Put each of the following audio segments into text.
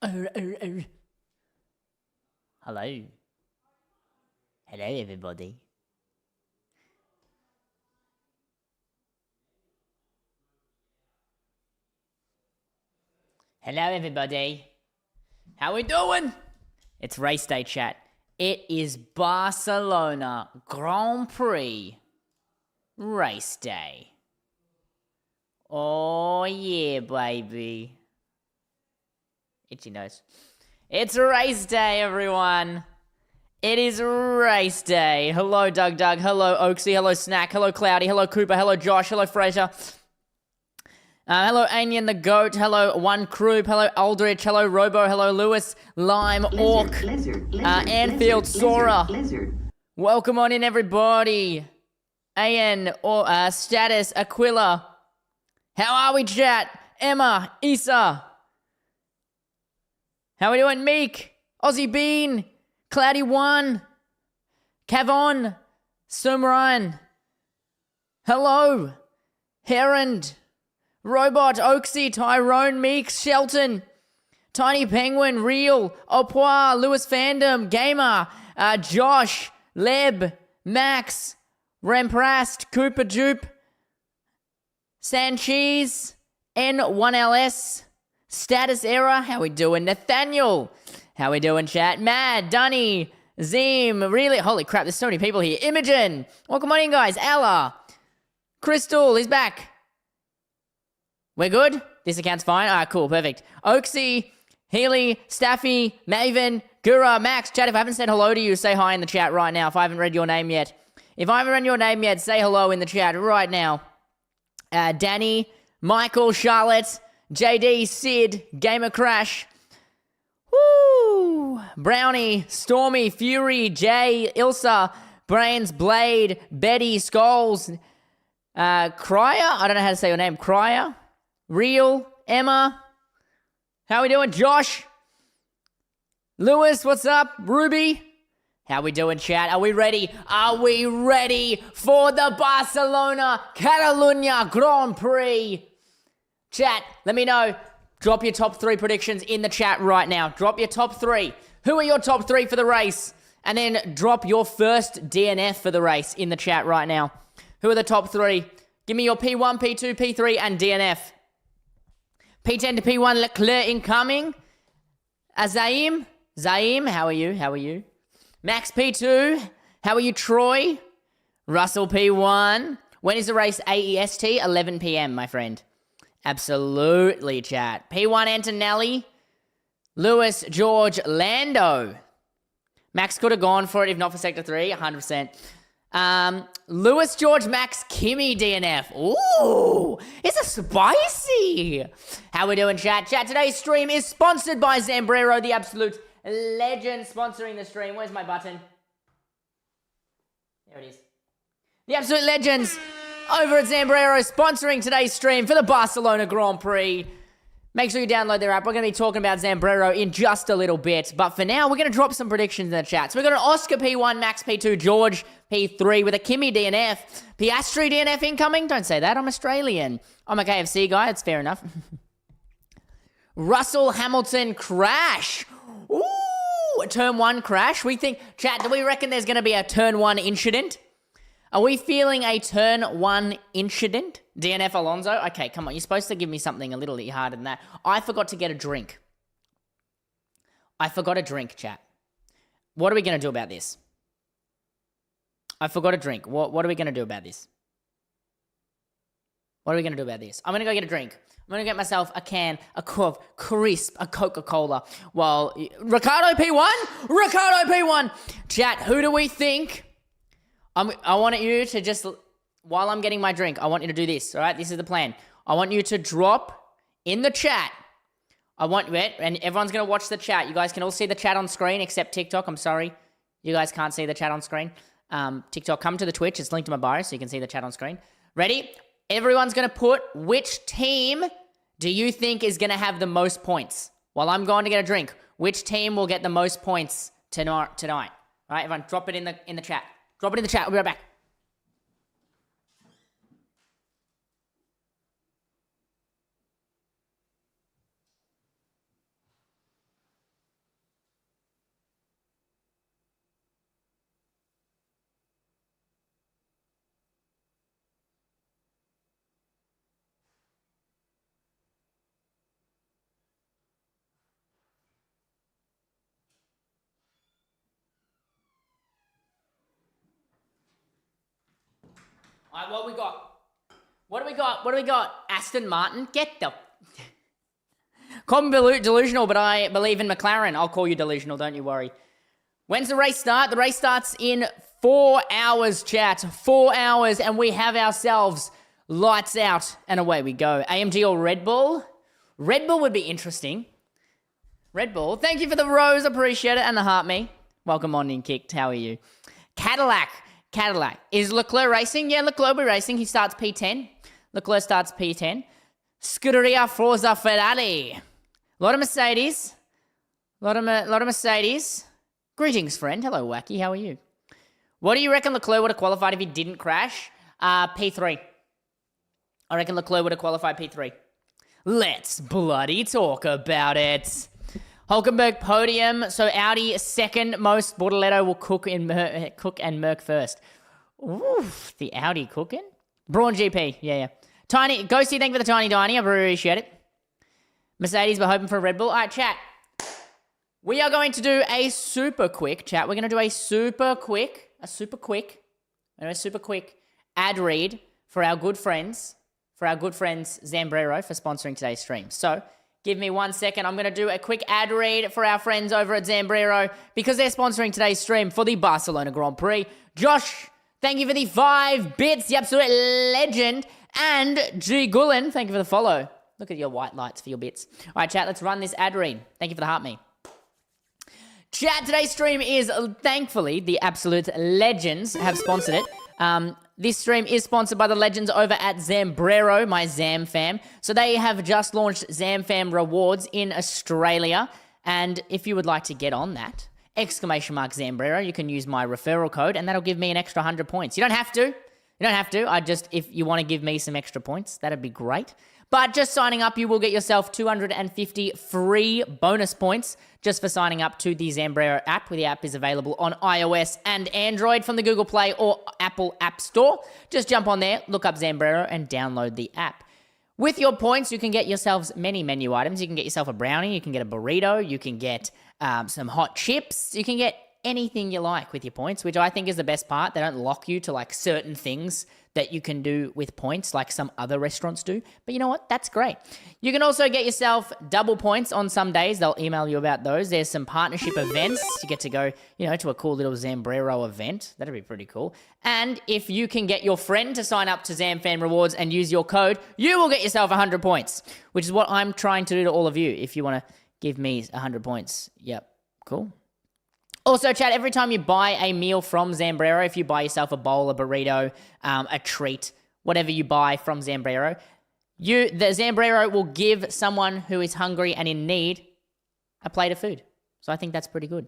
Hello. Hello, everybody. Hello, everybody. How we doing? It's race day, chat. It is Barcelona Grand Prix race day. Oh, yeah, baby. Itchy nose. It's race day, everyone. It is race day. Hello, Doug. Hello, Oaksy. Hello, Snack. Hello, Cloudy. Hello, Cooper. Hello, Josh. Hello, Fraser. Hello, Anian the Goat. Hello, One Croup. Hello, Aldrich. Hello, Robo. Hello, Lewis. Lime, Orc. Anfield, Sora. Welcome on in, everybody. AN, Status, Aquila. How are we, chat? Emma, Issa. How we doing, Meek? Aussie Bean. Cloudy One. Kavon. Sumran. Hello. Herond. Robot, Oaksy, Tyrone, Meeks, Shelton, Tiny Penguin, Real, Opois, Lewis Fandom, Gamer, Josh, Leb, Max, Remprast, Cooper Jupe, Sancheese, N1LS, Status Error, how we doing? Nathaniel, how we doing, chat? Mad, Dunny, Zim, really, holy crap, there's so many people here. Imogen, welcome on in, guys. Ella, Crystal, he's back. We're good? This account's fine? Alright, cool, perfect. Oaksy, Healy, Staffy, Maven, Gura, Max, chat, if I haven't said hello to you, say hi in the chat right now if I haven't read your name yet. If I haven't read your name yet, say hello in the chat right now. Danny, Michael, Charlotte, JD, Sid, Gamer Crash, woo! Brownie, Stormy, Fury, Jay, Ilsa, Brains, Blade, Betty, Skulls, Cryer, I don't know how to say your name, Cryer. Real, Emma, how we doing? Josh, Lewis, what's up? Ruby, how we doing, chat? Are we ready? Are we ready for the Barcelona Catalunya Grand Prix? Chat, let me know. Drop your top 3 predictions in the chat right now. Drop your top 3. Who are your top 3 for the race? And then drop your first DNF for the race in the chat right now. Who are the top 3? Give me your P1, P2, P3, and DNF. P10 to P1, Leclerc incoming. Zaim, how are you? How are you? Max P2, how are you, Troy? Russell P1. When is the race? AEST, 11 p.m., my friend. Absolutely, chat. P1, Antonelli. Lewis, George, Lando. Max could have gone for it if not for Sector 3, 100%. Lewis, George, Max, Kimmy, DNF. Ooh, it's a spicy. How we doing, chat? Chat, today's stream is sponsored by Zambrero, the absolute legend sponsoring the stream. Where's my button? There it is. The absolute legends over at Zambrero sponsoring today's stream for the Barcelona Grand Prix. Make sure you download their app. We're going to be talking about Zambrero in just a little bit. But for now, we're going to drop some predictions in the chat. So we've got an Oscar P1, Max P2, George P3 with a Kimmy DNF. Piastri DNF incoming? Don't say that. I'm Australian. I'm a KFC guy. It's fair enough. Russell Hamilton crash. Ooh, a turn 1 crash. We think, chat, do we reckon there's going to be a turn 1 incident? Are we feeling a turn 1 incident? DNF Alonso? Okay, come on. You're supposed to give me something a little harder than that. I forgot to get a drink. I forgot a drink, chat. What are we going to do about this? I forgot a drink. What are we going to do about this? What are we going to do about this? I'm going to go get a drink. I'm going to get myself a can, a Cove, Crisp, a Coca-Cola. While Ricardo P1? Ricardo P1! Chat, who do we think? I want you to just, while I'm getting my drink, I want you to do this, all right? This is the plan. I want you to drop in the chat. And everyone's going to watch the chat. You guys can all see the chat on screen except TikTok. I'm sorry. You guys can't see the chat on screen. TikTok, come to the Twitch. It's linked to my bio so you can see the chat on screen. Ready? Everyone's going to put which team do you think is going to have the most points? While I'm going to get a drink, which team will get the most points tonight? All right, everyone, drop it in the chat. Drop it in the chat. We'll be right back. All right, what we got? What do we got? What do we got? Aston Martin? Get the... Call me delusional, but I believe in McLaren. I'll call you delusional, don't you worry. When's the race start? The race starts in 4 hours, chat. 4 hours, and we have ourselves lights out, and away we go. AMG or Red Bull? Red Bull would be interesting. Red Bull. Thank you for the rose. Appreciate it. And the heart me. Welcome on in, Kicked. How are you? Cadillac. Is Leclerc racing? Yeah, Leclerc will be racing. He starts P10. Leclerc starts P10. Scuderia Forza Ferrari. A lot of Mercedes. Lot of Mercedes. Greetings, friend. Hello, Wacky. How are you? What do you reckon Leclerc would have qualified if he didn't crash? P3. I reckon Leclerc would have qualified P3. Let's bloody talk about it. Hulkenberg podium. So Audi second most. Bortoletto will Cook and Merc first. Oof, the Audi cooking. Braun GP. Yeah. Tiny Ghosty, thank you for the tiny Diney. I appreciate it. Mercedes, we're hoping for a Red Bull. All right, chat. We are going to do a super quick, chat. We're going to do a super quick ad read for our good friends, Zambrero, for sponsoring today's stream. So, give me 1 second. I'm going to do a quick ad read for our friends over at Zambrero because they're sponsoring today's stream for the Barcelona Grand Prix. Josh, thank you for the 5 bits, the absolute legend. And G. Gullin, thank you for the follow. Look at your white lights for your bits. All right, chat, let's run this ad read. Thank you for the heart me. Chat, today's stream is, thankfully, the absolute legends have sponsored it. This stream is sponsored by the legends over at Zambrero, my Zam fam. So they have just launched Zam fam rewards in Australia. And if you would like to get on that, ! Zambrero, you can use my referral code and that'll give me an extra 100 points. You don't have to. If you want to give me some extra points, that'd be great. But just signing up, you will get yourself 250 free bonus points just for signing up to the Zambrero app, where the app is available on iOS and Android from the Google Play or Apple App Store. Just jump on there, look up Zambrero, and download the app. With your points, you can get yourselves many menu items. You can get yourself a brownie, you can get a burrito, you can get some hot chips, you can get anything you like with your points, which I think is the best part. They don't lock you to like certain things that you can do with points like some other restaurants do. But you know what? That's great. You can also get yourself double points on some days. They'll email you about those. There's some partnership events. You get to go, to a cool little Zambrero event. That'd be pretty cool. And if you can get your friend to sign up to ZamFan Rewards and use your code, you will get yourself 100 points, which is what I'm trying to do to all of you. If you want to give me 100 points. Yep. Cool. Also, chat, every time you buy a meal from Zambrero, if you buy yourself a bowl, a burrito, a treat, whatever you buy from Zambrero, the Zambrero will give someone who is hungry and in need a plate of food. So I think that's pretty good.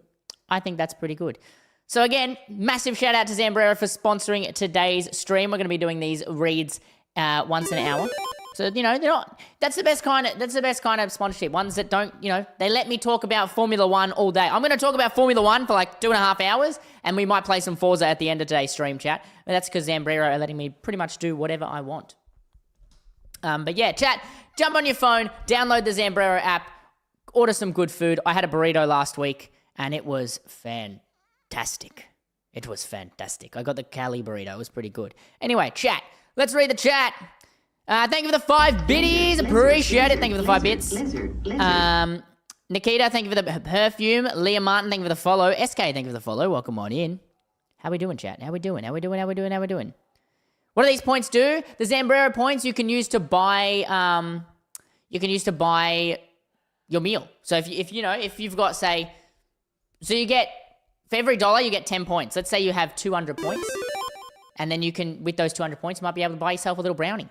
So again, massive shout out to Zambrero for sponsoring today's stream. We're going to be doing these reads once an hour. So, they're not, that's the best kind of sponsorship. Ones that don't, they let me talk about Formula One all day. I'm going to talk about Formula One for like 2.5 hours, and we might play some Forza at the end of today's stream, chat. But that's because Zambrero are letting me pretty much do whatever I want. But yeah, chat, jump on your phone, download the Zambrero app, order some good food. I had a burrito last week, and it was fantastic. I got the Cali burrito. It was pretty good. Anyway, chat, let's read the chat. Thank you for the 5 biddies. Appreciate it. Thank you for the 5 bits. Nikita, thank you for the perfume. Liam Martin, thank you for the follow. SK, thank you for the follow. Welcome on in. How we doing, chat? How we doing? What do these points do? The Zambrero points you can use to buy your meal. So if you've got, say, so you get, for every $1 you get 10 points. Let's say you have 200 points. And then you can, with those 200 points, you might be able to buy yourself a little brownie.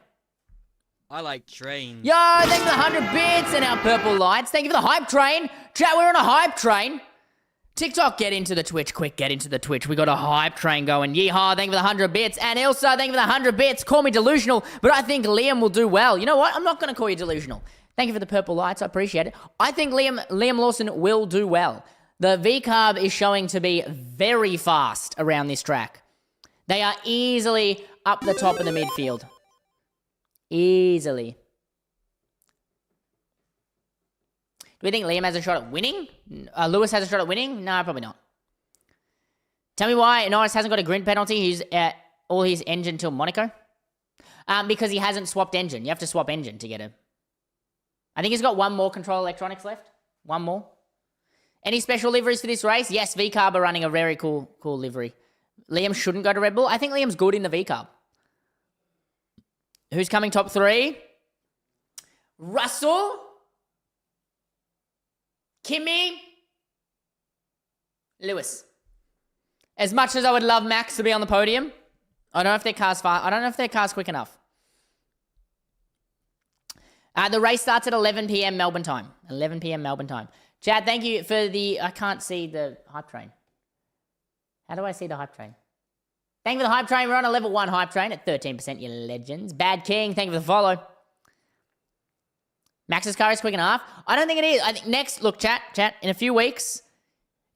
I like trains. Yo, thank you for the 100 bits and our purple lights. Thank you for the hype train. Chat, we're on a hype train. TikTok, get into the Twitch. Quick, get into the Twitch. We got a hype train going. Yeehaw, thank you for the 100 bits. And Ilsa, thank you for the 100 bits. Call me delusional, but I think Liam will do well. You know what? I'm not going to call you delusional. Thank you for the purple lights. I appreciate it. I think Liam Lawson will do well. The V-Carb is showing to be very fast around this track. They are easily up the top of the midfield. Easily. Do we think Liam has a shot at winning? Lewis has a shot at winning? No, probably not. Tell me why Norris hasn't got a grid penalty. He's at all his engine till Monaco. Because he hasn't swapped engine. You have to swap engine to get him. I think he's got one more control electronics left. One more. Any special liveries for this race? Yes, VCarb are running a very cool livery. Liam shouldn't go to Red Bull. I think Liam's good in the VCarb. Who's coming top 3? Russell, Kimi, Lewis. As much as I would love Max to be on the podium, I don't know if their car's fast. I don't know if their car's quick enough. The race starts at 11 p.m. Melbourne time. 11 p.m. Melbourne time. Chad, thank you for the... I can't see the hype train. How do I see the hype train? Thank you for the hype train. We're on a level 1 hype train at 13%, you legends. Bad King, thank you for the follow. Max's car is quick enough. I don't think it is. I think next... Look, chat, in a few weeks,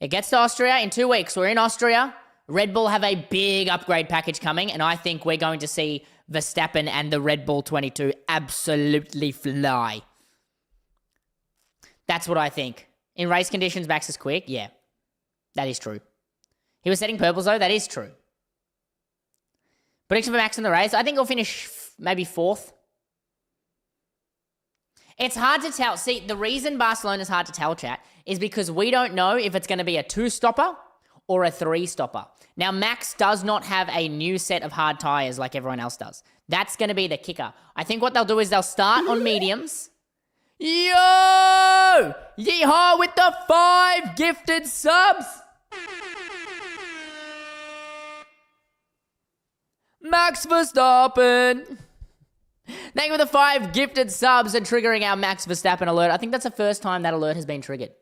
it gets to Austria. In 2 weeks, we're in Austria. Red Bull have a big upgrade package coming, and I think we're going to see Verstappen and the Red Bull 22 absolutely fly. That's what I think. In race conditions, Max is quick. Yeah, that is true. He was setting purples, though. That is true. Prediction for Max in the race. I think he'll finish maybe 4th. It's hard to tell. See, the reason Barcelona's hard to tell, chat, is because we don't know if it's going to be a 2-stopper or a 3-stopper. Now, Max does not have a new set of hard tyres like everyone else does. That's going to be the kicker. I think what they'll do is they'll start on mediums. Yo! Yeehaw with the 5 gifted subs! Max Verstappen! Thank you for the 5 gifted subs and triggering our Max Verstappen alert. I think that's the first time that alert has been triggered.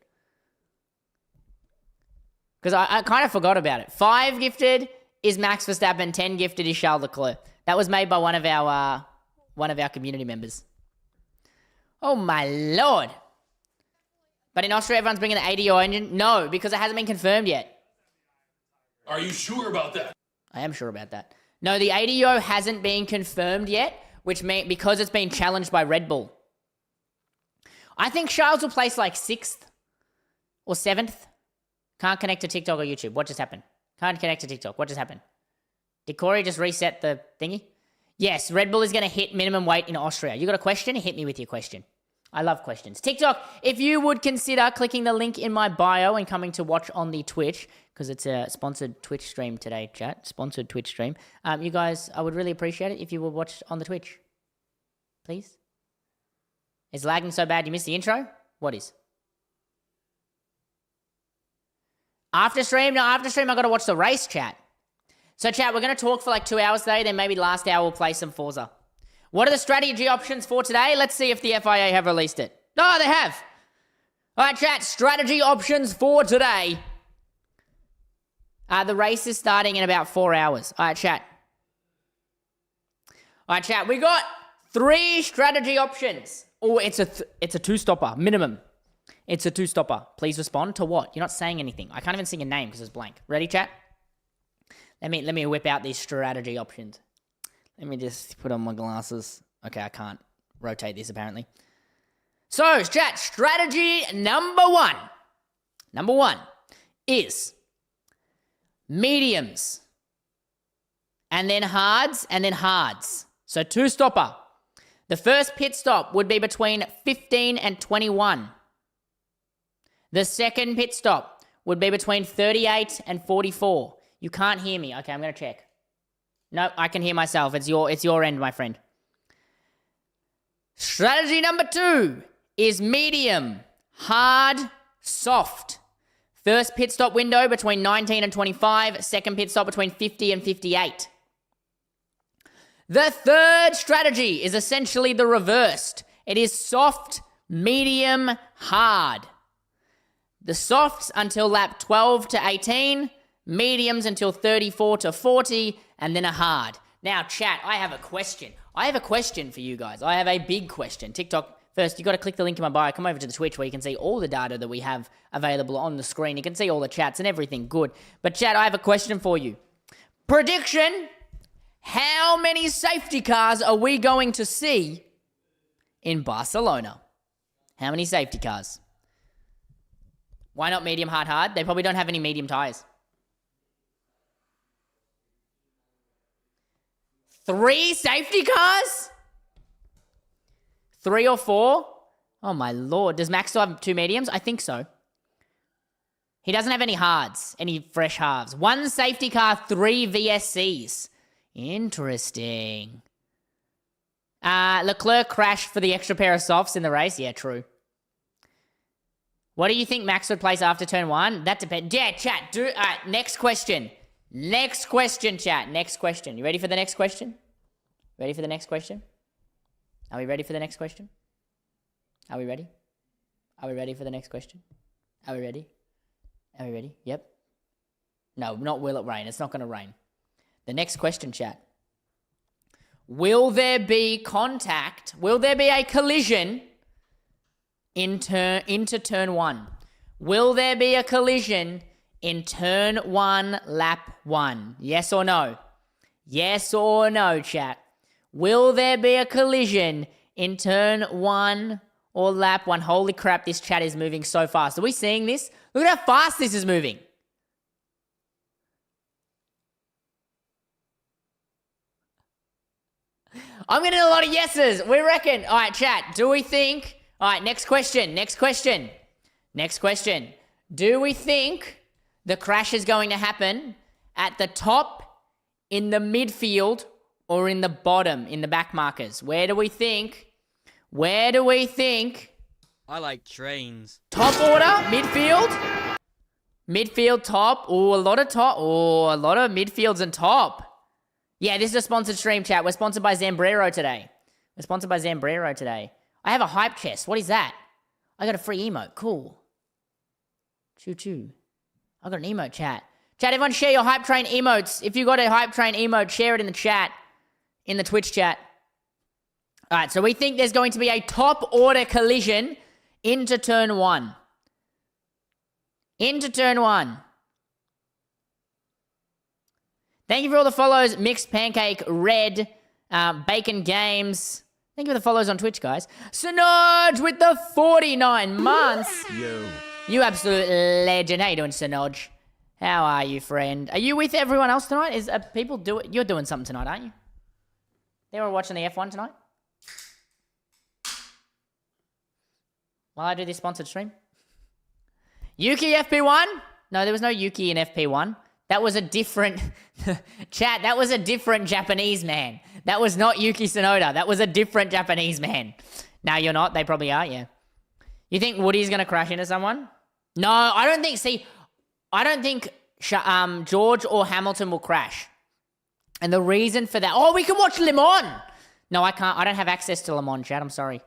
Because I kind of forgot about it. 5 gifted is Max Verstappen, 10 gifted is Charles Leclerc. That was made by one of our community members. Oh my lord. But in Austria, everyone's bringing the ADO engine? No, because it hasn't been confirmed yet. Are you sure about that? I am sure about that. No, the ADO hasn't been confirmed yet, which means because it's been challenged by Red Bull. I think Charles will place like 6th or 7th. Can't connect to TikTok or YouTube. What just happened? Can't connect to TikTok. What just happened? Did Corey just reset the thingy? Yes, Red Bull is going to hit minimum weight in Austria. You got a question? Hit me with your question. I love questions. TikTok, if you would consider clicking the link in my bio and coming to watch on the Twitch, because it's a sponsored Twitch stream today, chat. Sponsored Twitch stream. You guys, I would really appreciate it if you would watch on the Twitch. Please? It's lagging so bad you missed the intro? What is? After stream? No, after stream I got to watch the race, chat. So, chat, we're going to talk for like 2 hours today, then maybe last hour we'll play some Forza. What are the strategy options for today? Let's see if the FIA have released it. Oh, they have. All right, chat, strategy options for today. The race is starting in about 4 hours. All right, chat. All right, chat, we got 3 strategy options. Oh, it's a 2-stopper, minimum. It's a 2-stopper. Please respond to what? You're not saying anything. I can't even see your name because it's blank. Ready, chat? Let me whip out these strategy options. Let me just put on my glasses. Okay, I can't rotate this apparently. So, chat, strategy number 1. Number 1 is mediums. And then hards, and then hards. So, 2-stopper. The first pit stop would be between 15 and 21. The second pit stop would be between 38 and 44. You can't hear me. Okay, I'm going to check. No, I can hear myself. It's your end, my friend. Strategy number 2 is medium, hard, soft. First pit stop window between 19 and 25. Second pit stop between 50 and 58. The third strategy is essentially the reversed. It is soft, medium, hard. The softs until lap 12 to 18, mediums until 34 to 40, and then a hard. Now, chat, I have a question. I have a question for you guys. I have a big question. TikTok, first, you got to click the link in my bio. Come over to the Twitch where you can see all the data that we have available on the screen. You can see all the chats and everything good. But, chat, I have a question for you. Prediction, how many safety cars are we going to see in Barcelona? How many safety cars? Why not medium, hard, hard? They probably don't have any medium tires. 3 safety cars? 3 or 4? Oh my lord. Does Max still have 2 mediums? I think so. He doesn't have any hards, any fresh halves. 1 safety car, 3 VSCs. Interesting. Leclerc crashed for the extra pair of softs in the race. Yeah, true. What do you think Max would place after turn 1? That depends. Yeah, chat. Next question. Next question, chat. Next question. You ready for the next question? Ready for the next question? Are we ready for the next question? Are we ready? Are we ready for the next question? Are we ready? Are we ready? Yep. No, not will it rain. It's not going to rain. The next question, chat. Will there be contact? Will there be a collision into turn 1? Will there be a collision in turn 1, lap 1? Yes or no? Yes or no, chat? Will there be a collision in turn 1 or lap 1? Holy crap, this chat is moving so fast. Are we seeing this? Look at how fast this is moving. I'm getting a lot of yeses. We reckon. All right, chat. Do we think... All right, next question. Next question. Next question. Do we think the crash is going to happen at the top, in the midfield, or in the bottom, in the back markers? Where do we think? Where do we think? I like trains. Top order, midfield? Midfield, top. Oh, a lot of top. Oh, a lot of midfields and top. Yeah, this is a sponsored stream, chat. We're sponsored by Zambrero today. We're sponsored by Zambrero today. I have a hype chest. What is that? I got a free emote. Cool. Choo choo. I got an emote, chat. Chat, everyone share your hype train emotes. If you got a hype train emote, share it in the chat. In the Twitch chat. All right, so we think there's going to be a top order collision into turn 1. Into turn 1. Thank you for all the follows. Mixed Pancake, Red, Bacon Games. Thank you for the follows on Twitch, guys. Sinoj with the 49 months. Yo. You absolute legend. How you doing, Sinoj? How are you, friend? Are you with everyone else tonight? You're doing something tonight, aren't you? They were watching the F1 tonight? While I do this sponsored stream? Yuki FP1? No, there was no Yuki in FP1. That was a different... Chat, that was a different Japanese man. That was not Yuki Tsunoda. That was a different Japanese man. Now you're not. They probably are, yeah. You think Woody's going to crash into someone? No, I don't think... See, I don't think George or Hamilton will crash. And the reason for that... Oh, we can watch Le Mans! No, I can't. I don't have access to Le Mans, chat. I'm sorry.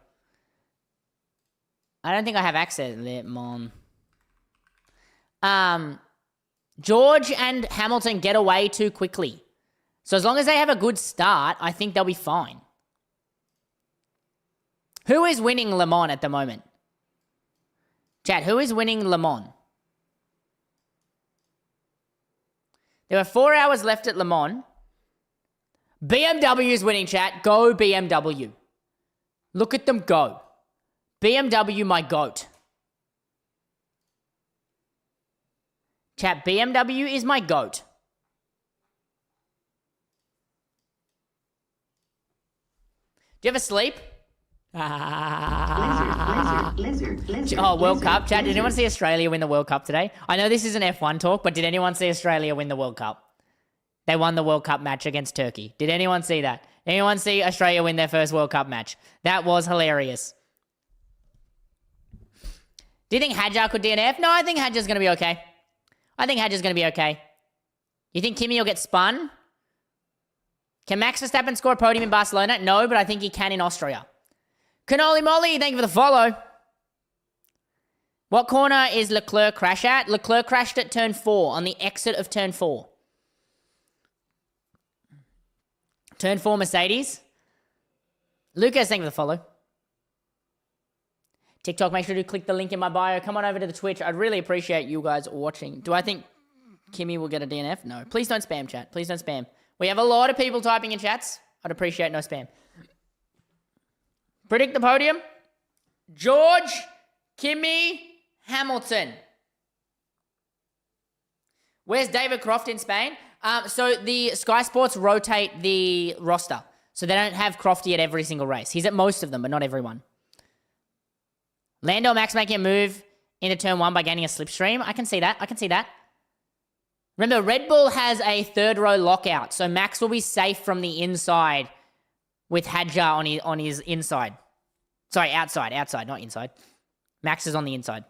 I don't think I have access to Le Mans. George and Hamilton get away too quickly. So as long as they have a good start, I think they'll be fine. Who is winning Le Mans at the moment? Chat, who is winning Le Mans? There are 4 hours left at Le Mans. BMW is winning, chat. Go BMW. Look at them go. BMW, my goat. Chat, BMW is my goat. Do you ever sleep? Lizard. Oh, World Cup. Chat, did anyone see Australia win the World Cup today? I know this is an F1 talk, but did anyone see Australia win the World Cup? They won the World Cup match against Turkey. Did anyone see that? Anyone see Australia win their first World Cup match? That was hilarious. Do you think Hadjar could DNF? No, I think Hadjar's going to be okay. I think Hadjar's going to be okay. You think Kimi will get spun? Can Max Verstappen score a podium in Barcelona? No, but I think he can in Austria. Cannoli Molly, thank you for the follow. What corner is Leclerc crash at? Leclerc crashed at turn 4, on the exit of turn 4. Turn 4 Mercedes. Lucas, thank you for the follow. TikTok, make sure to click the link in my bio. Come on over to the Twitch. I'd really appreciate you guys watching. Do I think Kimi will get a DNF? No. Please don't spam, chat. Please don't spam. We have a lot of people typing in chats. I'd appreciate no spam. Predict the podium. George, Kimi, Hamilton. Where's David Croft in Spain? So the Sky Sports rotate the roster. So they don't have Crofty at every single race. He's at most of them, but not everyone. Lando Max making a move into turn 1 by gaining a slipstream. I can see that. Remember, Red Bull has a third row lockout, so Max will be safe from the inside with Hadjar on his inside. Sorry, outside, not inside. Max is on the inside.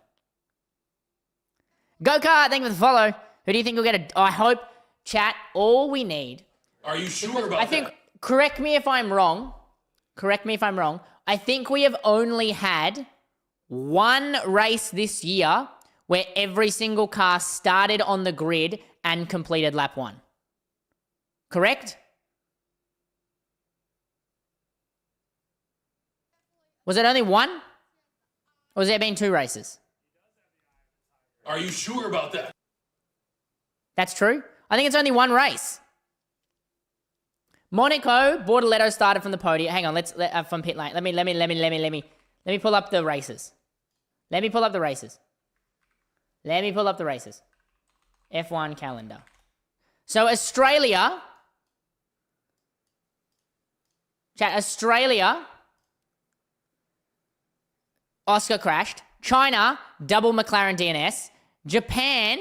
Go-Kart, thank you for the follow. Who do you think will get I hope, chat, all we need... Are you sure about I think, that? correct me if I'm wrong. I think we have only had one race this year where every single car started on the grid and completed lap 1. Correct? Was it only one? Or has there been 2 races? Are you sure about that? That's true. I think it's only one race. Monaco, Bortoletto started from the podium. Hang on, from pit lane. Let me pull up the races. F1 calendar. So Australia, Oscar crashed. China, double McLaren DNS. Japan,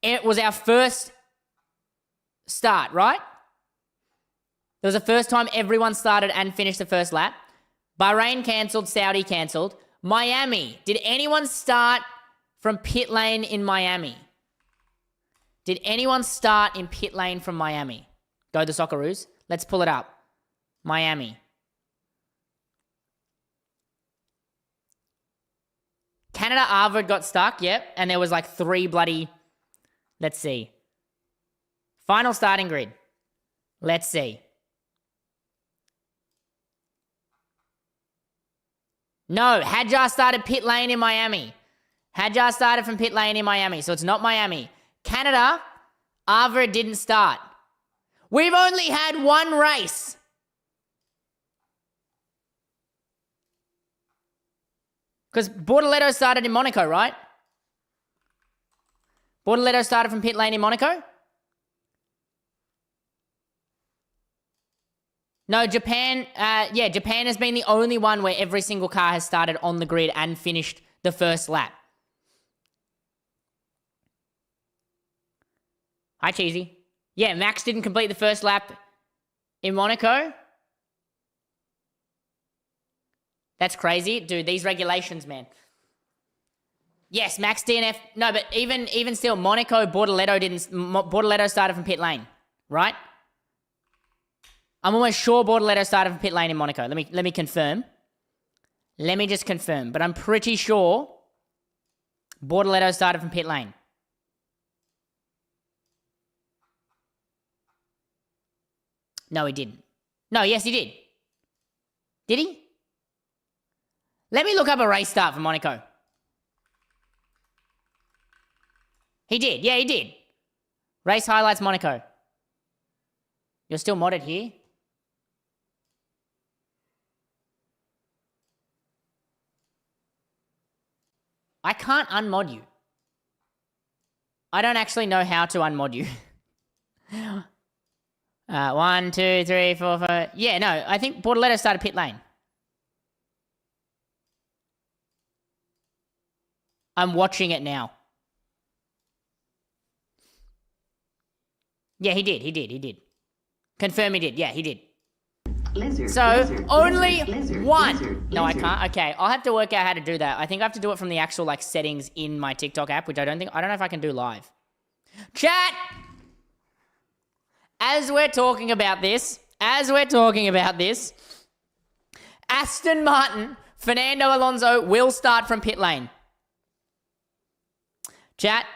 it was our first start, right? It was the first time everyone started and finished the first lap. Bahrain cancelled, Saudi cancelled. Miami, did anyone start from pit lane in Miami? Did anyone start in pit lane from Miami? Go the Socceroos. Let's pull it up. Miami. Canada, Arvid got stuck, yep. And there was like 3 bloody... Let's see. Final starting grid. Let's see. No, Hadjar started pit lane in Miami. Hadjar started from pit lane in Miami, so it's not Miami. Canada, Arvid didn't start. We've only had one race. Because Bortoletto started in Monaco, right? Bortoletto started from pit lane in Monaco? No, Japan, Japan has been the only one where every single car has started on the grid and finished the first lap. Hi, Cheesy. Yeah, Max didn't complete the first lap in Monaco. That's crazy. Dude, these regulations, man. Yes, Max DNF. No, but even still, Monaco, Bortoletto started from pit lane, right? I'm almost sure Bortoletto started from pit lane in Monaco. Let me confirm. Let me just confirm. But I'm pretty sure Bortoletto started from pit lane. No, he didn't. No, yes, he did. Did he? Let me look up a race start for Monaco. He did. Yeah, he did. Race highlights Monaco. You're still modded here? I can't unmod you. I don't actually know how to unmod you. 1, 2, 3, 4, 5. Yeah, no, I think Bortoletto started pit lane. I'm watching it now. Yeah, he did. Confirm he did. Yeah, he did. Only one. No, I can't. Okay, I'll have to work out how to do that. I think I have to do it from the actual like settings in my TikTok app, which I don't know if I can do live. Chat! As we're talking about this, Aston Martin, Fernando Alonso will start from pit lane. Chat.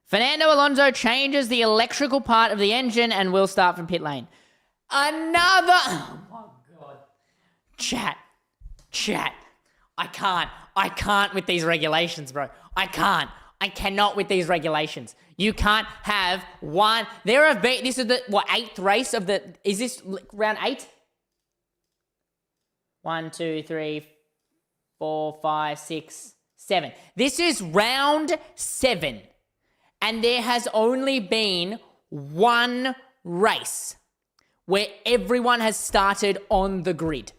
Fernando Alonso changes the electrical part of the engine and will start from pit lane. Oh my God. Chat. I can't with these regulations, bro. I cannot with these regulations. You can't have one. This is the, 8th race of the, is this round 8? 1, 2, 3, 4, 5, 6, 7. This is round 7. And there has only been one race where everyone has started on the grid.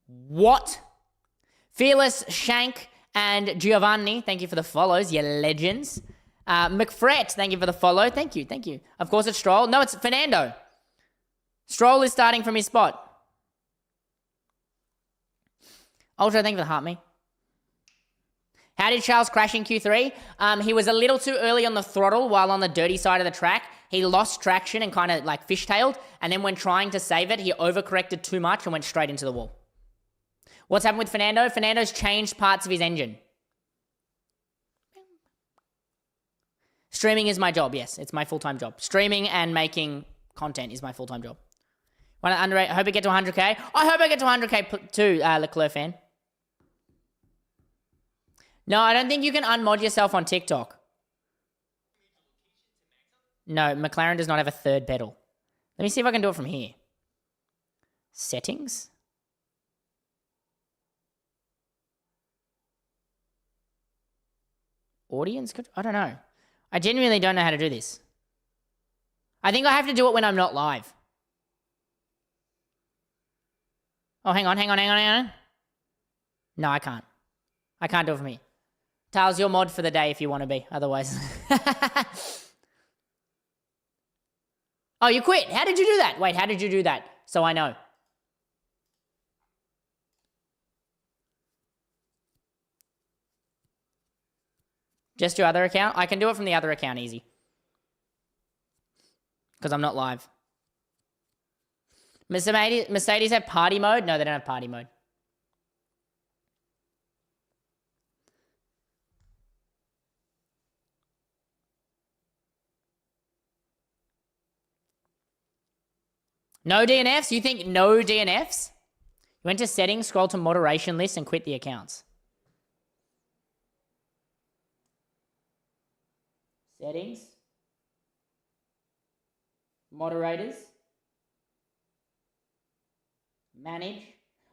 What? Fearless, Shank, and Giovanni, thank you for the follows, you legends. McFret, thank you for the follow. Thank you, thank you. Of course, it's Stroll. No, it's Fernando. Stroll is starting from his spot. Ultra, thank you for the heart me. How did Charles crash in Q3? He was a little too early on the throttle while on the dirty side of the track. He lost traction and kind of like fishtailed. And then when trying to save it, he overcorrected too much and went straight into the wall. What's happened with Fernando? Fernando's changed parts of his engine. Streaming is my job, yes. It's my full-time job. Streaming and making content is my full-time job. I hope I get to 100K. I hope I get to 100K too, Leclerc fan. No, I don't think you can unmod yourself on TikTok. No, McLaren does not have a third pedal. Let me see if I can do it from here. Settings. Audience? I don't know. I genuinely don't know how to do this. I think I have to do it when I'm not live. Oh, hang on. No, I can't. I can't do it from here. Tails, your mod for the day if you want to be. Otherwise. Oh, you quit. How did you do that? Wait, how did you do that? So I know. Just your other account? I can do it from the other account easy. Because I'm not live. Mercedes have party mode? No, they don't have party mode. No DNFs? You think no DNFs? You went to settings, scroll to moderation list, and quit the accounts. Settings. Moderators. Manage.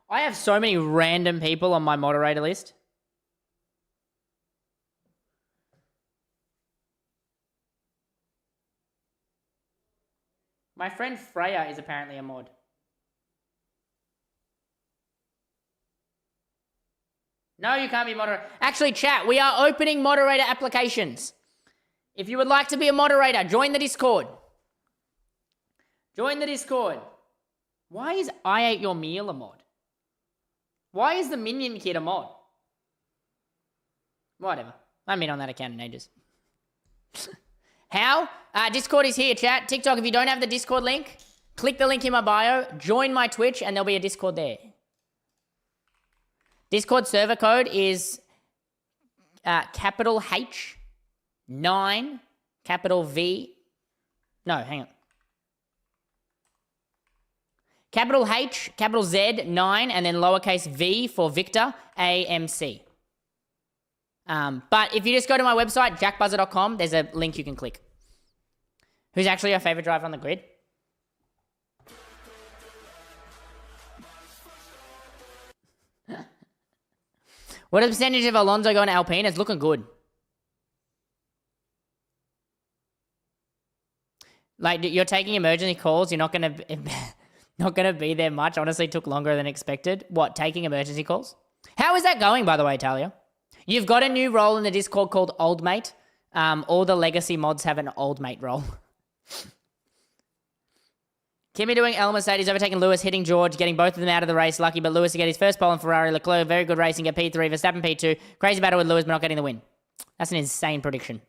I have so many random people on my moderator list. My friend Freya is apparently a mod. No, you can't be moderator. Actually, chat, we are opening moderator applications. If you would like to be a moderator, join the Discord. Join the Discord. Why is I Ate Your Meal a mod? Why is the Minion Kid a mod? Whatever. I haven't been on that account in ages. How? Discord is here, chat. TikTok, if you don't have the Discord link, click the link in my bio, join my Twitch, and there'll be a Discord there. Discord server code is capital H, 9, capital V. No, hang on. Capital H, capital Z, 9, and then lowercase v for Victor, AMC. But if you just go to my website, jackbuzzer.com, there's a link you can click. Who's actually your favorite driver on the grid? What percentage of Alonso going to Alpine? It's looking good. Like, you're taking emergency calls. You're not going to not going to be there much. Honestly, took longer than expected. What, taking emergency calls? How is that going, by the way, Talia? You've got a new role in the Discord called Old Mate. All the legacy mods have an Old Mate role. Kimi doing L Mercedes, overtaking Lewis, hitting George, getting both of them out of the race. Lucky, but Lewis to get his first pole on Ferrari. Leclerc, very good racing, get P3. Verstappen, P2. Crazy battle with Lewis, but not getting the win. That's an insane prediction.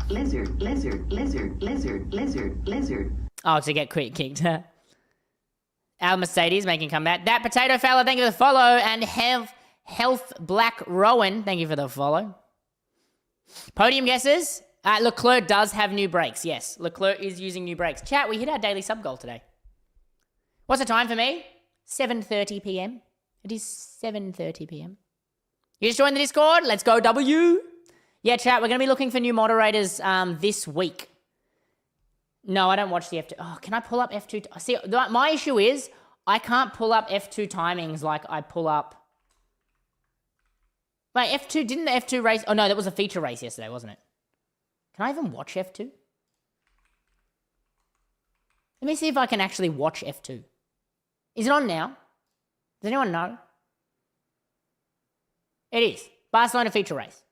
Lizard, lizard, lizard, lizard, lizard, lizard. Oh, to get kicked. Al Mercedes making comeback. That potato fella, thank you for the follow. And Health Black Rowan, thank you for the follow. Podium guesses. Leclerc does have new brakes. Yes, Leclerc is using new brakes. Chat, we hit our daily sub goal today. What's the time for me? 7:30 p.m. It is 7:30 p.m. You just joined the Discord? Let's go, W. Yeah, chat, we're going to be looking for new moderators this week. No, I don't watch the F2. Oh, can I pull up F2? See, my issue is I can't pull up F2 timings like I pull up. Wait, F2, didn't the F2 race? Oh no, that was a feature race yesterday, wasn't it? Can I even watch F2? Let me see if I can actually watch F2. Is it on now? Does anyone know? It is. Barcelona feature race.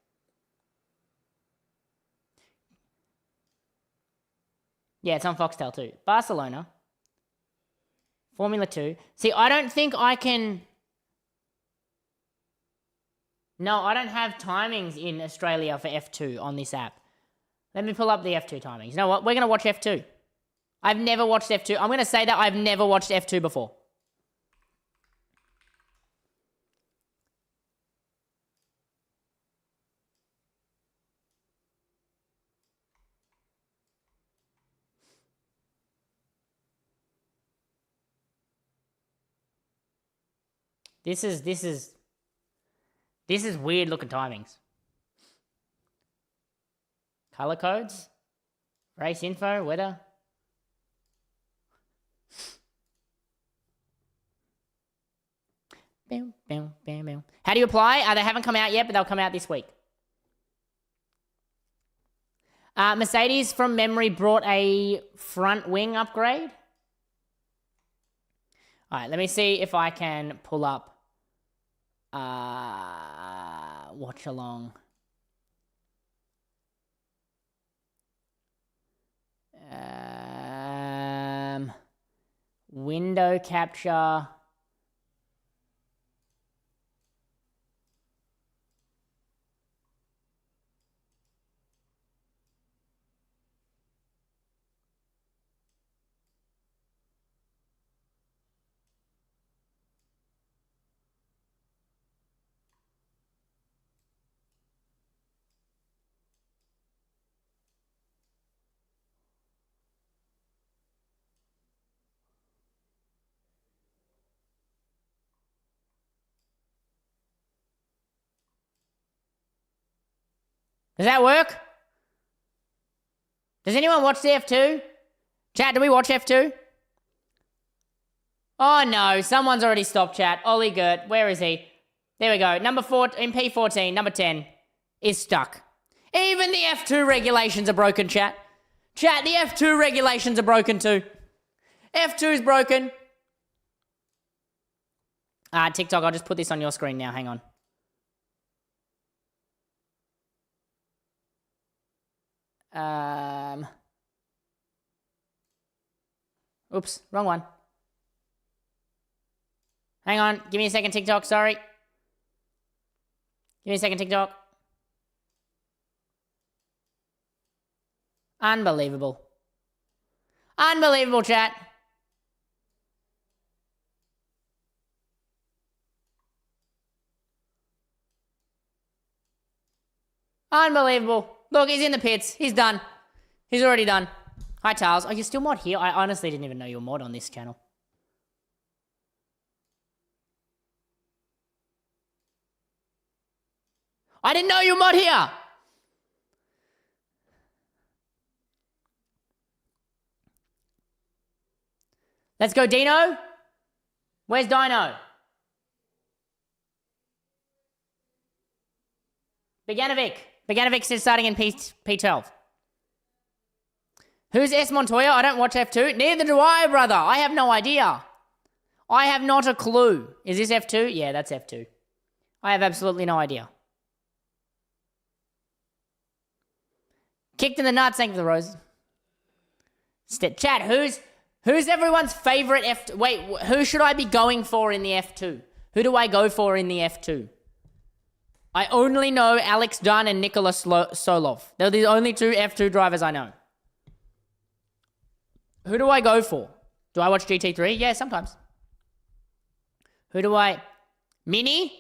Yeah, it's on Foxtel too. Barcelona. Formula 2. See, I don't think I can... No, I don't have timings in Australia for F2 on this app. Let me pull up the F2 timings. You know what? We're going to watch F2. I've never watched F2. I'm going to say that I've never watched F2 before. This is weird looking timings. Color codes, race info, weather. Bam, bam, bam, bam. How do you apply? They haven't come out yet, but they'll come out this week. Mercedes, from memory, brought a front wing upgrade. All right, let me see if I can pull up watch along. Window capture. Does that work? Does anyone watch the F2? Chat, do we watch F2? Oh no, someone's already stopped chat. Ollie Gert, where is he? There we go. Number 4 in P14, number 10 is stuck. Even the F2 regulations are broken, chat. Chat, the F2 regulations are broken too. F2 is broken. TikTok, I'll just put this on your screen now. Hang on. Oops, wrong one. Hang on, give me a second, TikTok, sorry. Give me a second, TikTok. Unbelievable. Unbelievable, chat. Unbelievable. Look, he's in the pits. He's done. He's already done. Hi, Charles. Oh, you're still mod here? I honestly didn't even know you were mod on this channel. I didn't know you were mod here. Let's go, Dino. Where's Dino? Beganovic. Beganovic is starting in P12. Who's S. Montoya? I don't watch F2. Neither do I, brother. I have no idea. I have not a clue. Is this F2? Yeah, that's F2. I have absolutely no idea. Kicked in the nuts. Thank you for the rose. Chat, who's everyone's favorite F2? Wait, who should I be going for in the F2? Who do I go for in the F2? I only know Alex Dunn and Nicholas Solov. They're the only two F2 drivers I know. Who do I go for? Do I watch GT3? Yeah, sometimes. Who do I... Mini?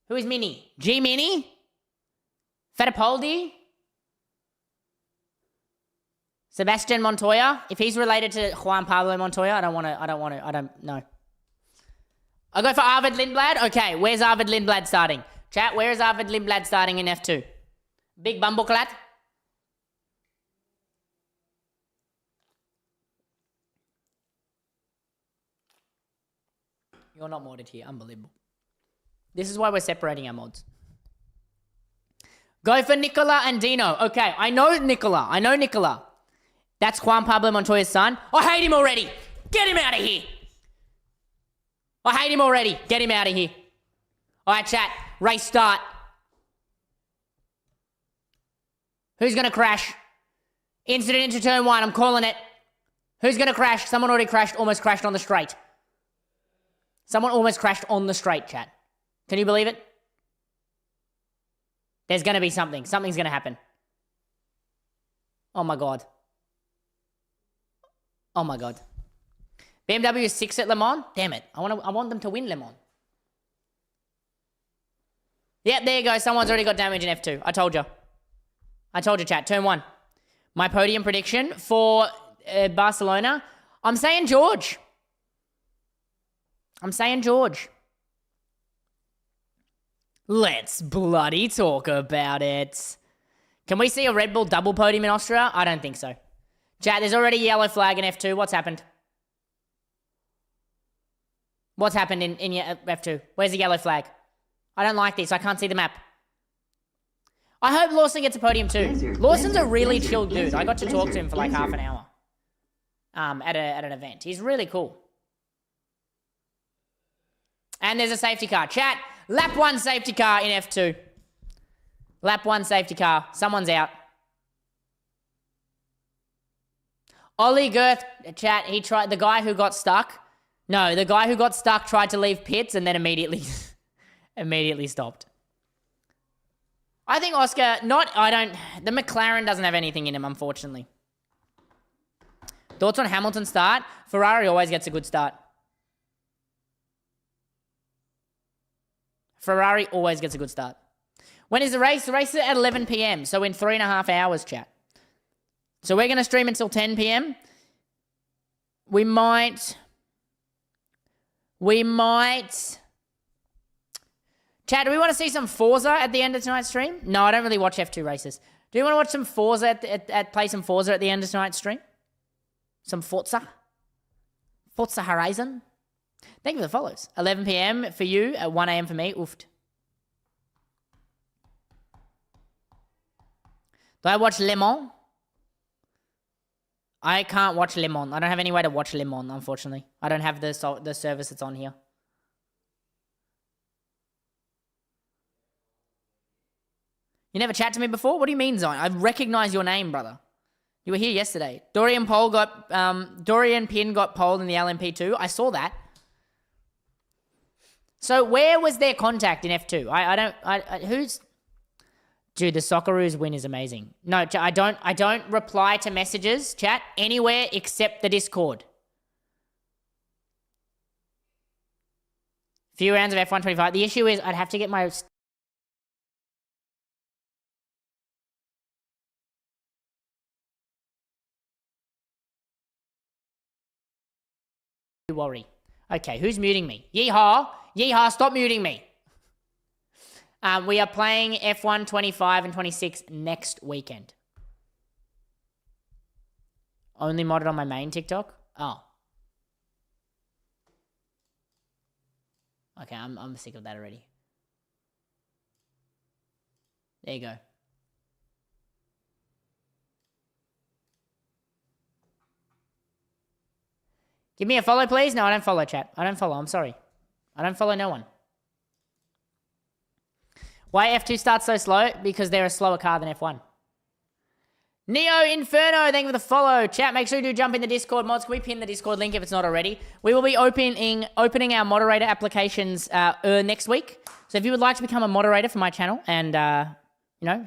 Who is Mini? G Mini? Fittipaldi? Sebastian Montoya? If he's related to Juan Pablo Montoya, I don't know. I'll go for Arvid Lindblad. Okay, where's Arvid Lindblad starting? Chat, where is Arvid Lindblad starting in F2? Big Bumbleclat? You're not modded here. Unbelievable. This is why we're separating our mods. Go for Nicola and Dino. Okay, I know Nicola. That's Juan Pablo Montoya's son. I hate him already. Get him out of here. I hate him already. Get him out of here. All right, chat. Race start. Who's going to crash? Incident into turn 1. I'm calling it. Who's going to crash? Someone already crashed. Almost crashed on the straight. Someone almost crashed on the straight, chat. Can you believe it? There's going to be something. Something's going to happen. Oh, my God. Oh, my God. BMW is 6 at Le Mans? Damn it. I want them to win Le Mans. Yep, there you go. Someone's already got damage in F2. I told you. Chat. Turn 1. My podium prediction for Barcelona. I'm saying George. Let's bloody talk about it. Can we see a Red Bull double podium in Austria? I don't think so. Chat, there's already a yellow flag in F2. What's happened? What's happened in F2? Where's the yellow flag? I don't like this. I can't see the map. I hope Lawson gets a podium too. Lawson's a really chill dude. I got to talk to him for like half an hour. At an event. He's really cool. And there's a safety car. Chat, lap 1 safety car in F2. Lap 1 safety car. Someone's out. Ollie Girth, chat, the guy who got stuck. No, the guy who got stuck tried to leave pits and then immediately stopped. I think Oscar, the McLaren doesn't have anything in him, unfortunately. Thoughts on Hamilton's start? Ferrari always gets a good start. When is the race? The race is at 11 p.m. So in 3.5 hours, chat. So we're going to stream until 10 p.m. We might... Chat, do we want to see some Forza at the end of tonight's stream? No, I don't really watch F2 races. Do you want to watch some Forza play some Forza at the end of tonight's stream? Some Forza? Forza Horizon? Thank you for the follows. 11 p.m. for you, at 1 a.m. for me. Oofed. Do I watch Le Mans? I can't watch Le Mans. I don't have any way to watch Le Mans, unfortunately. I don't have the service that's on here. You never chat to me before? What do you mean, Zion? I recognize your name, brother. You were here yesterday. Dorian Pin got polled in the LMP2. I saw that. So where was their contact in F2? Who's... Dude, the Socceroos win is amazing. No, I don't reply to messages, chat, anywhere except the Discord. Few rounds of F125. The issue is I'd have to get my... Worry. Okay, who's muting me? Yeehaw! Yeehaw, stop muting me! We are playing F1 25 and 26 next weekend. Only modded on my main TikTok? Oh. Okay, I'm sick of that already. There you go. Give me a follow, please. No, I don't follow, chat. I don't follow. I'm sorry. I don't follow no one. Why F2 starts so slow? Because they're a slower car than F1. Neo Inferno, thank you for the follow. Chat, make sure you do jump in the Discord. Mods, can we pin the Discord link if it's not already? We will be opening our moderator applications next week. So if you would like to become a moderator for my channel and,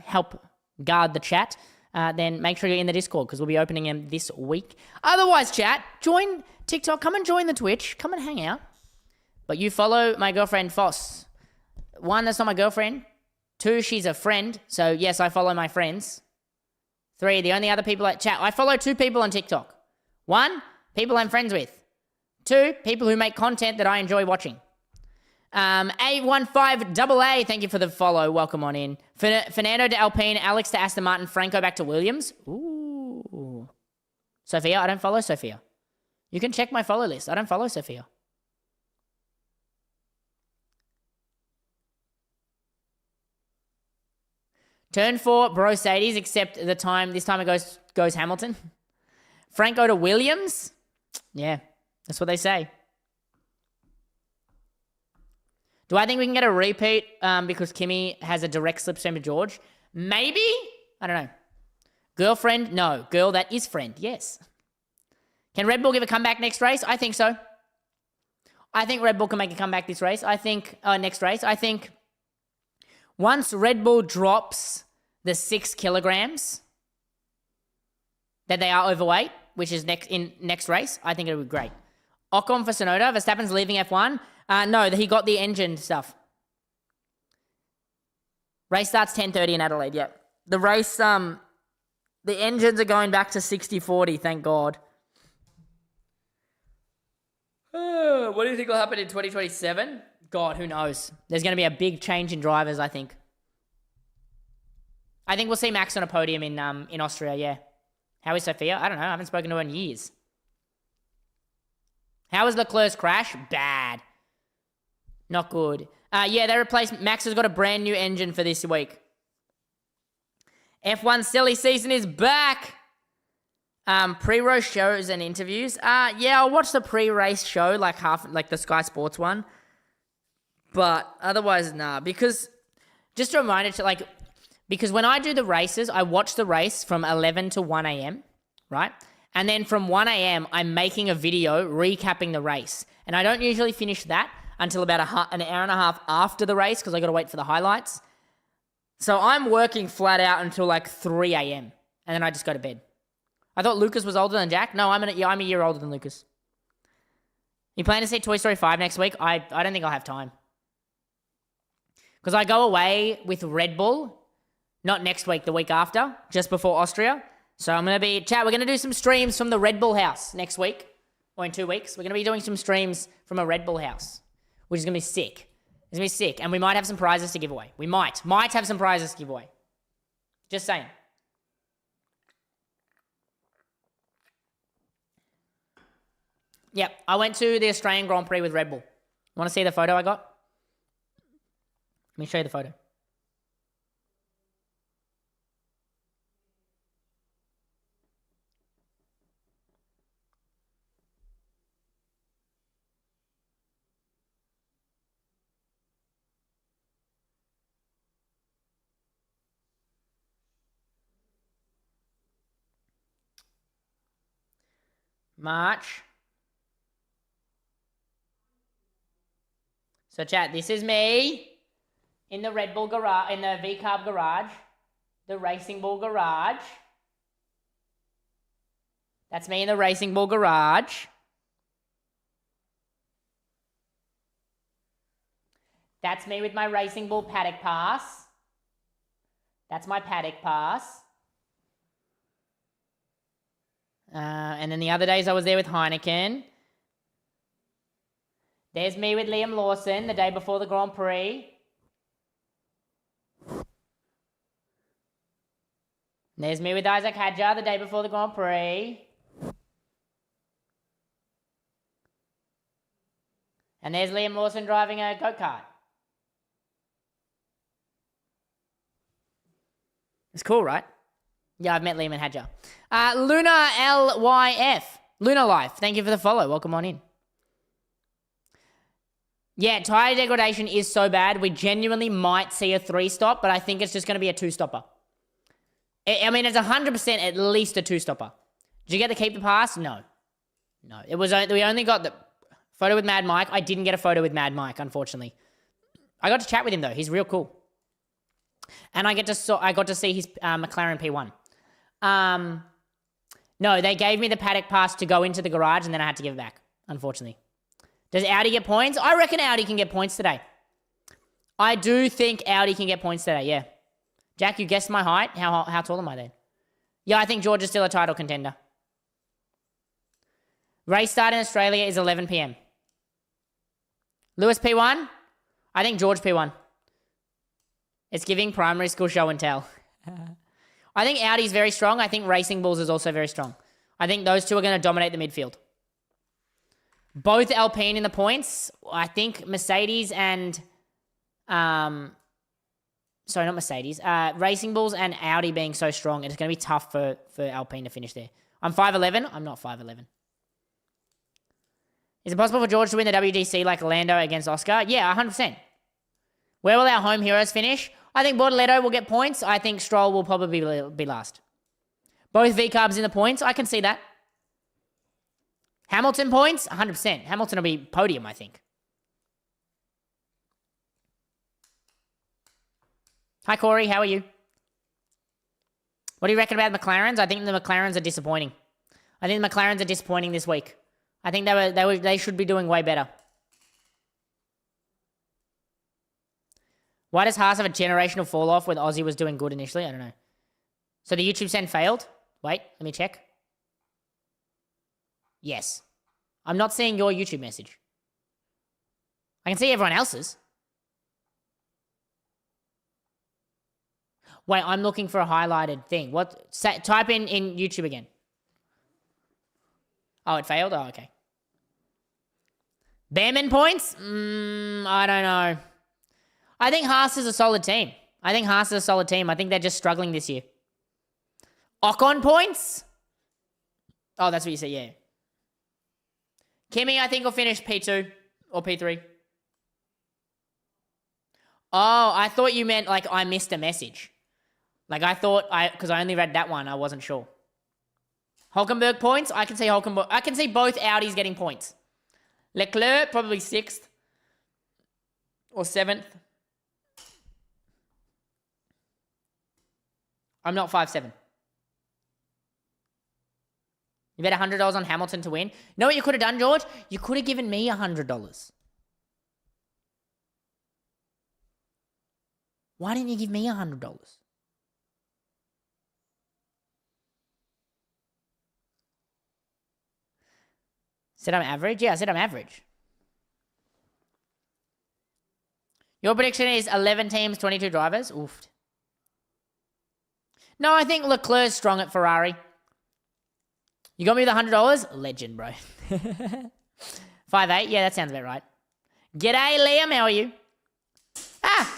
help guard the chat, then make sure you're in the Discord because we'll be opening them this week. Otherwise, chat, join TikTok. Come and join the Twitch. Come and hang out. But you follow my girlfriend, Foss. 1, that's not my girlfriend. 2, she's a friend. So, yes, I follow my friends. 3, the only other people at chat. I follow 2 people on TikTok. 1, people I'm friends with. 2, people who make content that I enjoy watching. A15AA, thank you for the follow. Welcome on in. Fernando to Alpine, Alex to Aston Martin, Franco back to Williams. Ooh. Sophia, I don't follow Sophia. You can check my follow list. I don't follow Sophia. Turn 4, Brosades, except this time it goes Hamilton. Franco to Williams. Yeah, that's what they say. Do I think we can get a repeat because Kimmy has a direct slipstream to George? Maybe? I don't know. Girlfriend? No. Girl that is friend? Yes. Can Red Bull give a comeback next race? I think so. I think Red Bull can make a comeback this race. Next race. I think once Red Bull drops the 6 kilograms that they are overweight, which is next race, I think it'll be great. Ocon for Sonoda. Verstappen's leaving F1. No, he got the engine stuff. Race starts 10:30 in Adelaide, yep. The race, the engines are going back to 60-40, thank God. What do you think will happen in 2027? God, who knows? There's going to be a big change in drivers, I think. I think we'll see Max on a podium in Austria, yeah. How is Sophia? I don't know. I haven't spoken to her in years. How was Leclerc's crash? Bad. Not good. Yeah, they replaced... Max has got a brand new engine for this week. F1 silly season is back. Pre-race shows and interviews. Yeah, I'll watch the pre-race show, like the Sky Sports one. But otherwise, nah. Because, just a reminder to, because when I do the races, I watch the race from 11 to 1 a.m., right? And then from 1 a.m., I'm making a video recapping the race. And I don't usually finish that until about an hour and a half after the race because I got to wait for the highlights. So I'm working flat out until 3 a.m. and then I just go to bed. I thought Lucas was older than Jack. No, I'm a year older than Lucas. You plan to see Toy Story 5 next week? I don't think I'll have time. Because I go away with Red Bull, not next week, the week after, just before Austria. So I'm going to be... Chat, we're going to do some streams from the Red Bull house next week, or in 2 weeks. We're going to be doing some streams from a Red Bull house, which is going to be sick. It's going to be sick. And we might have some prizes to give away. We might have some prizes to give away. Just saying. Yep, I went to the Australian Grand Prix with Red Bull. Want to see the photo I got? Let me show you the photo. March. So chat, this is me in the Red Bull garage, in the V-Carb garage, the Racing Bull garage. That's me in the Racing Bull garage. That's me with my Racing Bull paddock pass. That's my paddock pass. And then the other days I was there with Heineken. There's me with Liam Lawson the day before the Grand Prix. There's me with Isaac Hadjar the day before the Grand Prix. And there's Liam Lawson driving a go-kart. It's cool, right? Yeah, I've met Liam and Hadjar. Luna LYF. Luna Life. Thank you for the follow. Welcome on in. Yeah, tyre degradation is so bad. We genuinely might see a 3-stop, but I think it's just going to be a 2-stopper. I mean, it's 100% at least a 2-stopper. Did you get to keep the pass? No. No. We only got the photo with Mad Mike. I didn't get a photo with Mad Mike, unfortunately. I got to chat with him, though. He's real cool. And I got to see his McLaren P1. No, they gave me the paddock pass to go into the garage, and then I had to give it back, unfortunately. Does Audi get points? I reckon Audi can get points today. I do think Audi can get points today, yeah. Jack, you guessed my height. How tall am I then? Yeah, I think George is still a title contender. Race start in Australia is 11 p.m. Lewis P1? I think George P1. It's giving primary school show and tell. I think Audi's very strong. I think Racing Bulls is also very strong. I think those two are going to dominate the midfield. Both Alpine in the points. I think Mercedes and Sorry, not Mercedes. Racing Bulls and Audi being so strong, it's going to be tough for Alpine to finish there. I'm 5'11". I'm not 5'11". Is it possible for George to win the WGC like Lando against Oscar? Yeah, 100%. Where will our home heroes finish? I think Bortoleto will get points. I think Stroll will probably be last. Both V-Carbs in the points. I can see that. Hamilton points? 100%. Hamilton will be podium, I think. Hi, Corey. How are you? What do you reckon about McLarens? I think the McLarens are disappointing. I think the McLarens are disappointing this week. I think they should be doing way better. Why does Haas have a generational fall off when Aussie was doing good initially? I don't know. So the YouTube send failed? Wait, let me check. Yes. I'm not seeing your YouTube message. I can see everyone else's. Wait, I'm looking for a highlighted thing. What? Type in YouTube again. Oh, it failed? Oh, okay. Behrman points? I don't know. I think Haas is a solid team. I think they're just struggling this year. Ocon points? Oh, that's what you said, yeah. Kimi, I think, will finish P2 or P3. Oh, I thought you meant like I missed a message. Like I thought because I only read that one, I wasn't sure. Hulkenberg points? I can see Hulkenberg. I can see both Audis getting points. Leclerc, probably 6th or 7th. I'm not 5'7". You bet $100 on Hamilton to win. You know what you could have done, George? You could have given me $100. Why didn't you give me $100? Said I'm average? Yeah, I said I'm average. Your prediction is 11 teams, 22 drivers? Oof. No, I think Leclerc's strong at Ferrari. You got me the $100? Legend, bro. 5'8". Yeah, that sounds about right. G'day, Liam. How are you? Ah!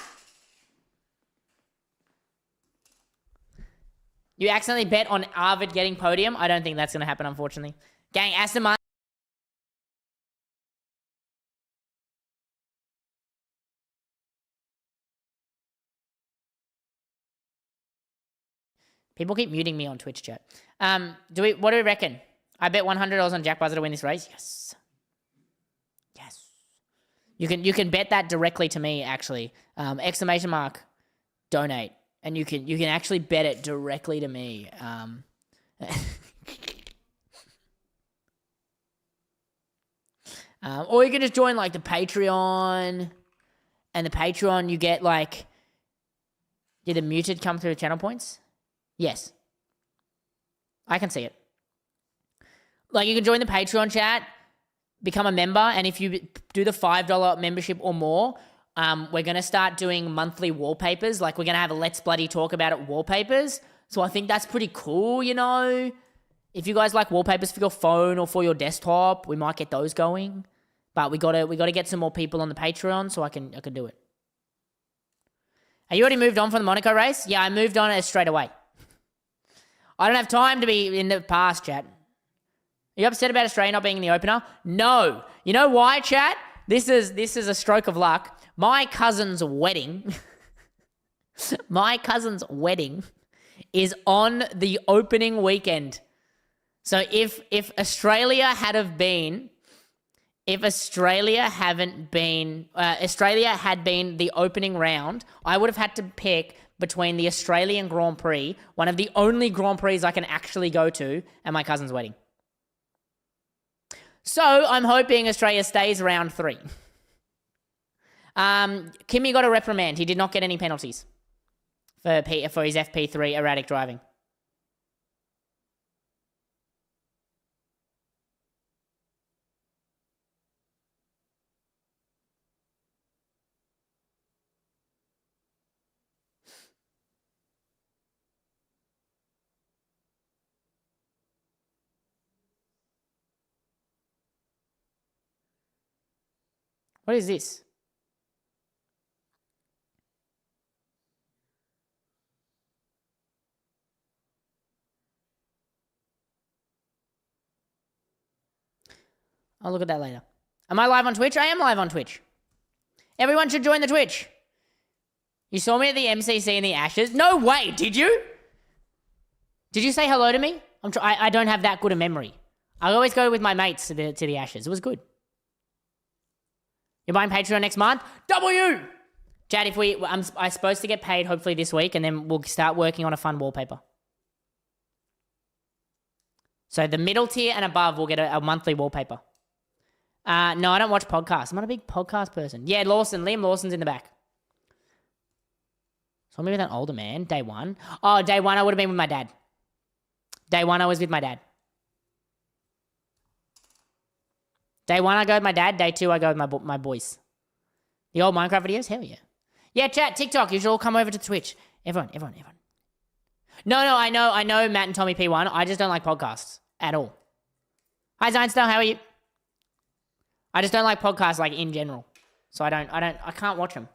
You accidentally bet on Arvid getting podium? I don't think that's going to happen, unfortunately. Gang, Aston Martin. People keep muting me on Twitch chat. What do we reckon? I bet $100 on Jack Buzzer to win this race. Yes. Yes. You can bet that directly to me, actually. Exclamation mark donate. And you can actually bet it directly to me. Or you can just join like the Patreon. And the Patreon you get like, did the muted come through channel points? Yes. I can see it. Like, you can join the Patreon chat, become a member, and if you do the $5 membership or more, we're going to start doing monthly wallpapers. Like, we're going to have a Let's Bloody Talk About It wallpapers. So I think that's pretty cool, you know? If you guys like wallpapers for your phone or for your desktop, we might get those going. But we gotta get some more people on the Patreon so I can do it. Are you already moved on from the Monaco race? Yeah, I moved on it straight away. I don't have time to be in the past, chat. Are you upset about Australia not being in the opener? No. You know why, chat? This is a stroke of luck. My cousin's wedding. My cousin's wedding is on the opening weekend. So if Australia had been the opening round, I would have had to pick between the Australian Grand Prix, one of the only Grand Prix I can actually go to, and my cousin's wedding. So I'm hoping Australia stays round 3. Kimi got a reprimand. He did not get any penalties for his FP3 erratic driving. What is this? I'll look at that later. Am I live on Twitch? I am live on Twitch. Everyone should join the Twitch. You saw me at the MCC in the Ashes? No way, did you? Did you say hello to me? I don't have that good a memory. I always go with my mates to the Ashes. It was good. You're buying Patreon next month? W! Chad, I'm supposed to get paid hopefully this week, and then we'll start working on a fun wallpaper. So the middle tier and above will get a monthly wallpaper. No, I don't watch podcasts. I'm not a big podcast person. Yeah, Liam Lawson's in the back. So maybe that older man, day one. Oh, day one I would have been with my dad. Day one I was with my dad. Day one I go with my dad. Day two I go with my boys. The old Minecraft videos? Hell yeah. Yeah, chat, TikTok. You should all come over to Twitch. Everyone. No, I know Matt and Tommy P1. I just don't like podcasts at all. Hi, Zinestar. How are you? I just don't like podcasts like in general. So I can't watch them.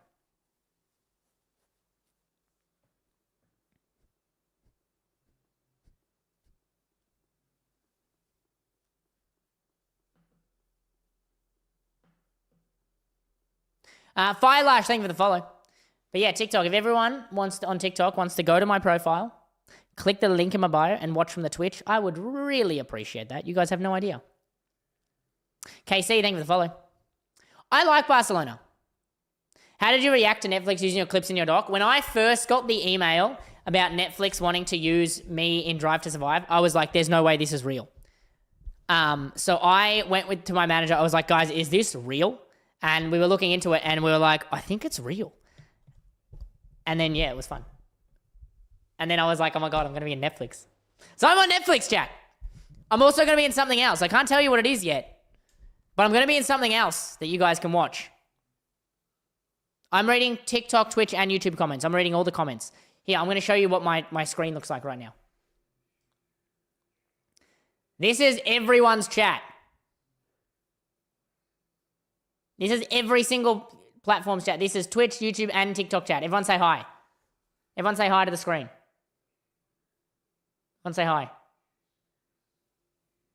Firelash, thank you for the follow. But yeah, TikTok. If everyone on TikTok wants to go to my profile, click the link in my bio and watch from the Twitch, I would really appreciate that. You guys have no idea. KC, thank you for the follow. I like Barcelona. How did you react to Netflix using your clips in your doc? When I first got the email about Netflix wanting to use me in Drive to Survive, I was like, there's no way this is real. So I went to my manager. I was like, guys, is this real? And we were looking into it and we were like, I think it's real. And then, yeah, it was fun. And then I was like, oh my God, I'm going to be in Netflix. So I'm on Netflix, chat. I'm also going to be in something else. I can't tell you what it is yet, but I'm going to be in something else that you guys can watch. I'm reading TikTok, Twitch, and YouTube comments. I'm reading all the comments. Here, I'm going to show you what my screen looks like right now. This is everyone's chat. This is every single platform's chat. This is Twitch, YouTube, and TikTok chat. Everyone say hi. Everyone say hi to the screen. Everyone say hi.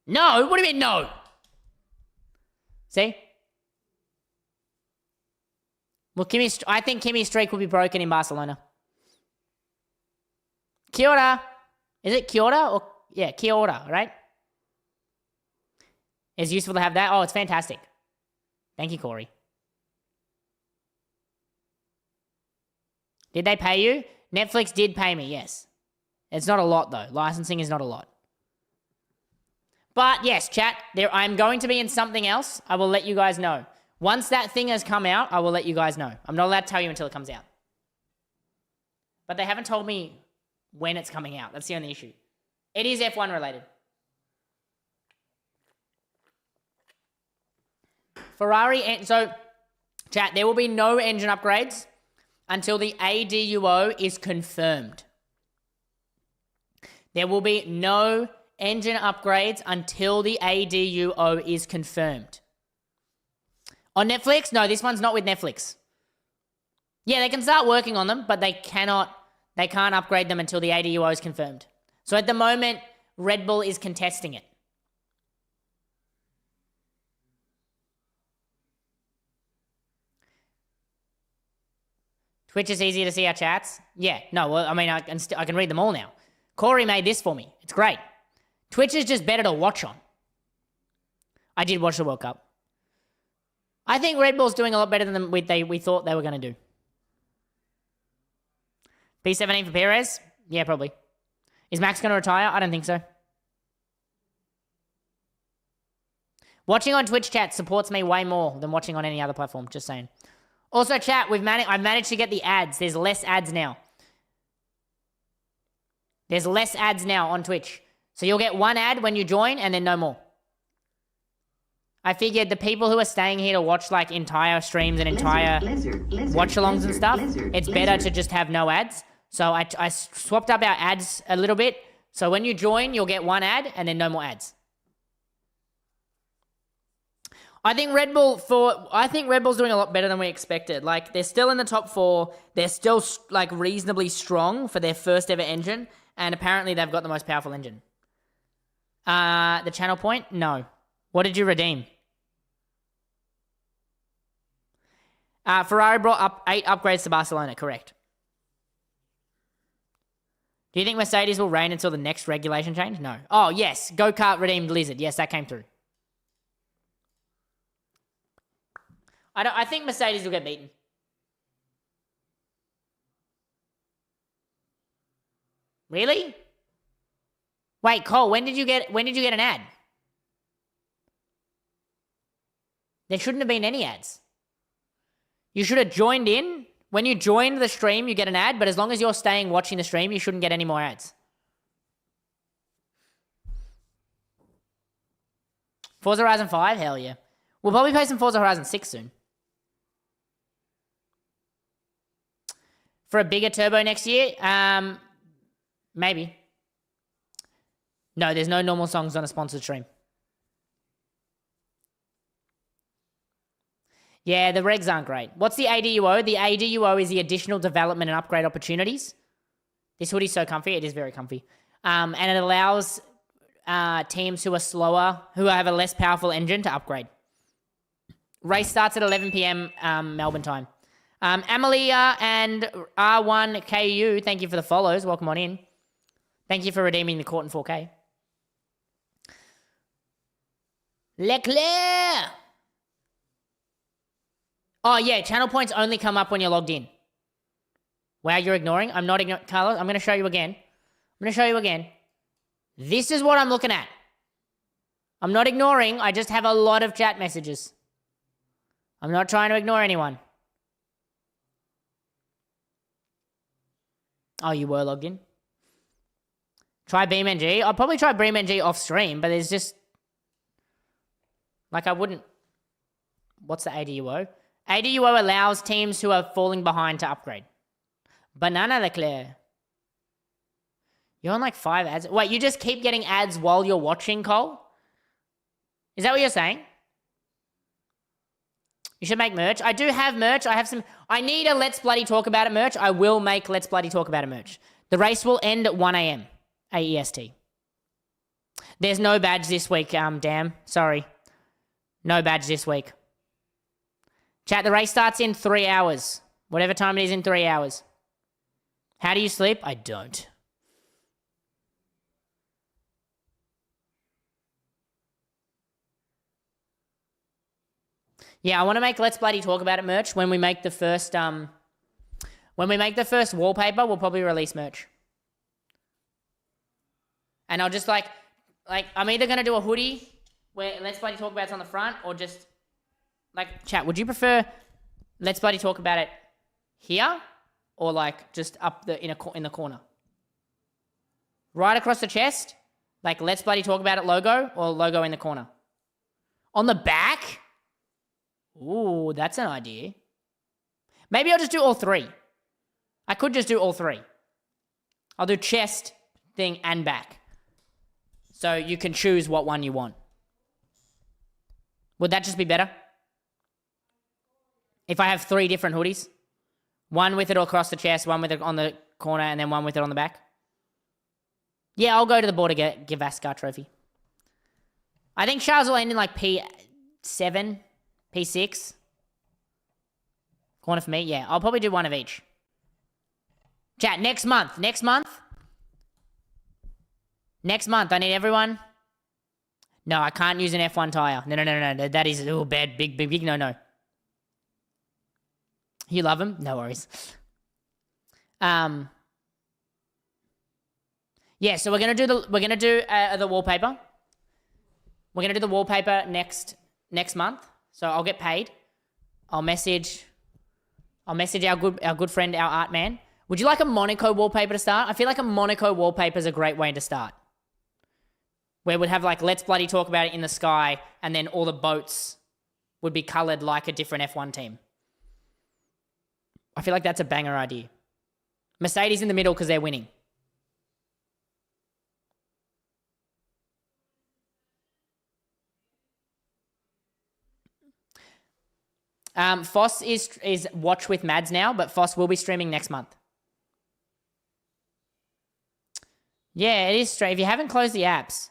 No? What do you mean no? See? Well, I think Kimmy's streak will be broken in Barcelona. Kia ora. Is it kia ora? Or, yeah, kia ora, right? It's useful to have that. Oh, it's fantastic. Thank you, Corey. Did they pay you? Netflix did pay me, yes. It's not a lot, though. Licensing is not a lot. But, yes, chat, I'm going to be in something else. I will let you guys know. Once that thing has come out, I will let you guys know. I'm not allowed to tell you until it comes out. But they haven't told me when it's coming out. That's the only issue. It is F1 related. Ferrari, so chat, there will be no engine upgrades until the ADUO is confirmed. There will be no engine upgrades until the ADUO is confirmed. On Netflix? No, this one's not with Netflix. Yeah, they can start working on them, but they can't upgrade them until the ADUO is confirmed. So at the moment, Red Bull is contesting it. Twitch is easier to see our chats? Yeah, no, well, I mean, I can read them all now. Corey made this for me. It's great. Twitch is just better to watch on. I did watch the World Cup. I think Red Bull's doing a lot better than we thought they were going to do. P17 for Perez? Yeah, probably. Is Max going to retire? I don't think so. Watching on Twitch chat supports me way more than watching on any other platform, just saying. Also, chat, I've managed to get the ads. There's less ads now. There's less ads now on Twitch. So you'll get one ad when you join and then no more. I figured the people who are staying here to watch like entire streams and entire watch-alongs and stuff, it's better to just have no ads. So I swapped up our ads a little bit. So when you join, you'll get one ad and then no more ads. I think Red Bull's doing a lot better than we expected. Like, they're still in the top 4. They're still, like, reasonably strong for their first ever engine. And apparently they've got the most powerful engine. The channel point? No. What did you redeem? Ferrari brought up 8 upgrades to Barcelona, correct. Do you think Mercedes will reign until the next regulation change? No. Oh, yes. Go-kart redeemed Lizard. Yes, that came through. I think Mercedes will get beaten. Really? Wait, Cole, when did you get an ad? There shouldn't have been any ads. You should have joined in. When you join the stream, you get an ad, but as long as you're staying watching the stream, you shouldn't get any more ads. Forza Horizon 5? Hell yeah. We'll probably play some Forza Horizon 6 soon. For a bigger turbo next year? Maybe. No, there's no normal songs on a sponsored stream. Yeah, the regs aren't great. What's the ADUO? The ADUO is the additional development and upgrade opportunities. This hoodie's so comfy. It is very comfy. And it allows teams who are slower, who have a less powerful engine to upgrade. Race starts at 11 p.m. Melbourne time. Amalia and R1KU, thank you for the follows. Welcome on in. Thank you for redeeming the court in 4K. Leclerc! Oh, yeah, channel points only come up when you're logged in. Wow, you're ignoring? I'm not ignoring. Carlos, I'm going to show you again. This is what I'm looking at. I'm not ignoring. I just have a lot of chat messages. I'm not trying to ignore anyone. Oh, you were logged in? Try BeamNG. I'll probably try BeamNG off stream, but there's just... Like, I wouldn't... What's the ADUO? ADUO allows teams who are falling behind to upgrade. Banana Leclerc. You're on like 5 ads. Wait, you just keep getting ads while you're watching, Cole? Is that what you're saying? You should make merch. I do have merch. I need a Let's Bloody Talk About It merch. I will make Let's Bloody Talk About It merch. The race will end at 1 a.m. AEST. There's no badge this week, damn. Sorry. No badge this week. Chat, the race starts in 3 hours. Whatever time it is in 3 hours. How do you sleep? I don't. Yeah, I want to make Let's Bloody Talk About It merch. When we make the first wallpaper, we'll probably release merch. And I'll just like I'm either going to do a hoodie where Let's Bloody Talk About It's on the front, or just like, chat, would you prefer Let's Bloody Talk About It here, or like just up in the corner? Right across the chest, like Let's Bloody Talk About It logo, or logo in the corner? On the back? Ooh, that's an idea. Maybe I'll just do all 3. I could just do all 3. I'll do chest, thing, and back. So you can choose what one you want. Would that just be better? If I have 3 different hoodies? One with it across the chest, one with it on the corner, and then one with it on the back? Yeah, I'll go to the board to get Gavaskar trophy. I think Charles will end in like P7, P6. Corner for me? Yeah, I'll probably do one of each. Chat, next month, I need everyone. No, I can't use an F1 tire. No. That is bad. Big no. You love him? No worries. Yeah, so we're gonna do the wallpaper. We're gonna do the wallpaper next month. So I'll get paid. I'll message our good friend, our art man. Would you like a Monaco wallpaper to start? I feel like a Monaco wallpaper is a great way to start. Where we'd have like Let's Bloody Talk About It in the sky, and then all the boats would be coloured like a different F1 team. I feel like that's a banger idea. Mercedes in the middle because they're winning. Foss is watch with Mads now, but Foss will be streaming next month. Yeah, it is straight. If you haven't closed the apps.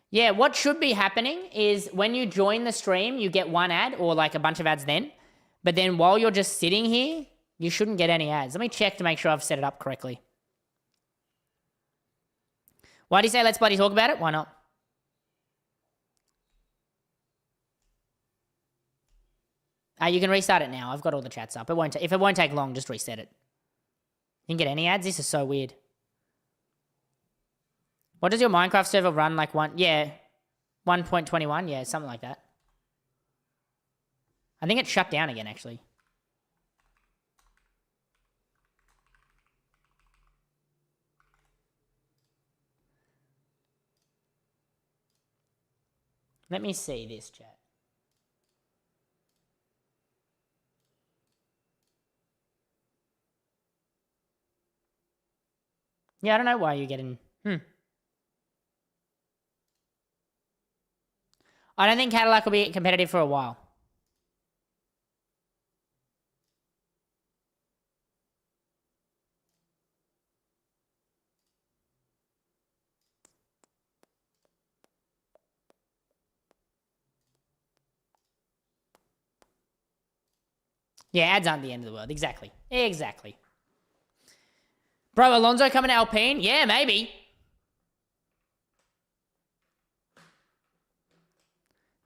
Yeah, what should be happening is when you join the stream, you get one ad or like a bunch of ads then. But then while you're just sitting here, you shouldn't get any ads. Let me check to make sure I've set it up correctly. Why do you say let's bloody talk about it? Why not? You can restart it now. I've got all the chats up. If it won't take long, just reset it. You can get any ads? This is so weird. What does your Minecraft server run like 1.21? Yeah, something like that. I think it shut down again, actually. Let me see this, chat. Yeah, I don't know why you're getting... I don't think Cadillac will be competitive for a while. Yeah, ads aren't the end of the world. Exactly. Exactly. Bro, Alonso coming to Alpine? Yeah, maybe.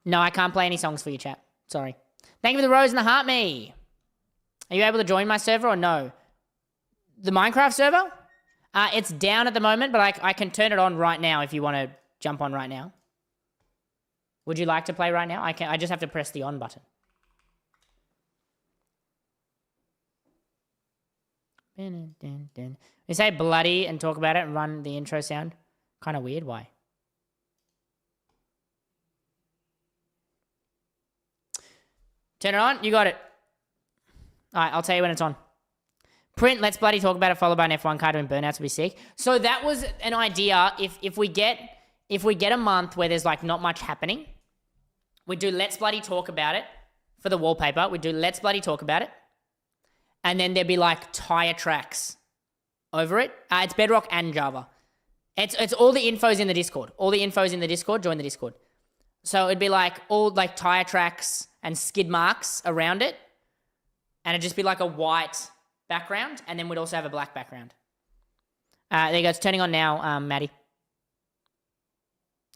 No, I can't play any songs for you, chat. Sorry. Thank you for the rose and the heart, me. Are you able to join my server or no? The Minecraft server? It's down at the moment, but I can turn it on right now if you want to jump on right now. Would you like to play right now? I just have to press the on button. We say bloody and talk about it and run the intro sound. Kind of weird. Why? Turn it on. You got it. All right, I'll tell you when it's on. Print, let's bloody talk about it, followed by an F1 car doing burnouts will be sick. So that was an idea. If we get a month where there's like not much happening, we do let's bloody talk about it for the wallpaper. We do let's bloody talk about it. And then there'd be like tire tracks over it. It's Bedrock and Java. It's all the info's in the Discord. All the info's in the Discord. Join the Discord. So it'd be like all like tire tracks and skid marks around it. And it'd just be like a white background. And then we'd also have a black background. There you go. It's turning on now, Maddie.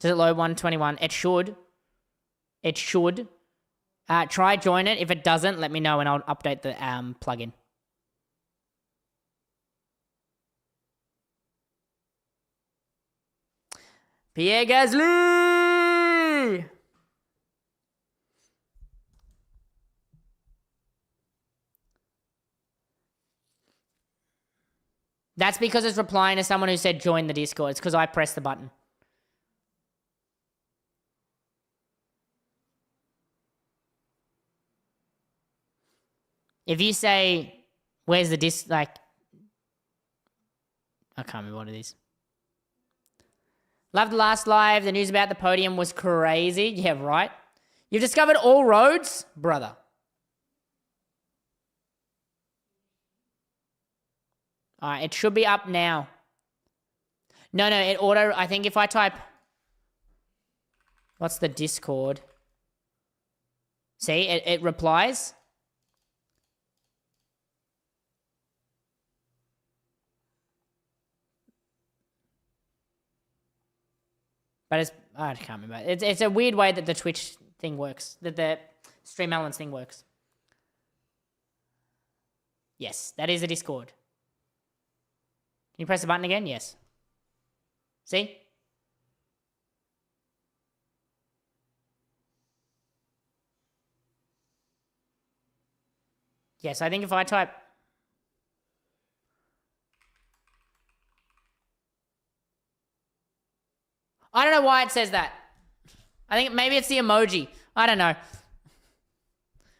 Does it load 121? It should. It should. Try join it. If it doesn't, let me know and I'll update the plugin. Pierre Gasly! That's because it's replying to someone who said join the Discord. It's because I pressed the button. If you say, where's the disc, like, I can't remember what it is. Loved the last live. The news about the podium was crazy. Yeah, right. You've discovered all roads? Brother. All right, it should be up now. No, it auto, I think if I type, what's the Discord? See, it replies. But I can't remember. It's a weird way that the Twitch thing works, that the Stream Elements thing works. Yes, that is a Discord. Can you press the button again? Yes. See? Yes, I think if I type... I don't know why it says that. I think maybe it's the emoji. I don't know.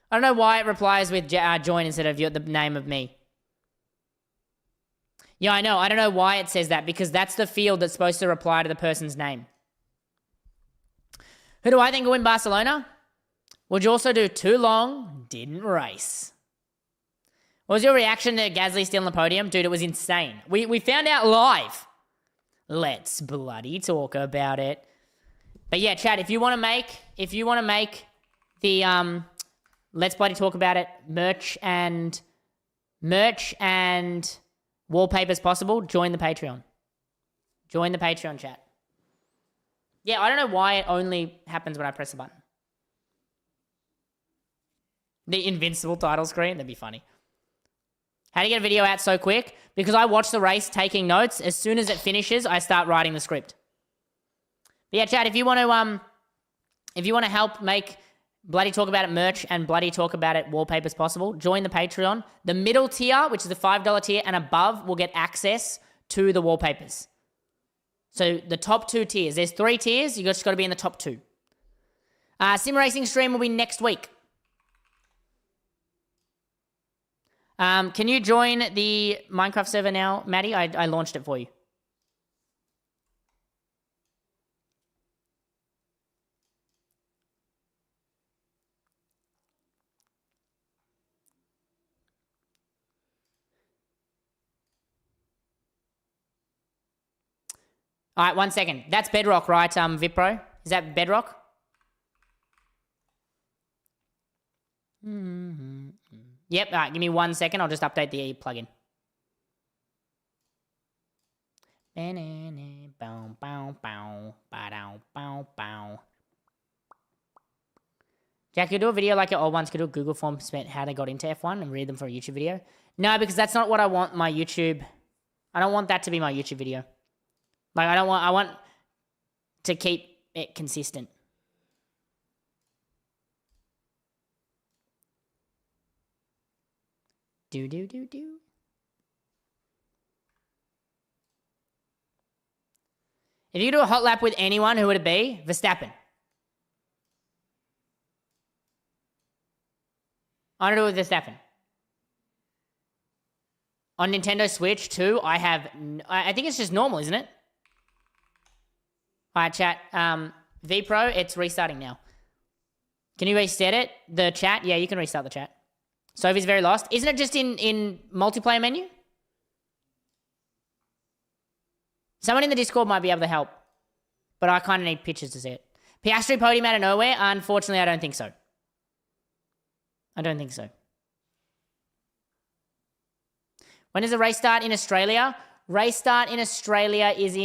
I don't know why it replies with join instead of the name of me. Yeah, I know. I don't know why it says that because that's the field that's supposed to reply to the person's name. Who do I think will win Barcelona? Would you also do too long? Didn't race. What was your reaction to Gasly stealing the podium? Dude, it was insane. We found out live. Let's bloody talk about it. But yeah, chat, if you want to make the let's bloody talk about it. Merch and wallpapers possible. Join the Patreon. Join the Patreon chat. Yeah, I don't know why it only happens when I press a button. The invincible title screen, that'd be funny. How do you get a video out so quick? Because I watch the race taking notes. As soon as it finishes, I start writing the script. But yeah, chat, if you want to help make Bloody Talk About It merch and Bloody Talk About It wallpapers possible, join the Patreon. The middle tier, which is the $5 tier and above, will get access to the wallpapers. So the top 2 tiers. There's 3 tiers. You just got to be in the top 2. Sim racing stream will be next week. Can you join the Minecraft server now, Maddie? I launched it for you. All right, 1 second. That's Bedrock, right, Vipro? Is that Bedrock? Yep, all right, give me 1 second. I'll just update the plugin. Jack, you do a video like your old ones. Could do a Google form spent how they got into F1 and read them for a YouTube video. No, because that's not what I want my YouTube. I don't want that to be my YouTube video. Like, I want to keep it consistent. Do. If you do a hot lap with anyone, who would it be? Verstappen. I want to do it with Verstappen. On Nintendo Switch 2, I think it's just normal, isn't it? All right, chat. vPro, it's restarting now. Can you reset it? The chat? Yeah, you can restart the chat. Sophie's very lost. Isn't it just in multiplayer menu? Someone in the Discord might be able to help. But I kind of need pictures to see it. Piastri podium out of nowhere? Unfortunately, I don't think so. I don't think so. When does the race start in Australia? Race start in Australia is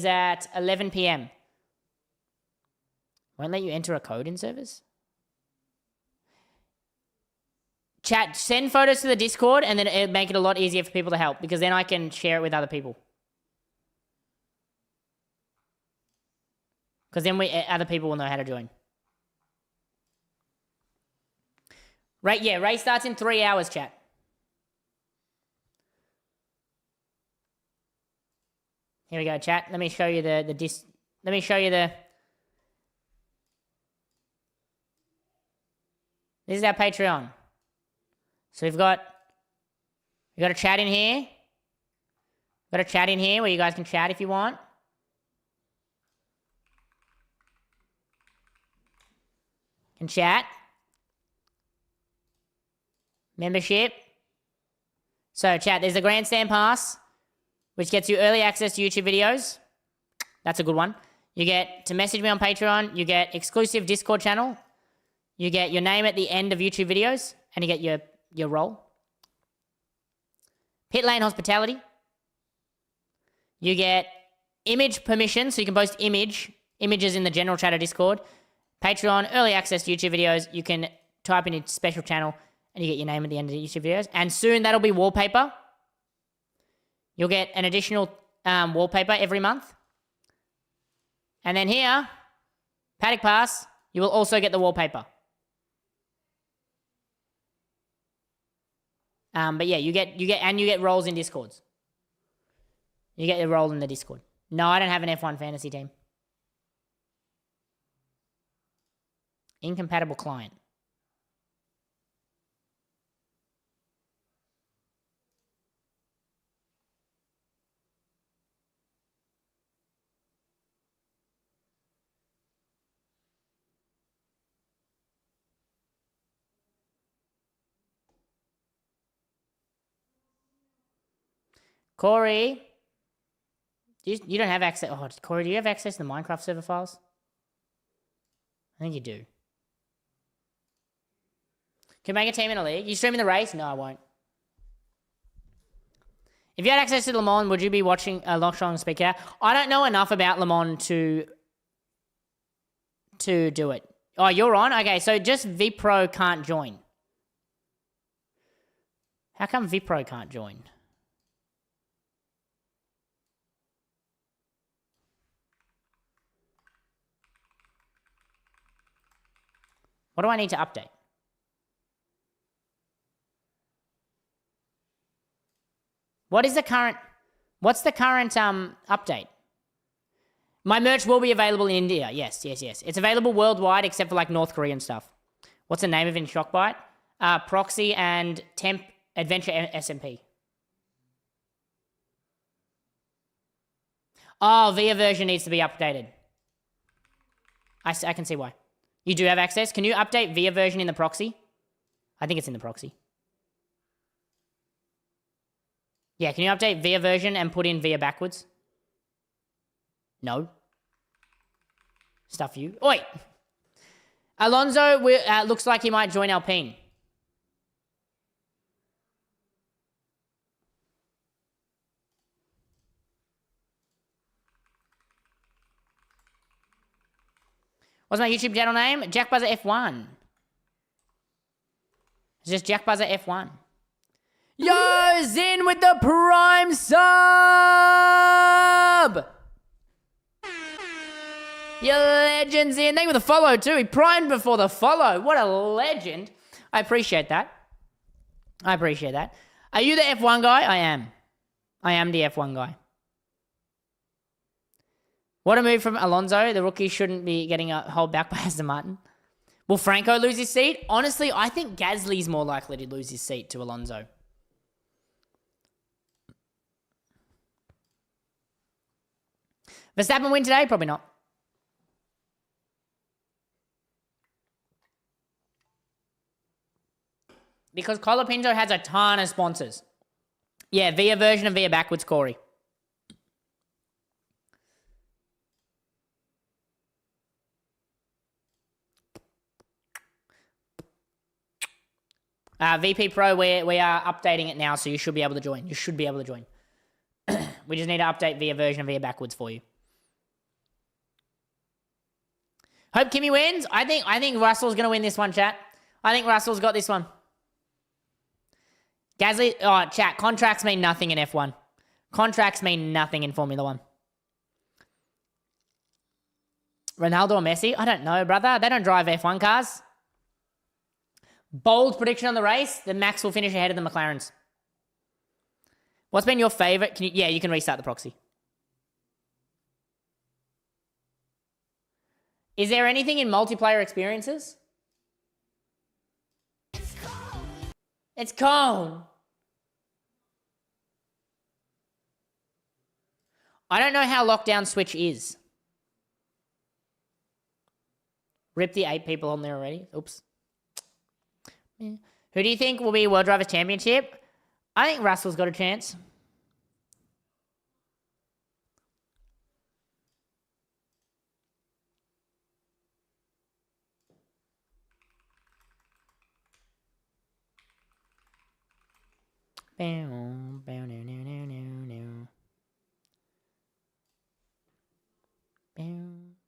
at 11 p.m. Won't let you enter a code in servers? Chat, send photos to the Discord and then it'll make it a lot easier for people to help because then I can share it with other people. Because then other people will know how to join. Right, yeah, race starts in 3 hours, chat. Here we go, chat. Let me show you let me show you the... This is our Patreon. So we've got a chat in here. Got a chat in here where you guys can chat if you want. Can chat. Membership. So chat, there's a grandstand pass, which gets you early access to YouTube videos. That's a good one. You get to message me on Patreon. You get exclusive Discord channel. You get your name at the end of YouTube videos. And you get your role. Pit lane hospitality. You get image permission, so you can post images in the general chat of Discord. Patreon, early access to YouTube videos. You can type in a special channel and you get your name at the end of the YouTube videos. And soon that'll be wallpaper. You'll get an additional wallpaper every month. And then here, Paddock Pass, you will also get the wallpaper. But yeah, you get roles in Discords. You get your role in the Discord. No, I don't have an F1 fantasy team. Incompatible client. Corey, you don't have access. Oh, Corey, do you have access to the Minecraft server files? I think you do. Can make a team in a league. You streaming the race? No, I won't. If you had access to Le Mans, would you be watching Lockstrong speak out? I don't know enough about Le Mans to do it. Oh, you're on? Okay, so just Vipro can't join. How come Vipro can't join? What do I need to update? What's the current update? My merch will be available in India. Yes. It's available worldwide except for like North Korean stuff. What's the name of it in Shockbite? Proxy and Temp Adventure SMP. Oh, VIA version needs to be updated. I can see why. You do have access. Can you update VIA version in the proxy? I think it's in the proxy. Yeah, can you update VIA version and put in VIA backwards? No. Stuff you. Oi! Alonso looks like he might join Alpine. What's my YouTube channel name? Jack Buzzer F1. It's just Jack Buzzer F1. Yo, Zin with the Prime sub! You legend, Zin. Thank you for the follow, too. He primed before the follow. What a legend. I appreciate that. Are you the F1 guy? I am. I am the F1 guy. What a move from Alonso. The rookie shouldn't be getting a hold back by Aston Martin. Will Franco lose his seat? Honestly, I think Gasly's more likely to lose his seat to Alonso. Verstappen win today? Probably not. Because Colapinto has a ton of sponsors. Yeah, VIA version and VIA backwards, Corey. VP Pro, we are updating it now, so you should be able to join. We just need to update VIA version and VIA backwards for you. Hope Kimmy wins. I think Russell's going to win this one, chat. I think Russell's got this one. Gasly, chat, contracts mean nothing in F1. Contracts mean nothing in Formula 1. Ronaldo or Messi? I don't know, brother. They don't drive F1 cars. Bold prediction on the race, the Max will finish ahead of the McLarens. What's been your favorite? You can restart the proxy. Is there anything in multiplayer experiences? It's Cone. I don't know how lockdown switch is. Rip the 8 people on there already. Oops. Yeah. Who do you think will be World Drivers' Championship? I think Russell's got a chance.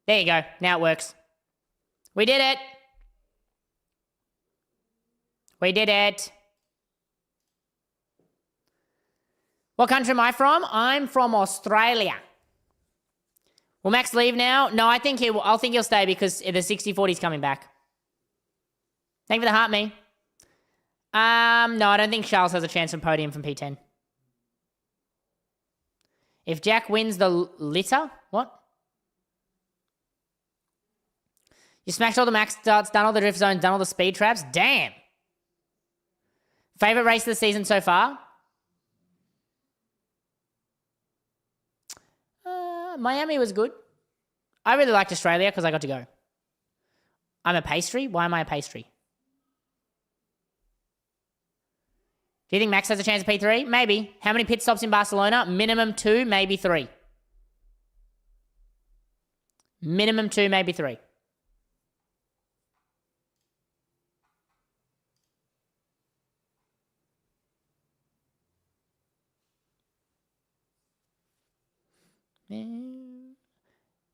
There you go. Now it works. We did it. What country am I from? I'm from Australia. Will Max leave now? No, I think he'll stay because the 60-40's coming back. Thank you for the heart, me. No, I don't think Charles has a chance from podium from P10. If Jack wins the litter, what? You smashed all the max starts, done all the drift zones, done all the speed traps. Damn. Favorite race of the season so far? Miami was good. I really liked Australia because I got to go. I'm a pastry? Why am I a pastry? Do you think Max has a chance at P3? Maybe. How many pit stops in Barcelona? Minimum 2, maybe 3. Minimum 2, maybe 3.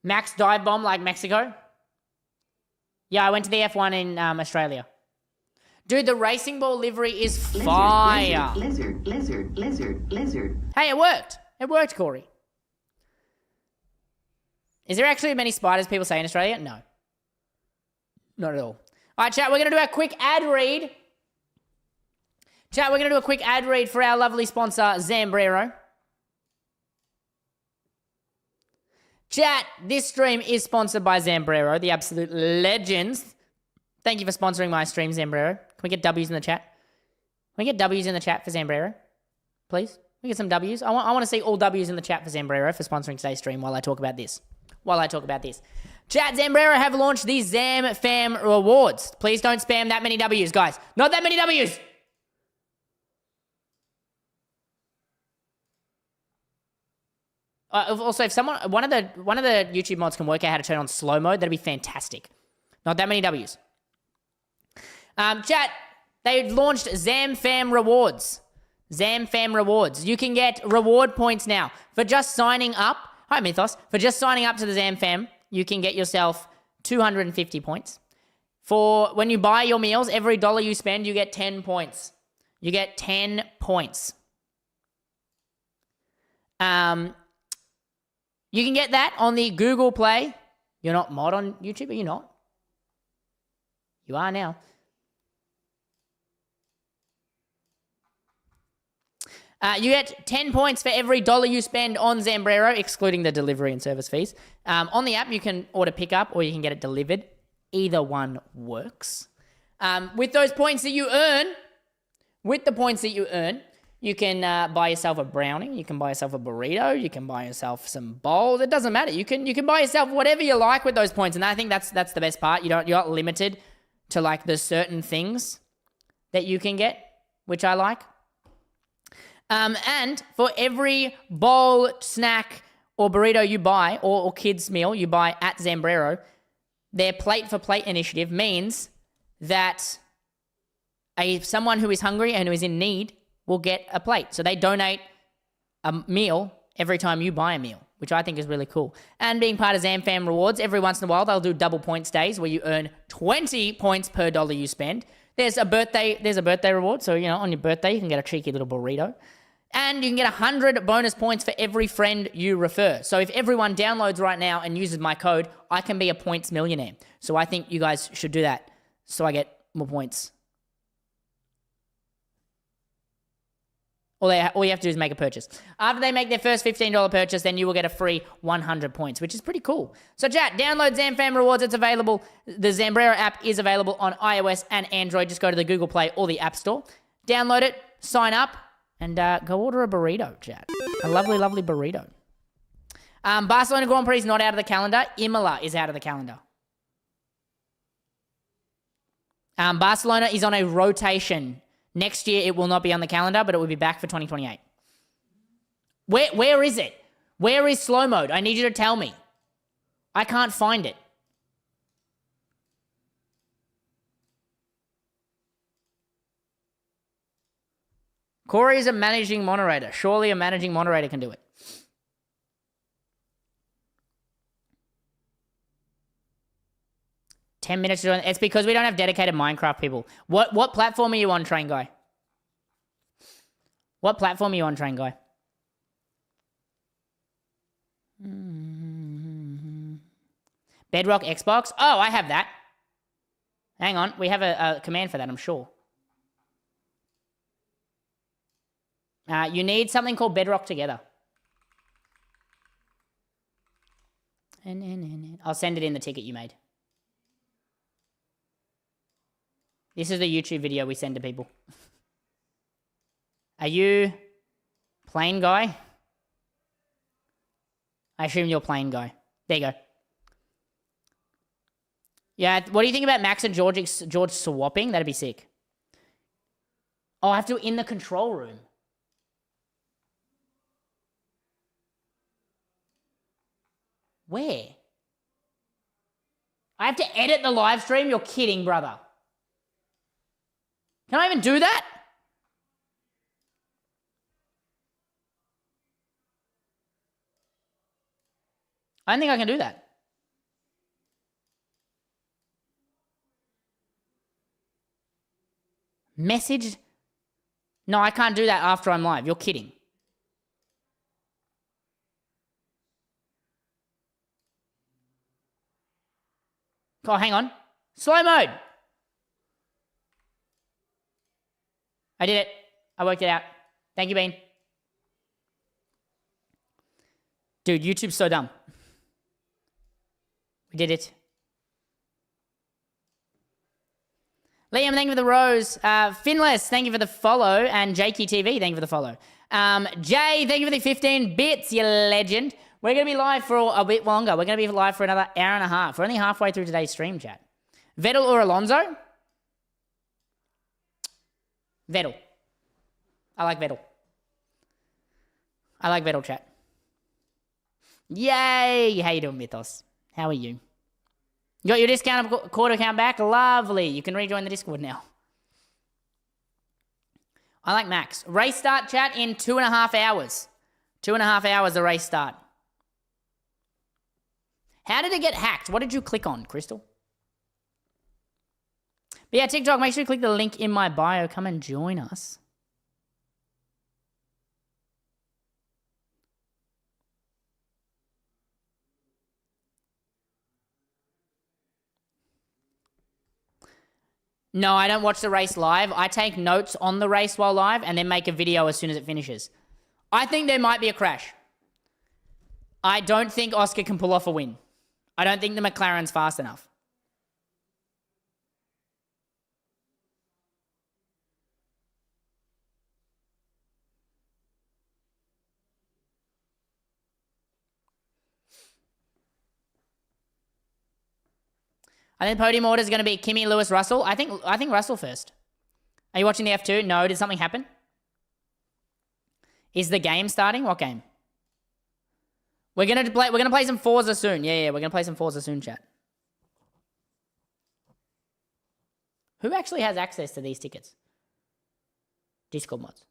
Max dive bomb like Mexico. Yeah, I went to the F1 in Australia. Dude, the racing ball livery is fire. Lizard. Hey, it worked. It worked, Corey. Is there actually many spiders people say in Australia? No. Not at all. All right, chat, we're going to do a quick ad read. Chat, we're going to do a quick ad read for our lovely sponsor, Zambrero. Chat, this stream is sponsored by Zambrero, the absolute legends. Thank you for sponsoring my stream, Zambrero. Can we get W's in the chat? Can we get W's in the chat for Zambrero? Please? Can we get some W's? I want to see all W's in the chat for Zambrero for sponsoring today's stream while I talk about this. Chat, Zambrero have launched the Zam Fam Rewards. Please don't spam that many W's, guys. Not that many W's. Also, if one of the YouTube mods can work out how to turn on slow mode, that'd be fantastic. Not that many W's. Chat, they launched Zam Fam Rewards. Zam Fam Rewards. You can get reward points now for just signing up. Hi, Mythos. For just signing up to the Zam Fam, you can get yourself 250 points. For when you buy your meals, every dollar you spend, you get 10 points. You get 10 points. You can get that on the Google Play. You're not mod on YouTube, are you not? You are now. You get 10 points for every dollar you spend on Zambrero, excluding the delivery and service fees. On the app, you can order pickup or you can get it delivered. Either one works. With those points that you earn, you can buy yourself a brownie, you can buy yourself a burrito, you can buy yourself some bowls. It doesn't matter. You can buy yourself whatever you like with those points, and I think that's the best part. You're not limited to like the certain things that you can get, which I like. And for every bowl, snack, or burrito you buy, or kids' meal you buy at Zambrero, their Plate for Plate initiative means that someone who is hungry and who is in need will get a plate. So they donate a meal every time you buy a meal, which I think is really cool. And being part of ZamFam Rewards, every once in a while they'll do double points days where you earn 20 points per dollar you spend. There's a birthday reward, so on your birthday you can get a cheeky little burrito. And you can get 100 bonus points for every friend you refer. So if everyone downloads right now and uses my code, I can be a points millionaire. So I think you guys should do that so I get more points. All you have to do is make a purchase. After they make their first $15 purchase, then you will get a free 100 points, which is pretty cool. So chat, download ZamFam Rewards. It's available. The Zambrero app is available on iOS and Android. Just go to the Google Play or the App Store. Download it, sign up, and go order a burrito, chat. A lovely, lovely burrito. Barcelona Grand Prix is not out of the calendar. Imola is out of the calendar. Barcelona is on a rotation. Next year, it will not be on the calendar, but it will be back for 2028. Where is it? Where is slow mode? I need you to tell me. I can't find it. Corey is a managing moderator. Surely a managing moderator can do it. $10 minutes to do it. It's because we don't have dedicated Minecraft people. What platform are you on, Train Guy? What platform are you on, Train Guy? Bedrock Xbox? Oh, I have that. Hang on. We have a command for that, I'm sure. You need something called Bedrock Together. I'll send it in the ticket you made. This is the YouTube video we send to people. Are you Plain Guy? I assume you're Plain Guy. There you go. Yeah, what do you think about Max and George swapping? That'd be sick. Oh, I have to in the control room. Where? I have to edit the live stream? You're kidding, brother. Can I even do that? I don't think I can do that. Message? No, I can't do that after I'm live. You're kidding. Oh, hang on. Slow mode. I did it. I worked it out. Thank you, Bean. Dude, YouTube's so dumb. We did it. Liam, thank you for the rose. Finless, thank you for the follow. And Jakey TV, thank you for the follow. Jay, thank you for the 15 bits, you legend. We're going to be live for a bit longer. We're going to be live for another hour and a half. We're only halfway through today's stream, chat. Vettel or Alonso? Vettel. I like Vettel. I like Vettel, chat. Yay! How you doing, Mythos? How are you? You got your discount quarter account back? Lovely. You can rejoin the Discord now. I like Max. Race start, chat, in 2.5 hours. 2.5 hours the race start. How did it get hacked? What did you click on, Crystal? But yeah, TikTok, make sure you click the link in my bio. Come and join us. No, I don't watch the race live. I take notes on the race while live and then make a video as soon as it finishes. I think there might be a crash. I don't think Oscar can pull off a win. I don't think the McLaren's fast enough. I think the podium order is going to be Kimi, Lewis, Russell. I think Russell first. Are you watching the F2? No. Did something happen? Is the game starting? What game? We're gonna play some Forza soon. Yeah. We're gonna play some Forza soon, chat. Who actually has access to these tickets? Discord mods.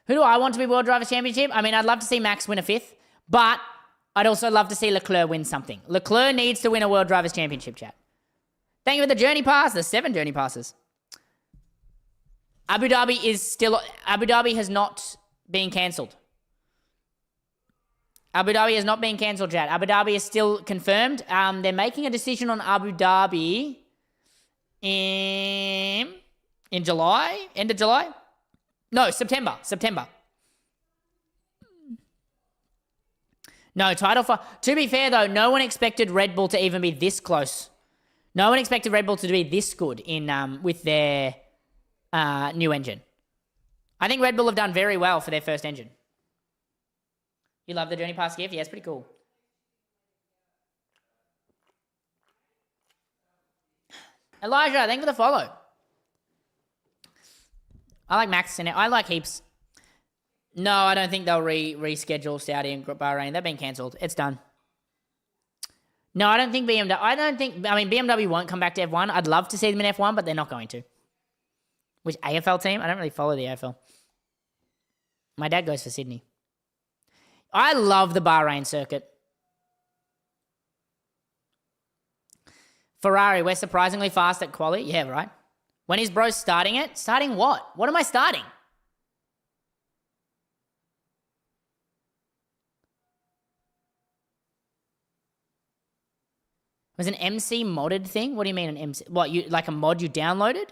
Who do I want to be World Drivers' Championship? I mean, I'd love to see Max win a 5th, but I'd also love to see Leclerc win something. Leclerc needs to win a World Drivers' Championship, chat. Thank you for the journey pass. There's 7 journey passes. Abu Dhabi has not been cancelled. Abu Dhabi has not been cancelled, chat. Abu Dhabi is still confirmed. They're making a decision on Abu Dhabi in July, end of July. No, September. No, title for... To be fair, though, no one expected Red Bull to even be this close. No one expected Red Bull to be this good in with their new engine. I think Red Bull have done very well for their first engine. You love the Journey Pass gift? Yeah, it's pretty cool. Elijah, thank you for the follow. I like Max in it. I like heaps. No, I don't think they'll reschedule Saudi and Bahrain. They've been cancelled. It's done. No, I don't think BMW... BMW won't come back to F1. I'd love to see them in F1, but they're not going to. Which AFL team? I don't really follow the AFL. My dad goes for Sydney. I love the Bahrain circuit. Ferrari, we're surprisingly fast at quali. Yeah, right. When is bro starting it? Starting what? What am I starting? Was an MC modded thing? What do you mean an MC? What, you like a mod you downloaded?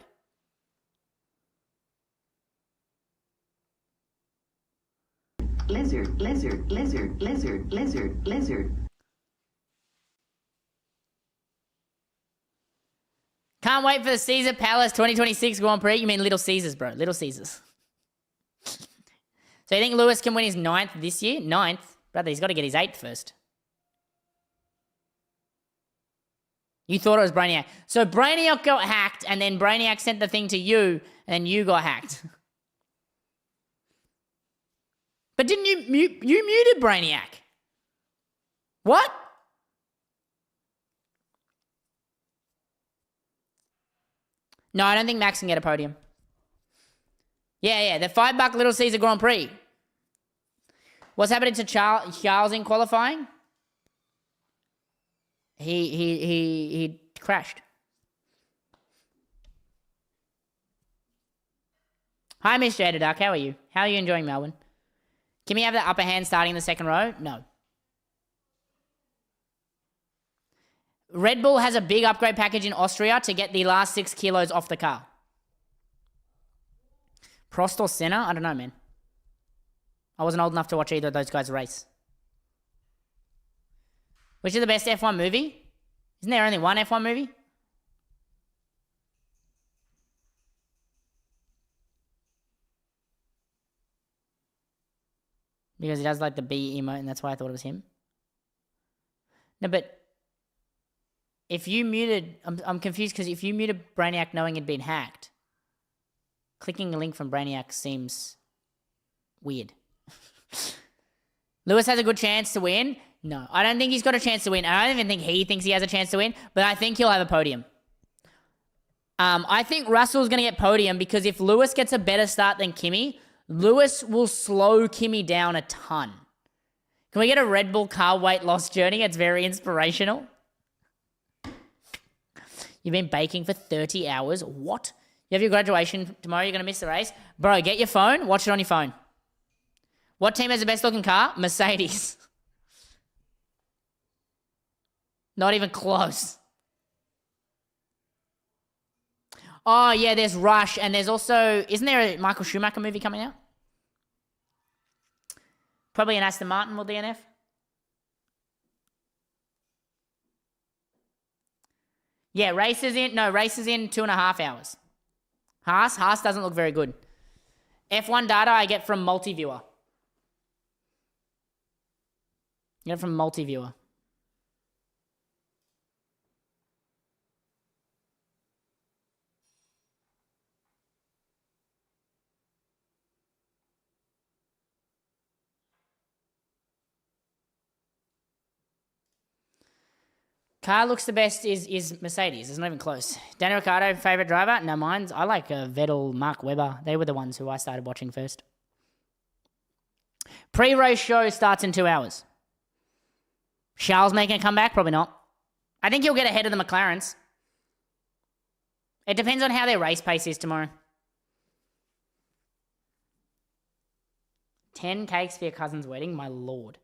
Lizard, lizard, lizard, lizard, lizard, lizard. Can't wait for the Caesar Palace 2026 Grand Prix. You mean Little Caesars, bro. Little Caesars. So you think Lewis can win his 9th this year? 9th? Brother, he's got to get his 8th first. You thought it was Brainiac. So Brainiac got hacked, and then Brainiac sent the thing to you, and then you got hacked. But didn't you muted Brainiac? What? No, I don't think Max can get a podium. Yeah, the $5 Little Caesar Grand Prix. What's happening to Charles in qualifying? He crashed. Hi, Miss Jada Duck. How are you? How are you enjoying Melbourne? Can we have the upper hand starting in the second row? No. Red Bull has a big upgrade package in Austria to get the last 6 kilos off the car. Prost or Senna? I don't know, man. I wasn't old enough to watch either of those guys race. Which is the best F1 movie? Isn't there only one F1 movie? Because he does like the B emote, and that's why I thought it was him. No, but if you muted, I'm confused because if you muted Brainiac knowing it'd been hacked, clicking a link from Brainiac seems weird. Lewis has a good chance to win. No, I don't think he's got a chance to win. I don't even think he thinks he has a chance to win, but I think he'll have a podium. I think Russell's going to get podium because if Lewis gets a better start than Kimi, Lewis will slow Kimi down a ton. Can we get a Red Bull car weight loss journey? It's very inspirational. You've been baking for 30 hours. What? You have your graduation tomorrow. You're going to miss the race? Bro, get your phone. Watch it on your phone. What team has the best looking car? Mercedes. Not even close. Oh, yeah, there's Rush. And there's also... Isn't there a Michael Schumacher movie coming out? Probably an Aston Martin will DNF. Yeah, races in 2.5 hours. Haas doesn't look very good. F1 data I get from Multiviewer. Get it from Multiviewer. Car looks the best is Mercedes. It's not even close. Danny Ricciardo, favourite driver? No, mine's. I like Vettel, Mark Webber. They were the ones who I started watching first. Pre-race show starts in 2 hours. Charles making a comeback? Probably not. I think he'll get ahead of the McLarens. It depends on how their race pace is tomorrow. 10 cakes for your cousin's wedding? My lord.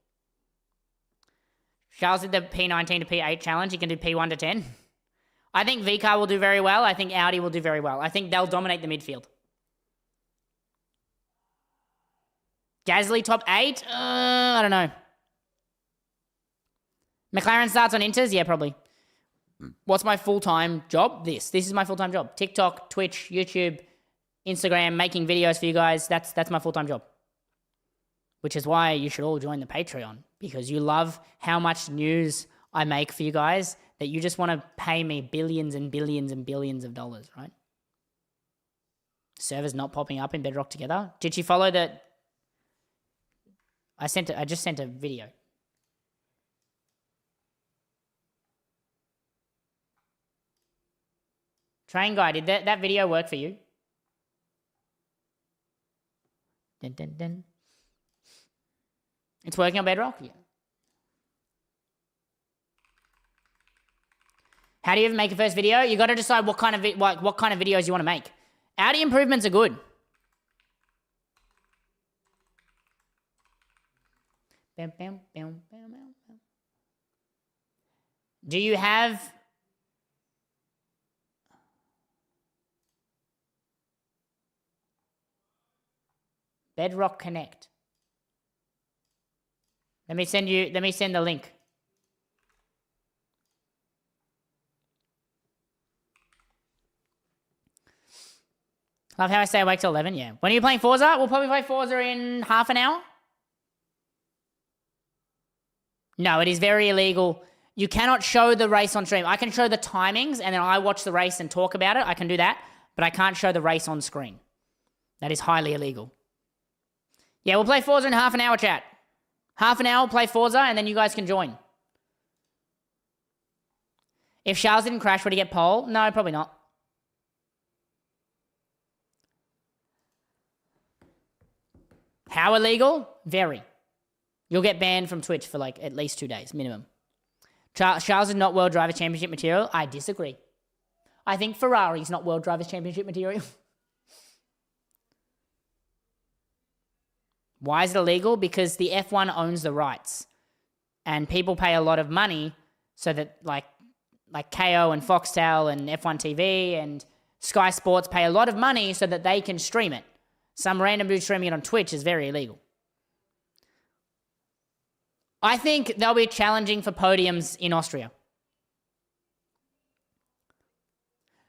Charles did the P19 to P8 challenge. He can do P1 to 10. I think VCAR will do very well. I think Audi will do very well. I think they'll dominate the midfield. Gasly top 8? I don't know. McLaren starts on Inters? Yeah, probably. What's my full-time job? This is my full-time job. TikTok, Twitch, YouTube, Instagram, making videos for you guys. That's my full-time job. Which is why you should all join the Patreon. Because you love how much news I make for you guys that you just want to pay me billions and billions and billions of dollars, right? Servers not popping up in Bedrock together. Did she follow the... I just sent a video. Train guy, did that video work for you? Dun, dun, dun. It's working on Bedrock? Yeah. How do you even make a first video? You got to decide what kind of videos you want to make. Audi improvements are good. Bam, bam, bam, bam, bam, bam. Do you have... Bedrock Connect? Let me send the link. Love how I stay awake till 11, yeah. When are you playing Forza? We'll probably play Forza in half an hour. No, it is very illegal. You cannot show the race on stream. I can show the timings and then I watch the race and talk about it. I can do that, but I can't show the race on screen. That is highly illegal. Yeah, we'll play Forza in half an hour, chat. Half an hour, we'll play Forza, and then you guys can join. If Charles didn't crash, would he get pole? No, probably not. How illegal? Very. You'll get banned from Twitch for like at least 2 days minimum. Charles is not World Drivers' Championship material. I disagree. I think Ferrari's not World Drivers' Championship material. Why is it illegal? Because the F1 owns the rights. And people pay a lot of money so that like KO and Foxtel and F1 TV and Sky Sports pay a lot of money so that they can stream it. Some random dude streaming it on Twitch is very illegal. I think they'll be challenging for podiums in Austria.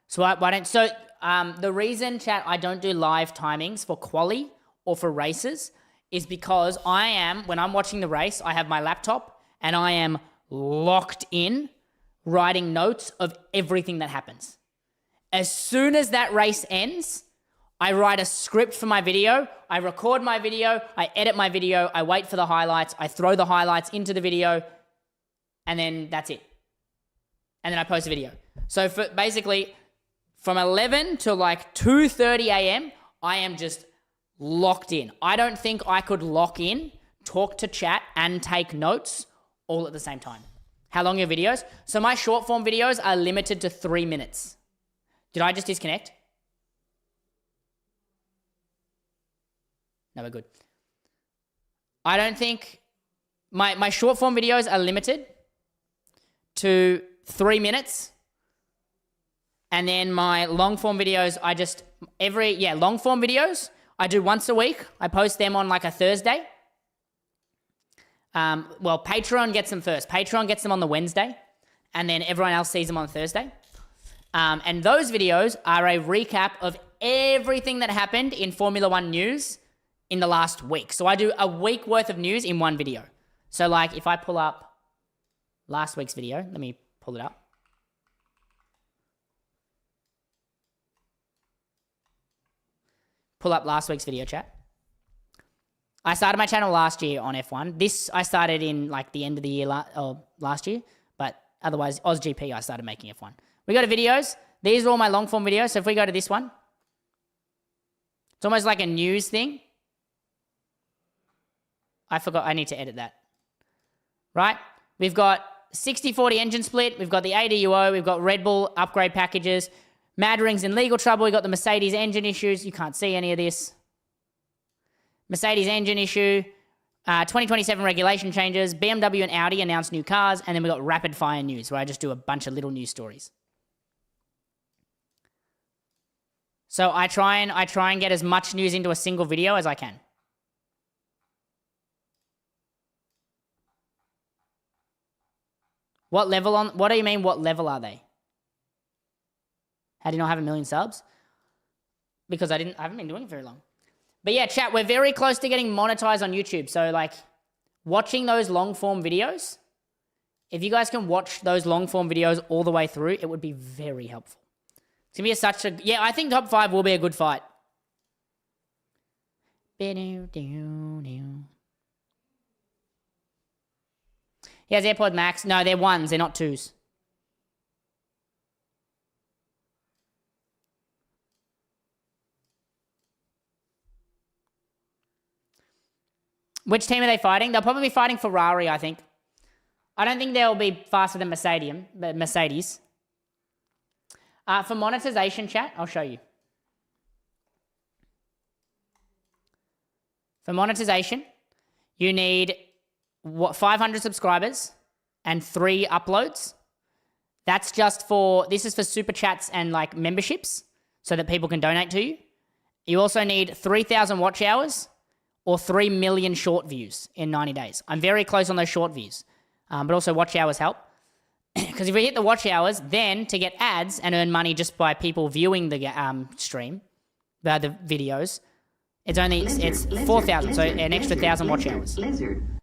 So the reason, chat, I don't do live timings for quali or for races is because when I'm watching the race, I have my laptop and I am locked in writing notes of everything that happens. As soon as that race ends, I write a script for my video, I record my video, I edit my video, I wait for the highlights, I throw the highlights into the video, and then that's it. And then I post a video. So basically, from 11 to like 2:30 a.m., I am just locked in. I don't think I could lock in, talk to chat, and take notes all at the same time. How long are your videos? So my short form videos are limited to 3 minutes. Did I just disconnect? No, we're good. I don't think my short form videos are limited to 3 minutes. And then my long form videos, long form videos, I do once a week. I post them on like a Thursday. Patreon gets them first. Patreon gets them on the Wednesday. And then everyone else sees them on Thursday. And those videos are a recap of everything that happened in Formula One news in the last week. So I do a week worth of news in one video. So like if I pull up last week's video, let me pull it up. Pull up last week's video, chat. I started my channel last year on F1. This I started in like the end of the year last year, but otherwise AusGP I started making F1. We go to videos. These are all my long form videos. So if we go to this one, it's almost like a news thing. I forgot, I need to edit that. Right? We've got 60-40 engine split. We've got the ADUO. We've got Red Bull upgrade packages. Mad Ring's in legal trouble. We've got the Mercedes engine issues. You can't see any of this. Mercedes engine issue. 2027 regulation changes. BMW and Audi announced new cars. And then we've got rapid fire news where I just do a bunch of little news stories. So I try and get as much news into a single video as I can. What do you mean, what level are they? How do you not have 1 million subs? Because I haven't been doing it very long. But yeah, chat, we're very close to getting monetized on YouTube. So like watching those long form videos, if you guys can watch those long form videos all the way through, it would be very helpful. It's going to be I think top 5 will be a good fight. He has AirPod Max. No, they're 1s. They're not 2s. Which team are they fighting? They'll probably be fighting Ferrari, I think. I don't think they'll be faster than Mercedes. For monetization, chat, I'll show you. For monetization, you need 500 subscribers and 3 uploads. This is for super chats and like memberships so that people can donate to you. You also need 3,000 watch hours or 3 million short views in 90 days. I'm very close on those short views, but also watch hours help. Because if we hit the watch hours, then to get ads and earn money just by people viewing the stream, the videos, it's 4,000, so an extra 1,000 watch hours.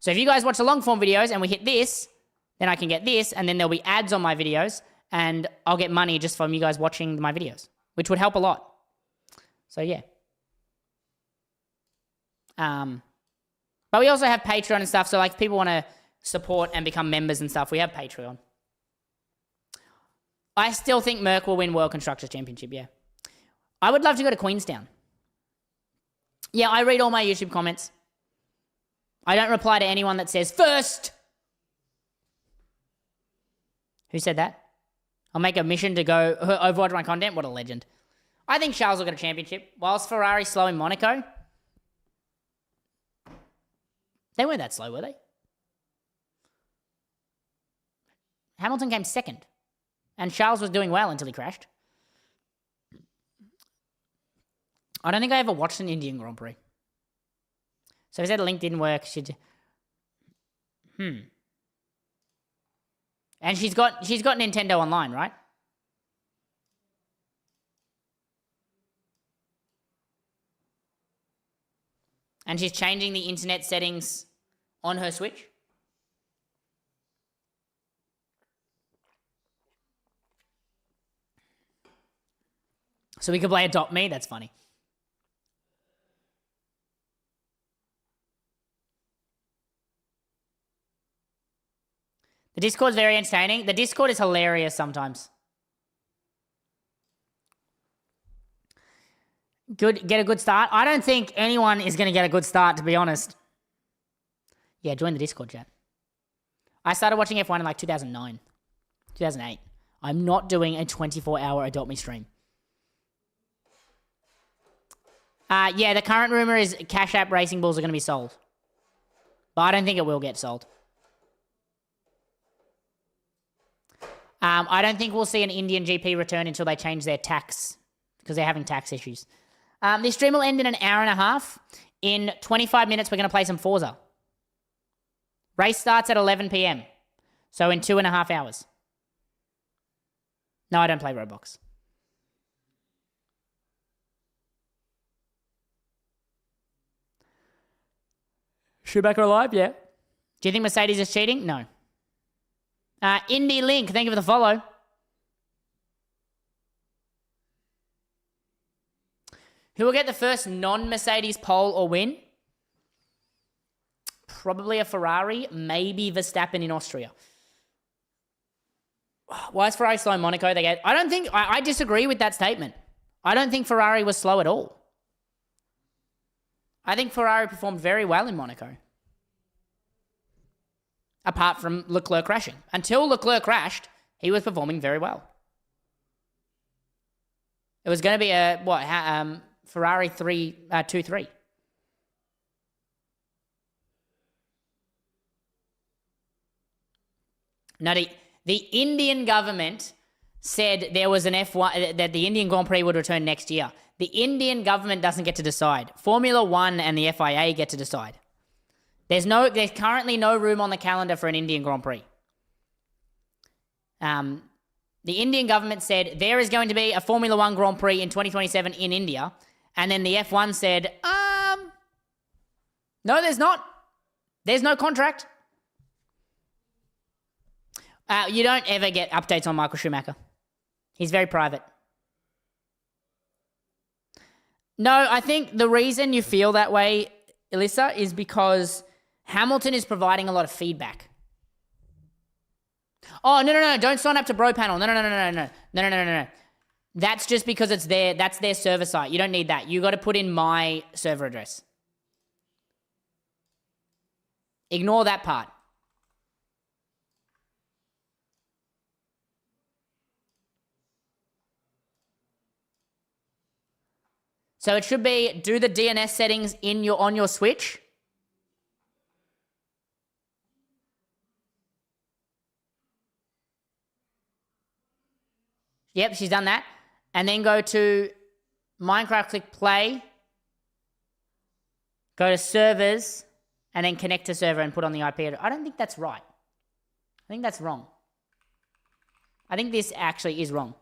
So if you guys watch the long form videos and we hit this, then I can get this, and then there'll be ads on my videos, and I'll get money just from you guys watching my videos, which would help a lot. So yeah. But we also have Patreon and stuff, so like if people want to support and become members and stuff, we have Patreon. I still think Merc will win World Constructors Championship, yeah. I would love to go to Queenstown. Yeah, I read all my YouTube comments. I don't reply to anyone that says first. Who said that? I'll make a mission to go overwatch my content. What a legend. I think Charles will get a championship. Whilst Ferrari slow in Monaco. They weren't that slow, were they? Hamilton came second. And Charles was doing well until he crashed. I don't think I ever watched an Indian Grand Prix. So he said the link didn't work. And she's got Nintendo Online, right? And she's changing the internet settings on her Switch. So we could play Adopt Me. That's funny. The Discord's very entertaining. The Discord is hilarious sometimes. Get a good start. I don't think anyone is going to get a good start, to be honest. Yeah, join the Discord chat. I started watching F1 in like 2009, 2008. I'm not doing a 24-hour Adopt Me stream. Yeah, the current rumor is Cash App Racing Bulls are going to be sold. But I don't think it will get sold. I don't think we'll see an Indian GP return until they change their tax, because they're having tax issues. This stream will end in an hour and a half. In 25 minutes, we're going to play some Forza. Race starts at 11 p.m. So in 2.5 hours. No, I don't play Roblox. Schumacher live? Yeah. Do you think Mercedes is cheating? No. Indie Link, thank you for the follow. Who will get the first non-Mercedes pole or win? Probably a Ferrari, maybe Verstappen in Austria. Why is Ferrari slow in Monaco? I disagree with that statement. I don't think Ferrari was slow at all. I think Ferrari performed very well in Monaco. Apart from Leclerc crashing. Until Leclerc crashed, he was performing very well. It was going to be a, Ferrari 2-3. Now, the Indian government said there was an F1, that the Indian Grand Prix would return next year. The Indian government doesn't get to decide. Formula One and the FIA get to decide. There's currently no room on the calendar for an Indian Grand Prix. The Indian government said there is going to be a Formula One Grand Prix in 2027 in India. And then the F1 said, no, there's not. There's no contract. You don't ever get updates on Michael Schumacher. He's very private. No, I think the reason you feel that way, Alyssa, is because Hamilton is providing a lot of feedback. Oh, no. Don't sign up to Bro Panel. No. That's just because that's their server site. You don't need that. You got to put in my server address. Ignore that part. So it should be do the DNS settings on your Switch. Yep, she's done that. And then go to Minecraft, click play. Go to servers, and then connect to server and put on the IP address. I don't think that's right. I think that's wrong. I think this actually is wrong.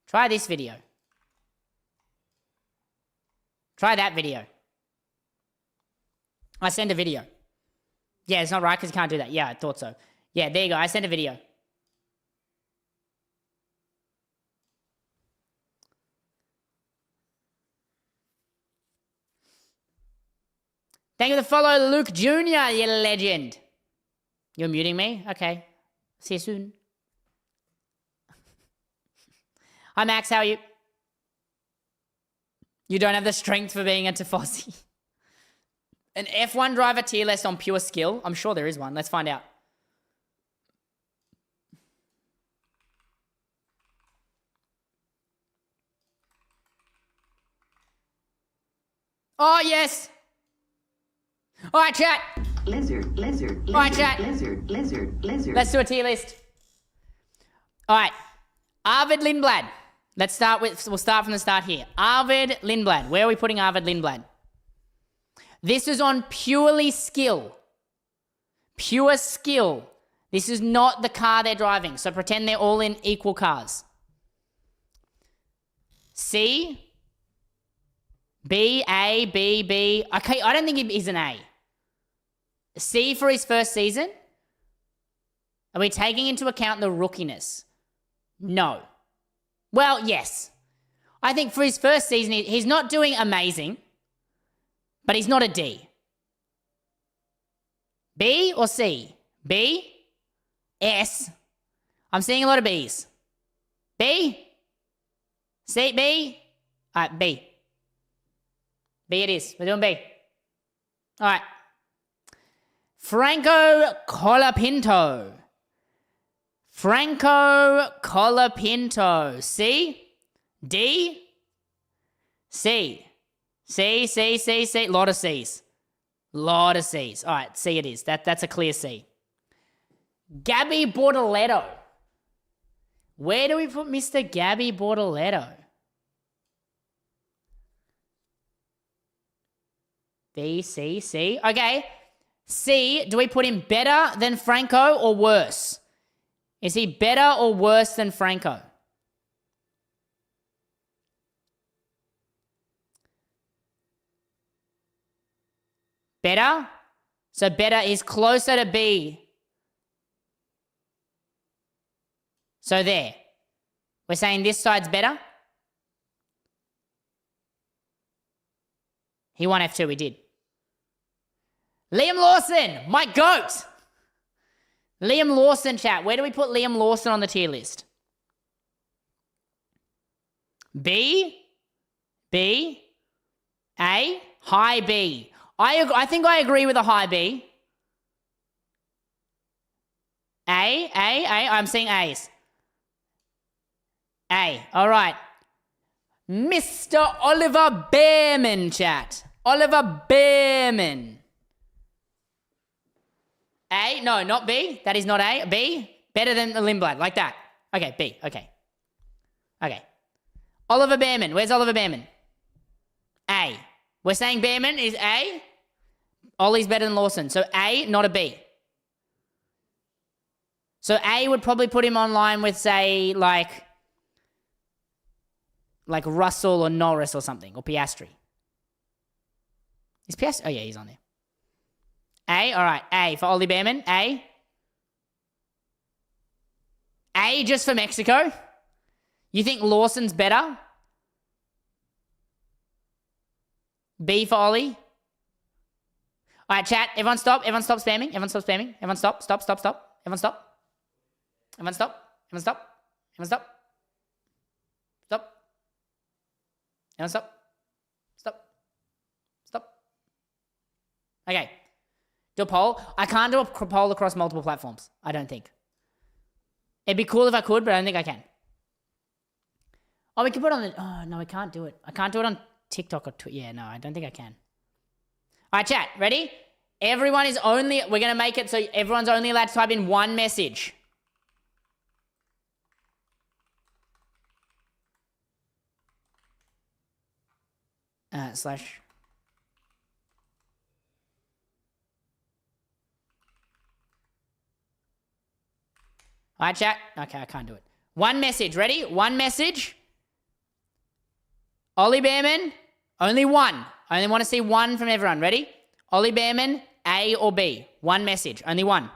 Try this video. Try that video. I send a video. Yeah, it's not right because you can't do that. Yeah, I thought so. Yeah, there you go. I sent a video. Thank you for the follow, Luke Jr., you legend. You're muting me? Okay. See you soon. Hi, Max. How are you? You don't have the strength for being a Tifosi. An F1 driver tier list on pure skill? I'm sure there is one. Let's find out. Oh, yes. All right, chat. Lizard, lizard, lizard, right, chat. lizard, lizard, lizard. Let's do a tier list. All right. Arvid Lindblad. We'll start from the start here. Arvid Lindblad. Where are we putting Arvid Lindblad? This is on purely skill. Pure skill. This is not the car they're driving. So pretend they're all in equal cars. C, B, A, B, B. Okay, I don't think he's an A. C for his first season? Are we taking into account the rookiness? No. Well, yes. I think for his first season, he's not doing amazing, but he's not a D. B or C? B? S? I'm seeing a lot of Bs. B? C? B? All right, B. B it is. We're doing B. All right. Franco Colapinto. Franco Colapinto. C? D? C. C, C, C, C. Lot of C's. Lot of C's. All right, C it is. That's a clear C. Gabby Bortoletto. Where do we put Mr. Gabby Bortoletto? B, C, C. Okay. C, do we put him better than Franco or worse? Is he better or worse than Franco? Better? So better is closer to B. So there. We're saying this side's better? He won F2, he did. Liam Lawson, my GOAT. Liam Lawson, chat. Where do we put Liam Lawson on the tier list? B? B? A? High B. I think I agree with a high B. A? I'm seeing A's. A. All right. Mr. Oliver Behrman, chat. Oliver Behrman. A? No, not B. That is not A. B? Better than the Lindblad, like that. Okay, B. Okay. Okay. Oliver Behrman. Where's Oliver Behrman? A. We're saying Behrman is A. Ollie's better than Lawson. So A, not a B. So A would probably put him on line with, say, like Russell or Norris or something, or Piastri. Is Piastri? Oh, yeah, he's on there. A, all right. A for Ollie Behrman. A. A just for Mexico. You think Lawson's better? B for Ollie. All right, chat. Everyone stop. Everyone stop spamming. Everyone stop spamming. Everyone stop. Stop. Everyone stop. Everyone stop. Everyone stop. Everyone stop. Stop. Everyone stop. Stop. Stop. Okay. Do a poll. I can't do a poll across multiple platforms. I don't think. It'd be cool if I could, but I don't think I can. Oh, we can put it on the... Oh, no, we can't do it. I can't do it on TikTok or Twitter. Yeah, no, I don't think I can. All right, chat. Ready? Everyone is only... We're going to make it so everyone's only allowed to type in one message. Slash... All right, chat. Okay, I can't do it. One message. Ready? One message. Ollie Behrman. Only one. I only want to see one from everyone. Ready? Ollie Behrman, A or B. One message. Only one.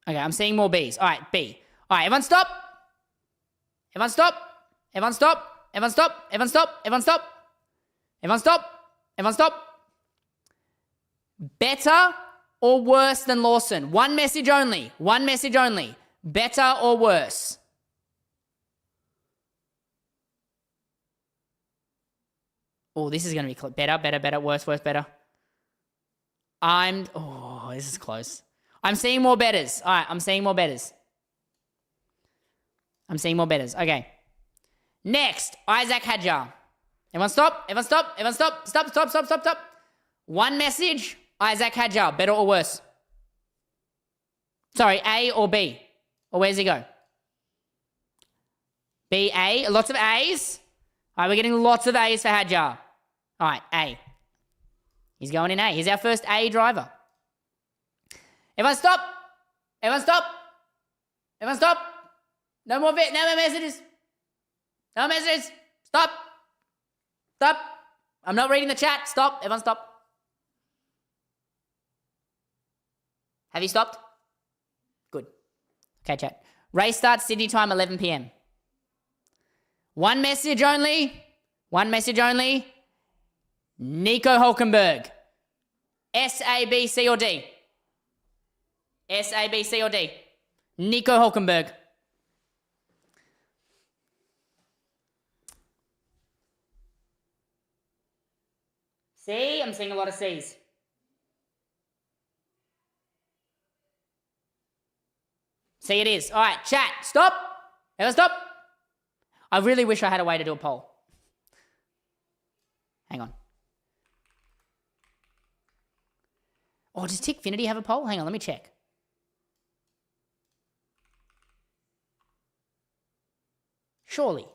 Okay, I'm seeing more Bs. All right, B. All right, everyone stop. Everyone stop. Everyone stop. Everyone stop. Everyone stop. Everyone stop. Everyone stop. Everyone stop. Better or worse than Lawson? One message only. One message only. Better or worse? Oh, this is going to be better, better, better, worse, worse, better. Oh, this is close. I'm seeing more betters. All right, I'm seeing more betters. I'm seeing more betters. Okay. Next, Isaac Hadjar. Everyone stop. Everyone stop. Everyone stop. Stop, stop, stop, stop, stop. One message, Isaac Hadjar. Better or worse? Sorry, A or B? Or where's he go? B, A. Lots of A's. All right, we're getting lots of A's for Hadjar. All right, A. He's going in A. He's our first A driver. Everyone stop. Everyone stop. Everyone stop. No more messages. No messages. Stop. Stop. I'm not reading the chat. Stop. Everyone stop. Have you stopped? Good. Okay, chat. Race starts Sydney time, 11 p.m. One message only. One message only. Nico Hulkenberg. S, A, B, C, or D? S, A, B, C, or D? Nico Hulkenberg. C? I'm seeing a lot of C's. C it is. All right, chat. Stop. Everyone stop. I really wish I had a way to do a poll. Hang on. Oh, does Tickfinity have a poll? Hang on, let me check. Surely.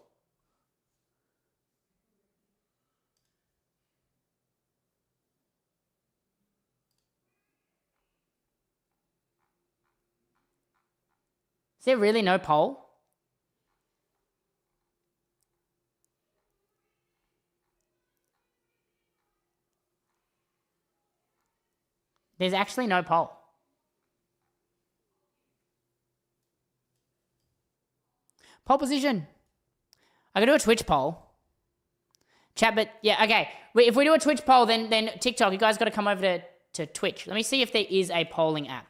Is there really no poll? There's actually no poll. Poll position. I could do a Twitch poll. Chat, but yeah, okay. If we do a Twitch poll, then TikTok, you guys got to come over to Twitch. Let me see if there is a polling app.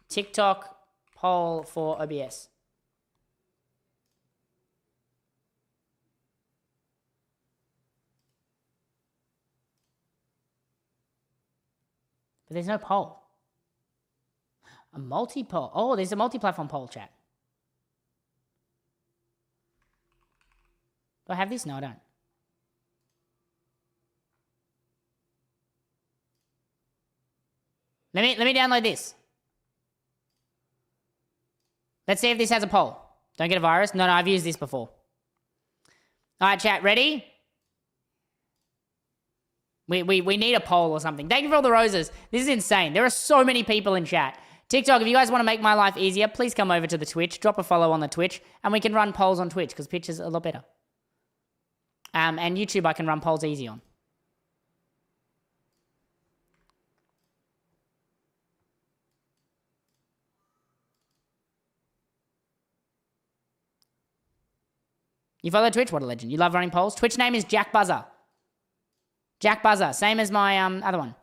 TikTok poll for OBS. But there's no poll. A multi-poll. Oh, there's a multi-platform poll, chat. Do I have this? No, I don't. Let me download this. Let's see if this has a poll. Don't get a virus. No, I've used this before. All right, chat, ready? We need a poll or something. Thank you for all the roses. This is insane. There are so many people in chat. TikTok, if you guys want to make my life easier, please come over to the Twitch. Drop a follow on the Twitch, and we can run polls on Twitch because Twitch is a lot better. And YouTube, I can run polls easy on. You follow Twitch? What a legend. You love running polls? Twitch name is Jack Buzzer. Jack Buzzer. Same as my other one.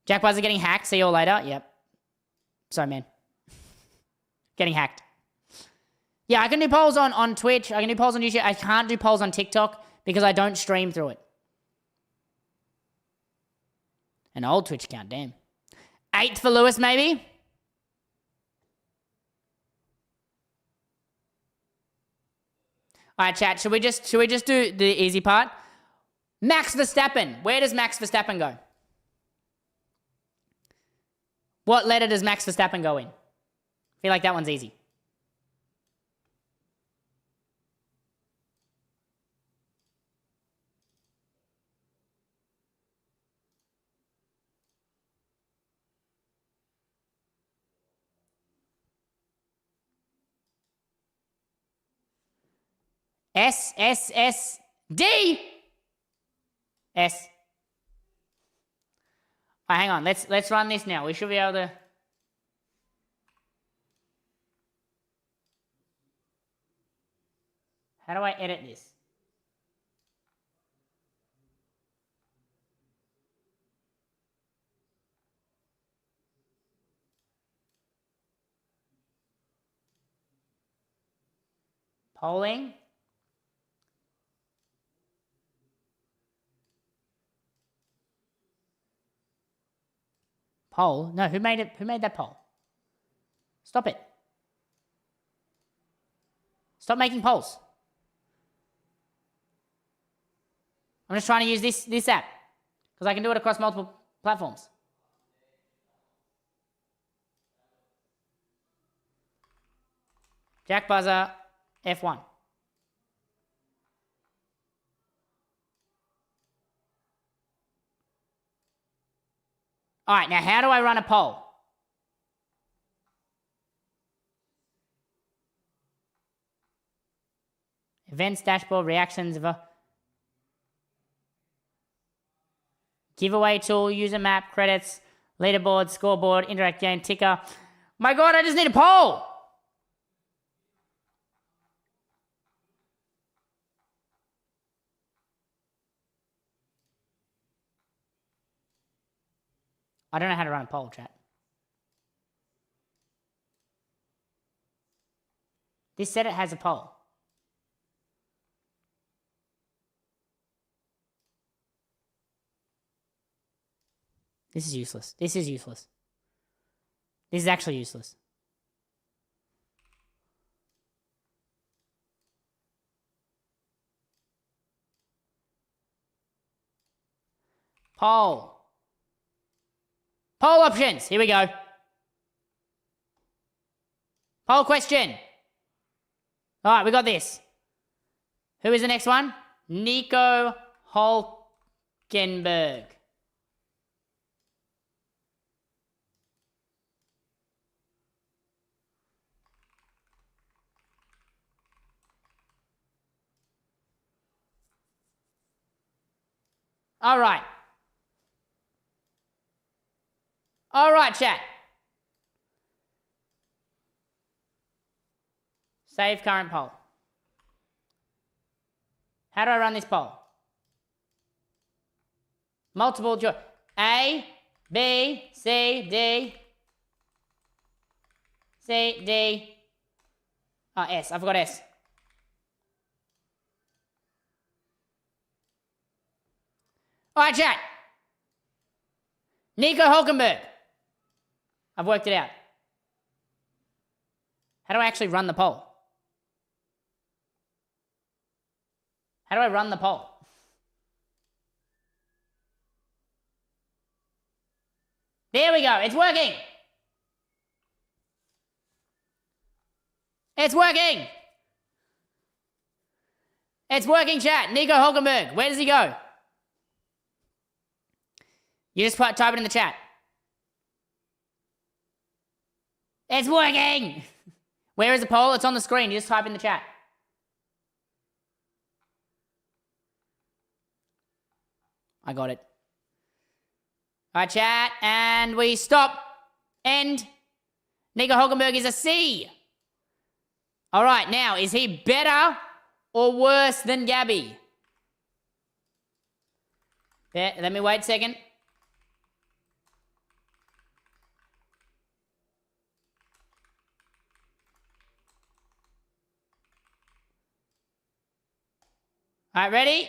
Jack Buzzer getting hacked. See you all later. Yep. Sorry, man. Getting hacked. Yeah, I can do polls on Twitch. I can do polls on YouTube. I can't do polls on TikTok because I don't stream through it. An old Twitch account, damn. 8th for Lewis, maybe? All right, chat. Should we just do the easy part? Max Verstappen. Where does Max Verstappen go? What letter does Max Verstappen go in? I feel like that one's easy. S, S, S, D. S. All right, hang on. Let's run this now. We should be able to. How do I edit this? Polling. Poll? No, who made it? Who made that poll? Stop it. Stop making polls. I'm just trying to use this app because I can do it across multiple platforms. Jack Buzzer, F1. All right, now how do I run a poll? Events, dashboard, reactions, giveaway tool, user map, credits, leaderboard, scoreboard, interact game, ticker. My God, I just need a poll. I don't know how to run a poll, chat. This said it has a poll. This is useless. This is useless. This is actually useless. Poll. Poll options. Here we go. Poll question. All right, we got this. Who is the next one? Nico Hulkenberg. All right. All right, chat. Save current poll. How do I run this poll? Multiple choice. A, B, C, D. C, D. Oh, S. I forgot S. All right, chat. Nico Hulkenberg. I've worked it out. How do I actually run the poll? How do I run the poll? There we go. It's working. It's working. It's working, chat. Nico Hulkenberg. Where does he go? You just type it in the chat. It's working. Where is the poll? It's on the screen. You just type in the chat. I got it. All right, chat. And we stop. End. Nico Hulkenberg is a C. All right, now, is he better or worse than Gabby? Let me wait a second. All right, ready?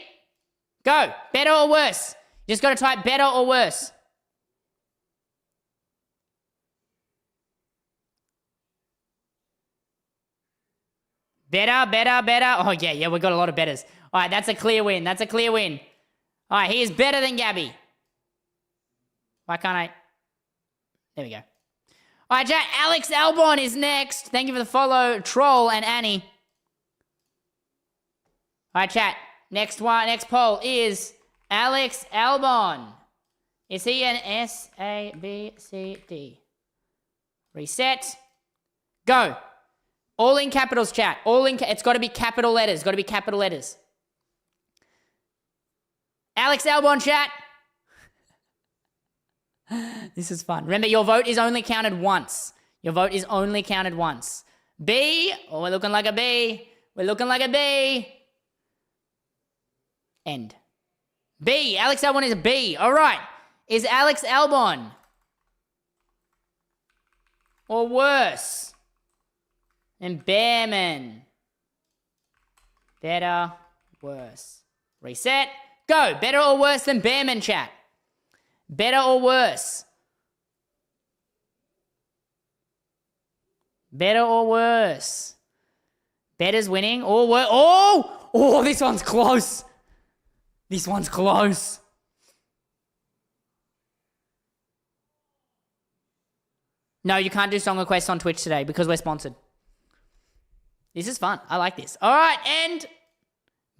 Go. Better or worse? You just got to type better or worse. Better, better, better. Oh, yeah, we got a lot of betters. All right, that's a clear win. That's a clear win. All right, he is better than Gabby. Why can't I? There we go. All right, chat. Alex Albon is next. Thank you for the follow, Troll and Annie. All right, chat. Next poll is Alex Albon. Is he an S, A, B, C, D? Reset. Go. All in capitals, chat. It's got to be capital letters. Got to be capital letters. Alex Albon, chat. This is fun. Remember, your vote is only counted once. Your vote is only counted once. B. Oh, we're looking like a B. We're looking like a B. End. B. Alex Albon is a B. All right. Is Alex Albon or worse than Bearman? Better, worse. Reset. Go. Better or worse than Bearman, chat? Better or worse? Better or worse? Better's winning or worse? Oh, this one's close. This one's close. No, you can't do song requests on Twitch today because we're sponsored. This is fun. I like this. All right, and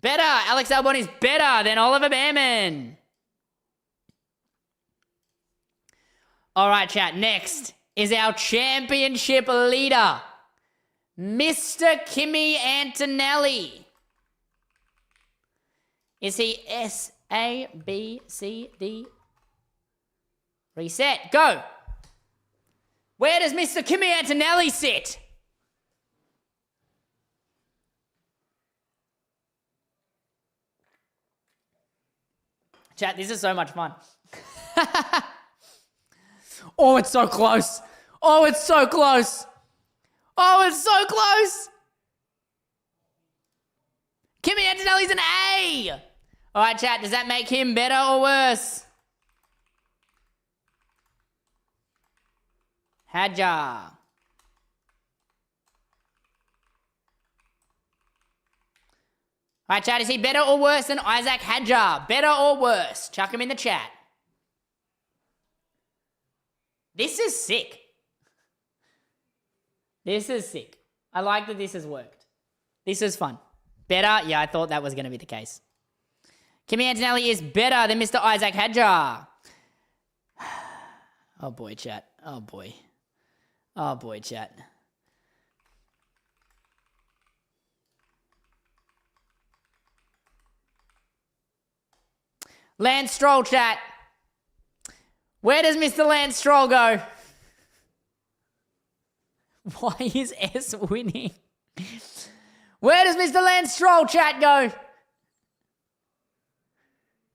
better. Alex Albon is better than Oliver Bearman. All right, chat. Next is our championship leader, Mr. Kimi Antonelli. Is he S, A, B, C, D? Reset. Go. Where does Mr. Kimi Antonelli sit? Chat, this is so much fun. Oh, it's so close. Oh, it's so close. Oh, it's so close. Kimi Antonelli's an A. All right, chat, does that make him better or worse? Hadjar. All right, chat, is he better or worse than Isaac Hadjar? Better or worse? Chuck him in the chat. This is sick. This is sick. I like that this has worked. This is fun. Better? Yeah, I thought that was going to be the case. Kimi Antonelli is better than Mr. Isaac Hadjar. Oh boy, chat. Oh boy. Oh boy, chat. Lance Stroll, chat. Where does Mr. Lance Stroll go? Why is S winning? Where does Mr. Lance Stroll, chat, go?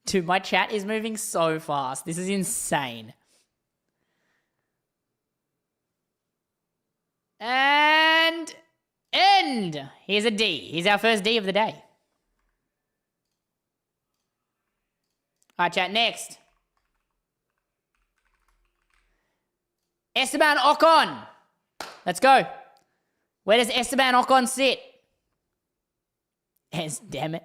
Dude, my chat is moving so fast. This is insane. And end. Here's a D. Here's our first D of the day. All right, chat, next. Esteban Ocon. Let's go. Where does Esteban Ocon sit? S, damn it.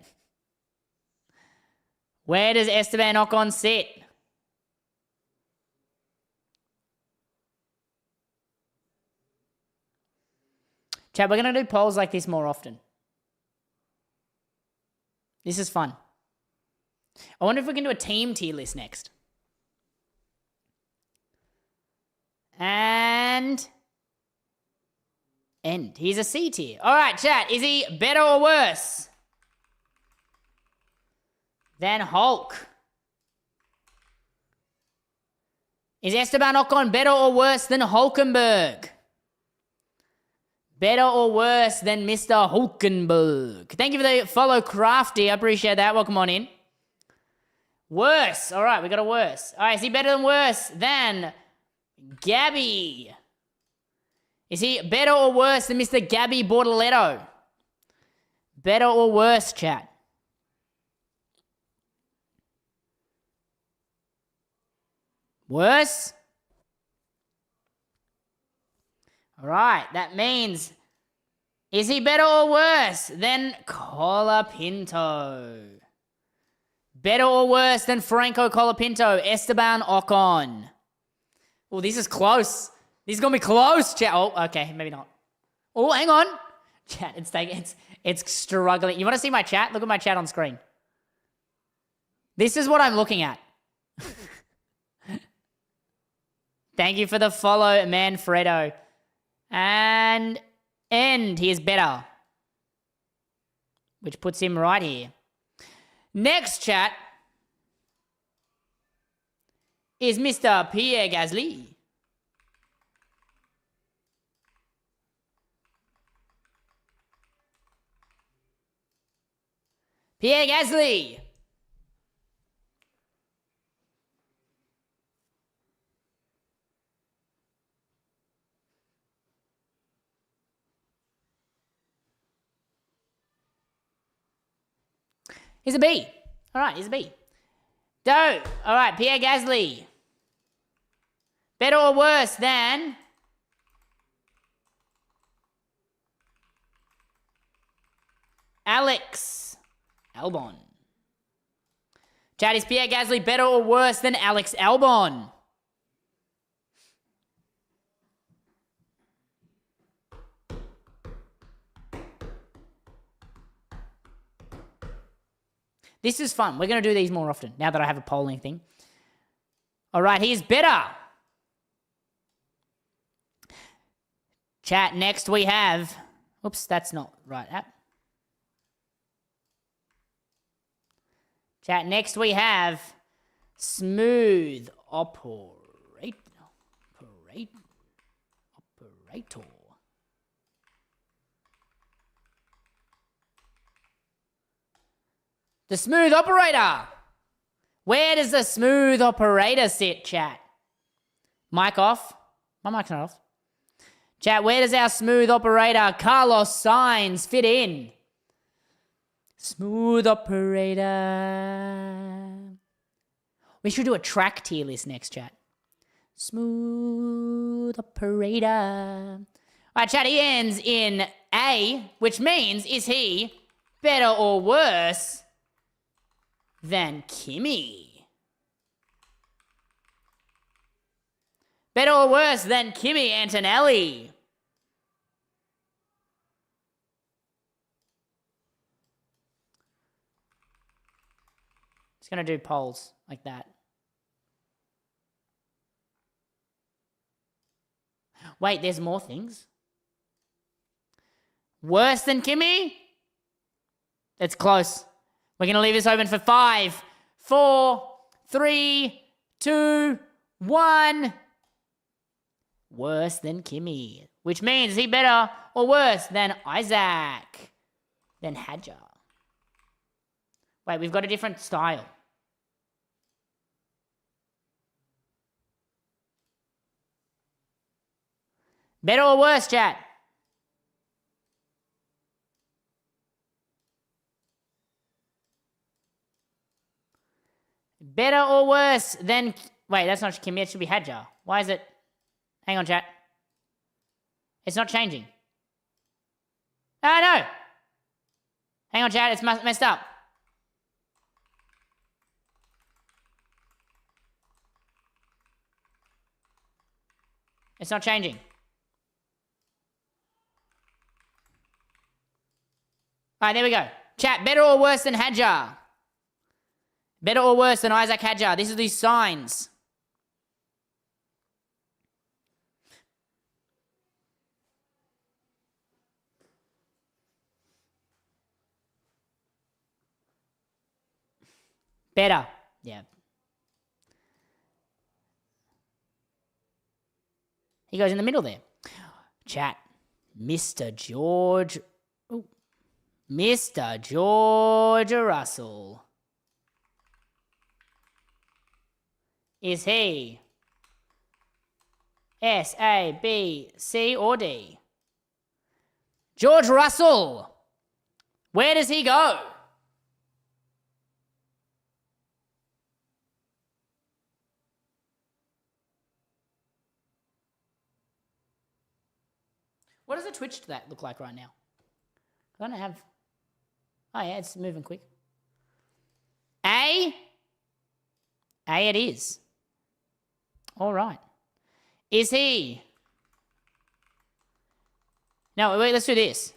Where does Esteban Ocon sit? Chat, we're going to do polls like this more often. This is fun. I wonder if we can do a team tier list next. And end. He's a C tier. All right, chat. Is he better or worse than Hulk? Is Esteban Ocon better or worse than Hulkenberg? Better or worse than Mr. Hulkenberg? Thank you for the follow, Crafty. I appreciate that. Welcome on in. Worse. All right, we got a worse. All right, is he better than worse than Gabby? Is he better or worse than Mr. Gabby Bortoletto? Better or worse, chat? Worse? All right, that means, is he better or worse than Colapinto? Better or worse than Franco Colapinto? Esteban Ocon. Oh, this is close. This is going to be close, chat. Oh, okay, maybe not. Oh, hang on. Chat, it's struggling. You want to see my chat? Look at my chat on screen. This is what I'm looking at. Thank you for the follow, Manfredo. And end. He is better. Which puts him right here. Next, chat, is Mr. Pierre Gasly. Pierre Gasly. Here's a B. All right, here's a B. Doe. All right, Pierre Gasly. Better or worse than Alex Albon. Chad, is Pierre Gasly better or worse than Alex Albon? This is fun. We're going to do these more often now that I have a polling thing. All right, he's better. Chat, next we have... Oops, that's not right app. Chat, next we have Smooth Operator. The Smooth Operator. Where does the Smooth Operator sit, chat? Mic off. My mic's not off. Chat, where does our Smooth Operator Carlos Sainz fit in? Smooth Operator. We should do a track tier list next, chat. Smooth Operator. All right, chat, he ends in A, which means, is he better or worse than Kimi? Better or worse than Kimi Antonelli? Just going to do polls like that. Wait, there's more things? Worse than Kimi? It's close. We're going to leave this open for 5, 4, 3, 2, 1. Worse than Kimi. Which means, is he better or worse than Isaac? Than Hadjar? Wait, we've got a different style. Better or worse, chat? Better or worse than... Wait, that's not Kimi. It should be Hadjar. Why is it... Hang on, chat. It's not changing. Oh, no. Hang on, chat. It's messed up. It's not changing. All right, there we go. Chat, better or worse than Hadjar? Better or worse than Isaac Hadjar? These are these signs. Better. Yeah. He goes in the middle there. Chat. Mr. George. Ooh. Mr. George Russell. Is he S, A, B, C, or D? George Russell. Where does he go? What does a Twitch that look like right now? I don't have... Oh, yeah, it's moving quick. A? A it is. All right. Is he... No, wait, let's do this.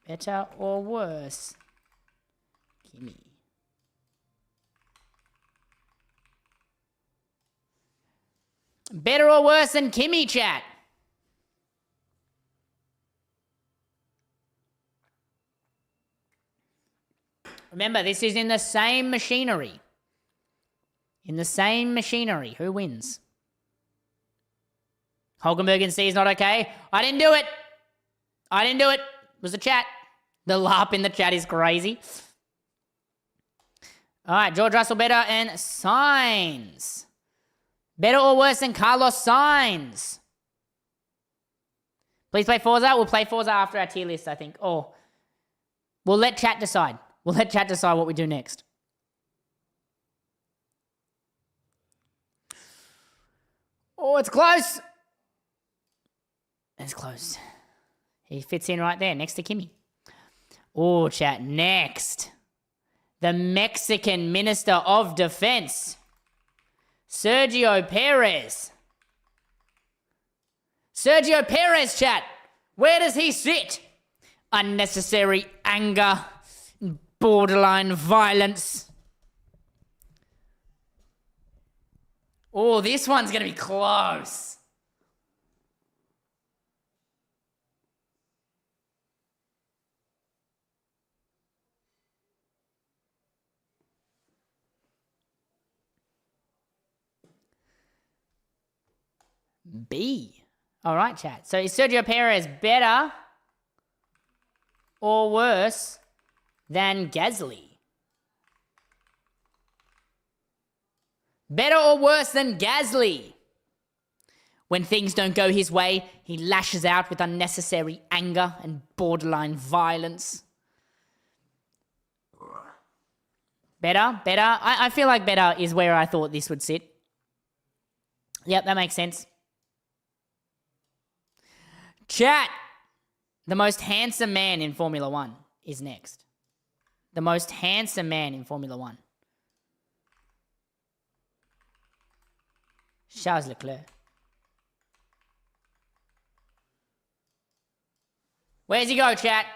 Better or worse? Gimme. Better or worse than Kimi, chat? Remember, this is in the same machinery. In the same machinery. Who wins? Hulkenberg in C is not okay. I didn't do it. It was the chat. The LARP in the chat is crazy. All right, George Russell better and Sainz. Better or worse than Carlos Sainz? Please play Forza. We'll play Forza after our tier list, I think. Or we'll let chat decide. We'll let chat decide what we do next. Oh, it's close. It's close. He fits in right there next to Kimi. Oh, chat. Next. The Mexican Minister of Defense, Sergio Perez. Sergio Perez, chat. Where does he sit? Unnecessary anger, borderline violence. Oh, this one's going to be close. B. All right, chat. So is Sergio Perez better or worse than Gasly? Better or worse than Gasly? When things don't go his way, he lashes out with unnecessary anger and borderline violence. Better? I feel like better is where I thought this would sit. Yep, that makes sense. Chat, the most handsome man in Formula One is next. The most handsome man in Formula One. Charles Leclerc. Where's he go, chat?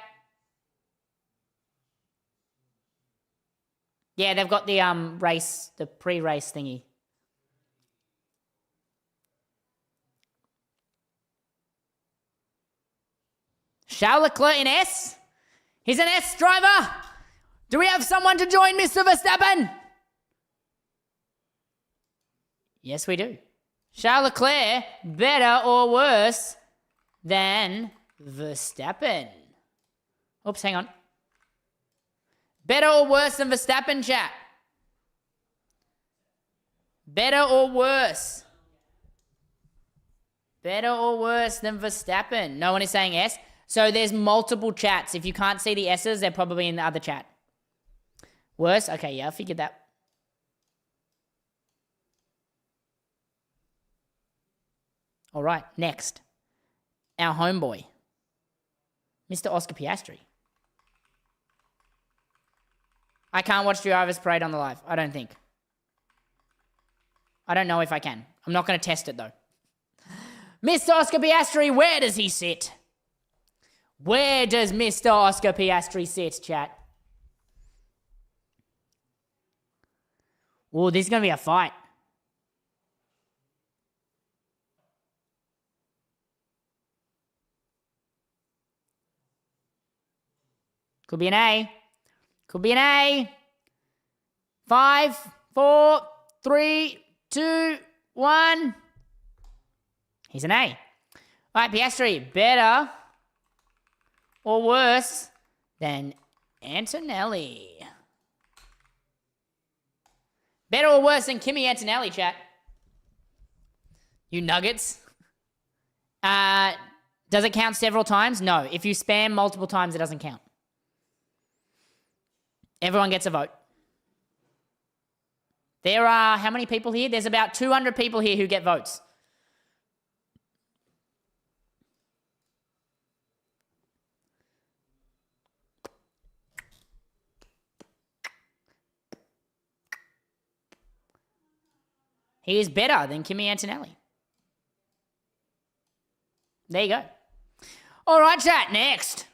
Yeah, they've got the race, the pre-race thingy. Charles Leclerc in S? He's an S driver. Do we have someone to join Mr. Verstappen? Yes, we do. Charles Leclerc, better or worse than Verstappen? Oops, hang on. Better or worse than Verstappen, chat? Better or worse? Better or worse than Verstappen? No one is saying S. So there's multiple chats. If you can't see the S's, they're probably in the other chat. Worse? Okay, yeah, I figured that. All right, next. Our homeboy, Mr. Oscar Piastri. I can't watch Drivers Parade on the live. I don't think. I don't know if I can. I'm not going to test it, though. Mr. Oscar Piastri, where does he sit? Where does Mr. Oscar Piastri sit, chat? Oh, this is going to be a fight. Could be an A. Could be an A. 5, 4, 3, 2, 1. He's an A. All right, Piastri, better or worse than Antonelli? Better or worse than Kimi Antonelli, chat? You nuggets. Does it count several times? No. If you spam multiple times, it doesn't count. Everyone gets a vote. There are how many people here? There's about 200 people here who get votes. He is better than Kimi Antonelli. There you go. All right, chat, next.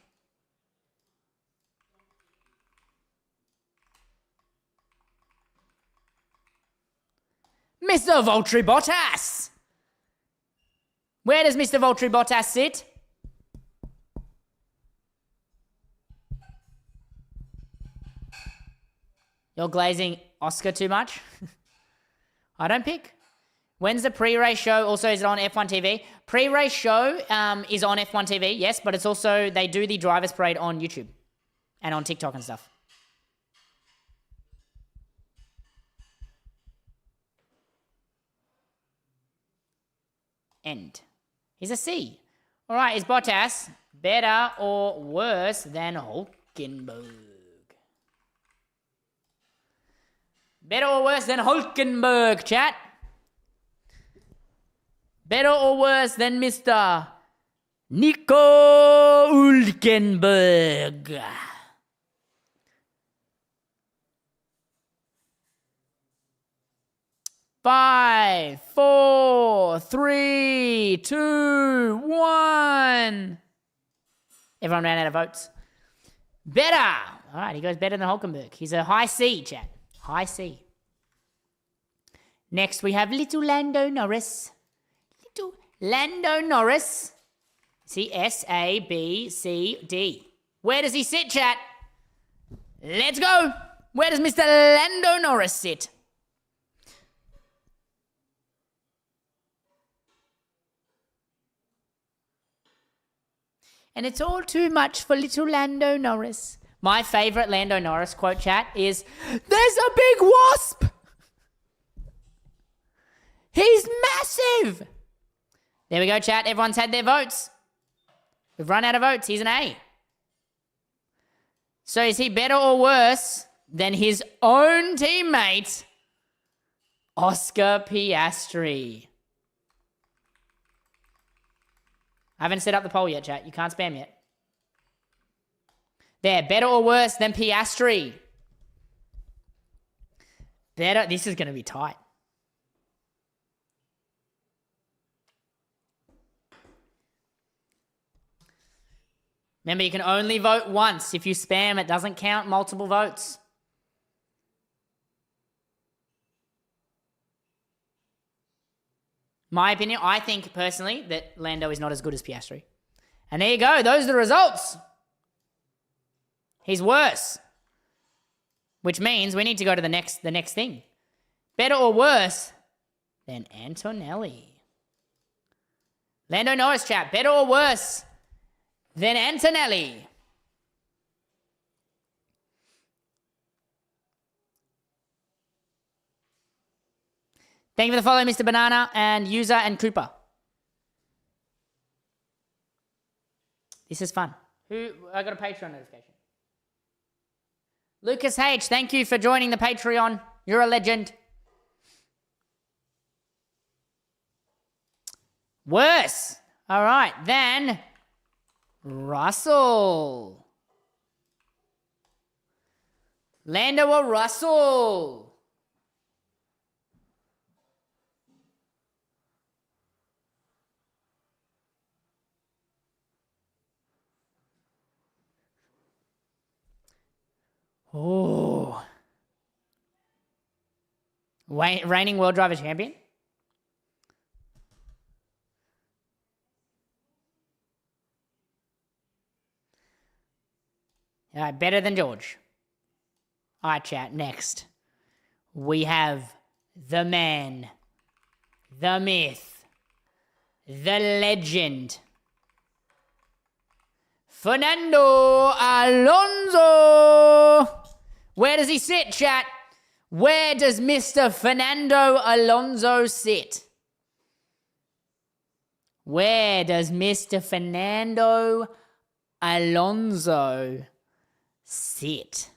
Mr. Valtteri Bottas. Where does Mr. Valtteri Bottas sit? You're glazing Oscar too much? I don't pick. When's the pre-race show? Also, is it on F1 TV? Pre-race show is on F1 TV, yes, but it's also, they do the driver's parade on YouTube and on TikTok and stuff. End. He's a C. All right, is Bottas better or worse than Hulkenberg? Better or worse than Hulkenberg, chat? Better or worse than Mr. Nico Hulkenberg? Five, four, three, two, one. Everyone ran out of votes. Better. All right, he goes better than Hulkenberg. He's a high C, chat. High C. Next, we have little Lando Norris. Little Lando Norris. See, S, A, B, C, D. Where does he sit, chat? Let's go. Where does Mr. Lando Norris sit? And it's all too much for little Lando Norris. My favorite Lando Norris quote, chat, is, "There's a big wasp! He's massive!" There we go, chat. Everyone's had their votes. We've run out of votes. He's an A. So is he better or worse than his own teammate, Oscar Piastri? I haven't set up the poll yet, chat. You can't spam yet. There, better or worse than Piastri? Better. This is going to be tight. Remember, you can only vote once. If you spam, it doesn't count multiple votes. My opinion, I think personally that Lando is not as good as Piastri. And there you go. Those are the results. He's worse. Which means we need to go to the next thing. Better or worse than Antonelli? Lando Norris, chat. Better or worse than Antonelli? Thank you for the follow, Mr. Banana and User and Cooper. This is fun. I got a Patreon notification. Lucas H, thank you for joining the Patreon. You're a legend. Worse. All right, then Russell. Lando or Russell? Oh. Reigning World Driver Champion? All right, better than George. All right, chat. Next, we have the man, the myth, the legend, Fernando Alonso. Where does he sit, chat? Where does Mr. Fernando Alonso sit? Where does Mr. Fernando Alonso sit?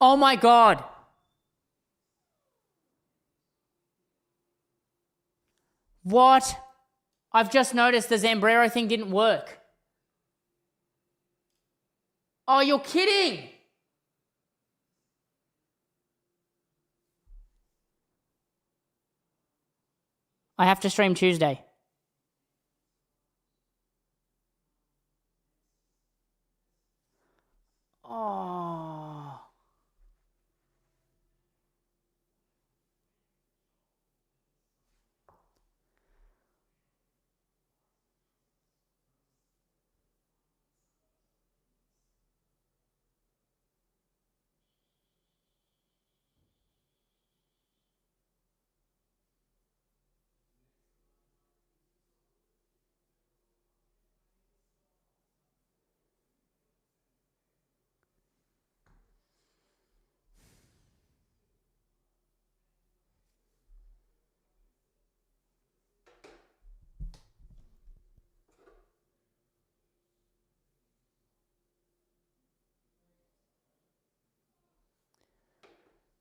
Oh my God. What? I've just noticed the Zambrero thing didn't work. Oh, you're kidding. I have to stream Tuesday. Oh.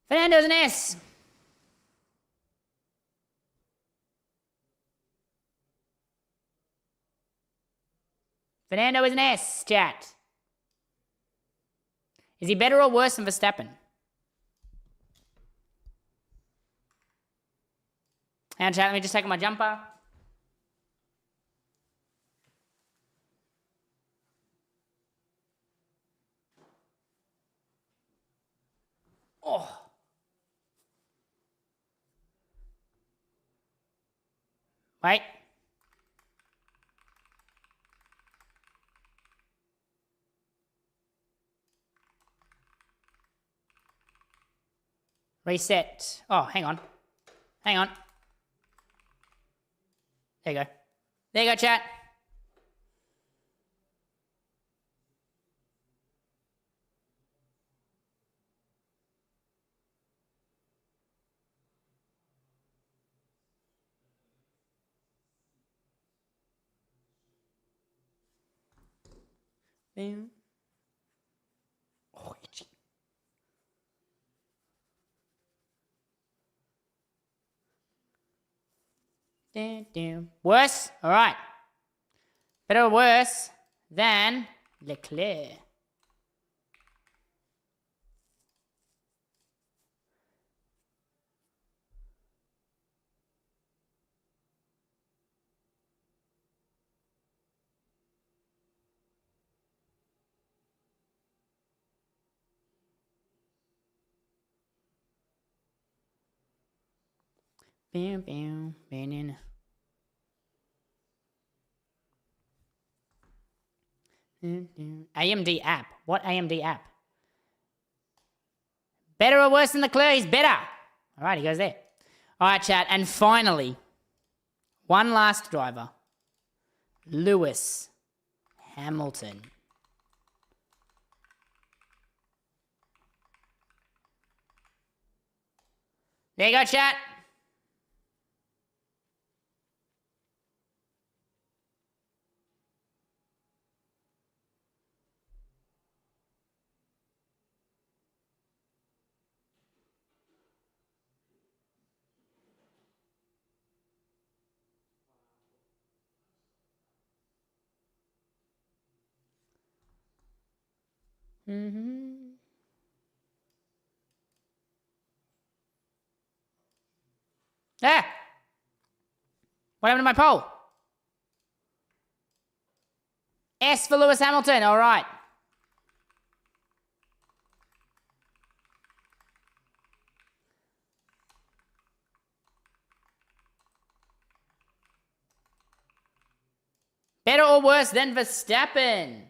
Fernando's an S. Fernando is an S, chat. Is he better or worse than Verstappen? Hang on, chat, let me just take my jumper. Oh. Wait. Reset. Oh, hang on. Hang on. There you go. There you go, chat. Boom. Oh, itchy. Worse? All right. Better or worse than Leclerc. Bam, bam, bam. AMD app. What AMD app? Better or worse than Leclerc? He's better. All right, he goes there. All right, chat. And finally, one last driver. Lewis Hamilton. There you go, chat. Ah! What happened to my poll? S for Lewis Hamilton. All right. Better or worse than Verstappen?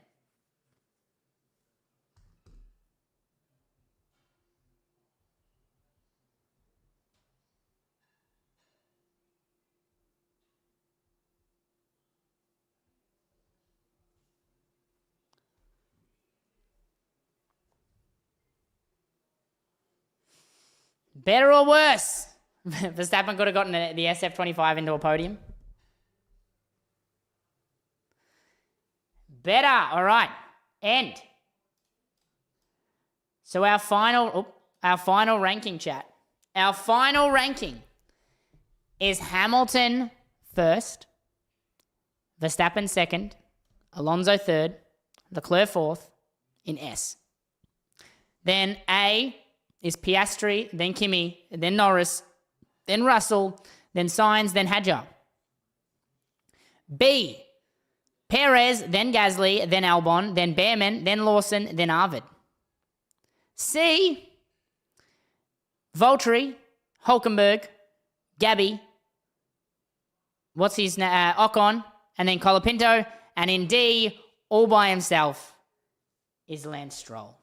Better or worse? Verstappen could have gotten the SF25 into a podium. Better. All right. End. So our final ranking, chat. Our final ranking is Hamilton first, Verstappen second, Alonso third, Leclerc fourth, in S. Then A is Piastri, then Kimi, then Norris, then Russell, then Sainz, then Hadjar. B, Perez, then Gasly, then Albon, then Behrman, then Lawson, then Arvid. C, Valtteri, Hulkenberg, Gabby, what's his name? Ocon, and then Colapinto. And in D, all by himself, is Lance Stroll.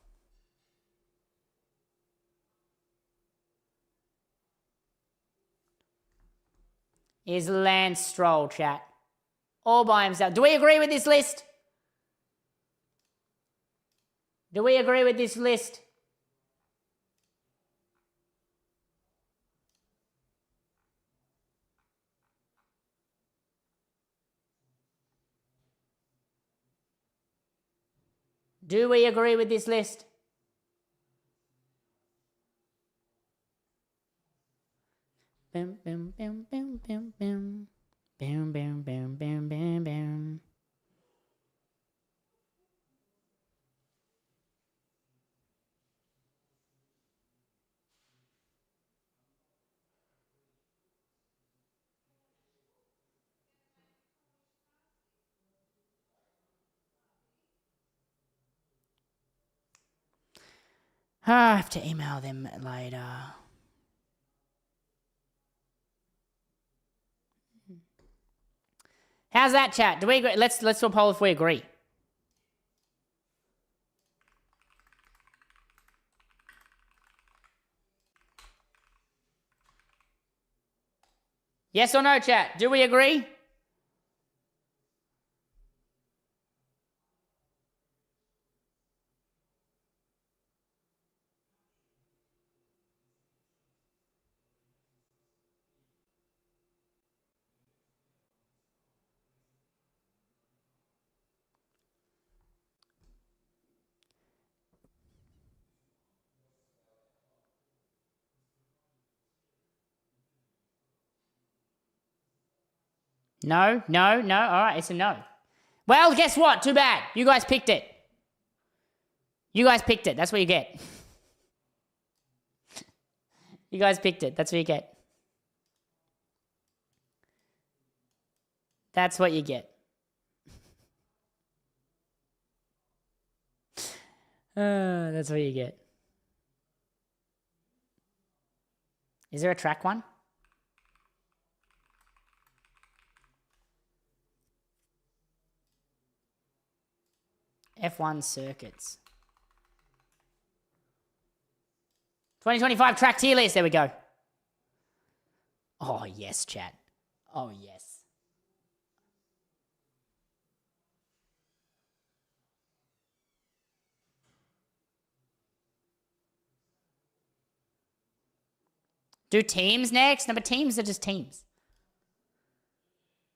Is Lance Stroll, chat. All by himself. Do we agree with this list? Do we agree with this list? Do we agree with this list? Bam, bam, bam, bam, bam, bam. Bam, bam, bam, bam, bam, bam. I have to email them later. How's that, chat? Do we agree? Let's do a poll if we agree. Yes or no, chat? Do we agree? No, no, no. All right, it's a no. Well, guess what? Too bad. You guys picked it. You guys picked it. That's what you get. You guys picked it. That's what you get. That's what you get. That's what you get. Is there a track one? F1 circuits. 2025 track tier list. There we go. Oh, yes, chat. Oh, yes. Do teams next? No, but teams are just teams.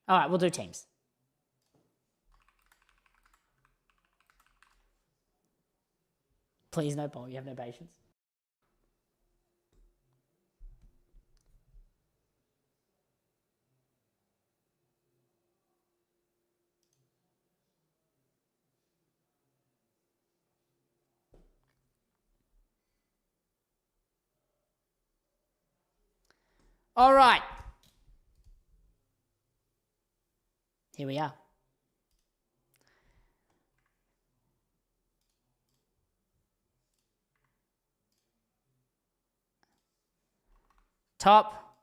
All right, we'll do teams. Please, no poll. You have no patience. All right. Here we are. Top,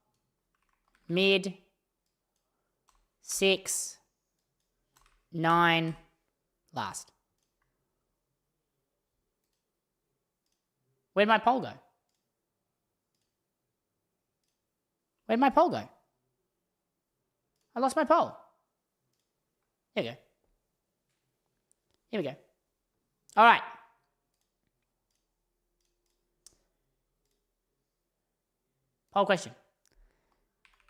mid, 6, 9, last. Where'd my poll go? Where'd my poll go? I lost my poll. Here we go. Here we go. All right. Poll question.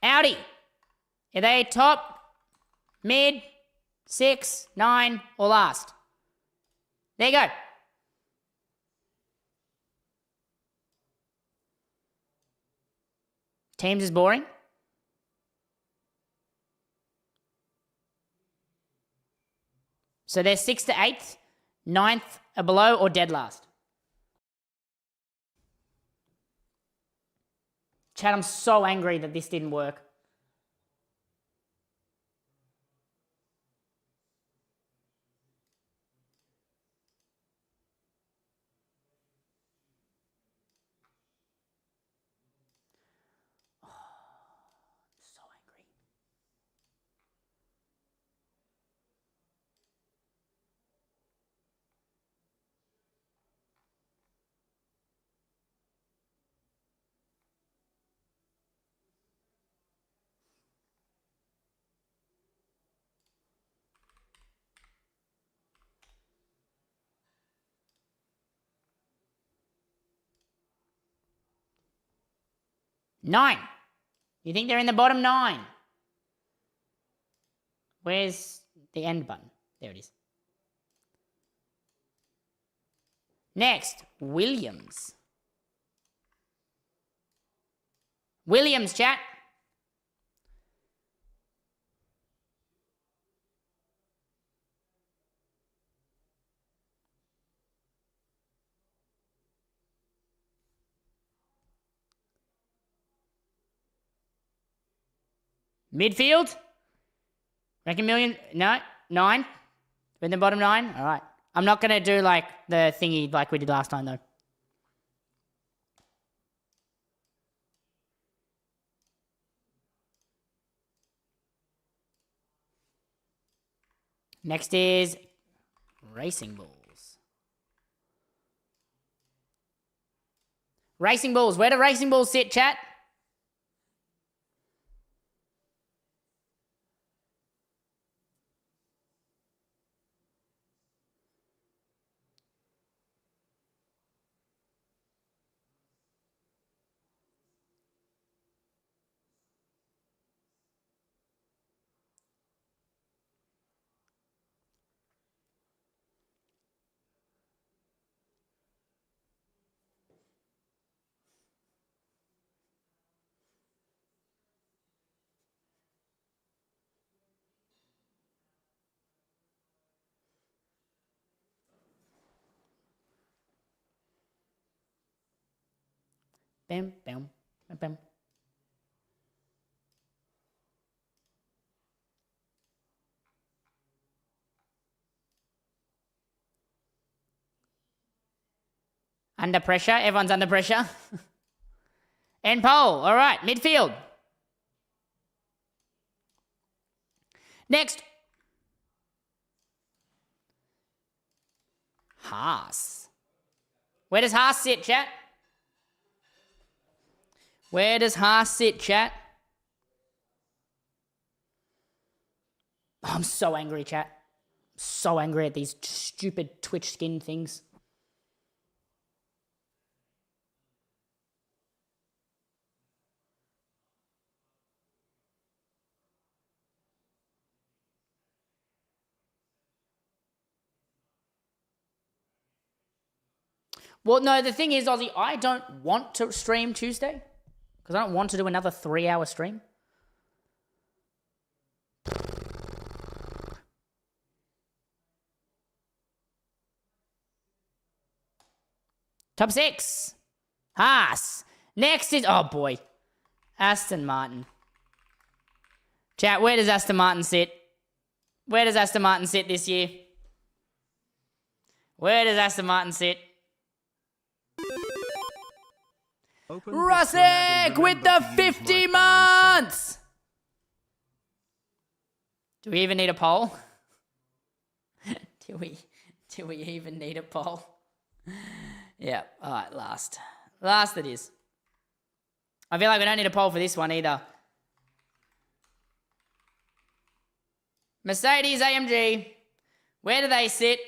Audi. Are they top, mid, 6, 9, or last? There you go. Teams is boring. So they're 6th to 8th, 9th or below, or dead last. Chad, I'm so angry that this didn't work. 9. You think they're in the bottom 9? Where's the end button? There it is. Next, Williams. Williams, chat. Midfield? Reckon million? No? 9? In the bottom 9? All right. I'm not going to do like the thingy like we did last time though. Next is Racing Bulls. Racing Bulls. Where do Racing Bulls sit, chat? Bam, bam, bam, bam. Under pressure. Everyone's under pressure. End pole. All right. Midfield. Next. Haas. Where does Haas sit, chat? Where does Haas sit, chat? Oh, I'm so angry, chat. So angry at these stupid Twitch skin things. Well, no, the thing is, Ozzy, I don't want to stream Tuesday because I don't want to do another 3-hour stream. Top 6. Haas. Next is, oh boy, Aston Martin. Chat, where does Aston Martin sit? Where does Aston Martin sit this year? Where does Aston Martin sit? Russick with the 50 months! Do we even need a poll? Do we even need a poll? Yeah, alright, last. Last it is. I feel like we don't need a poll for this one either. Mercedes AMG. Where do they sit?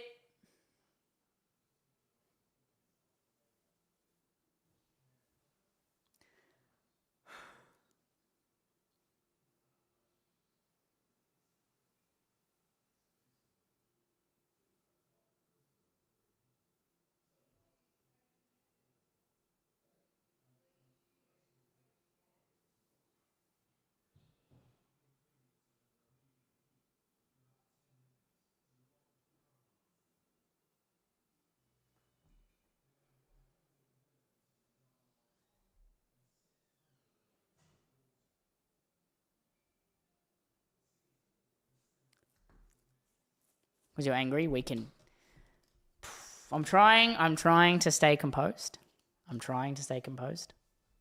Because you're angry, we can... I'm trying to stay composed. I'm trying to stay composed.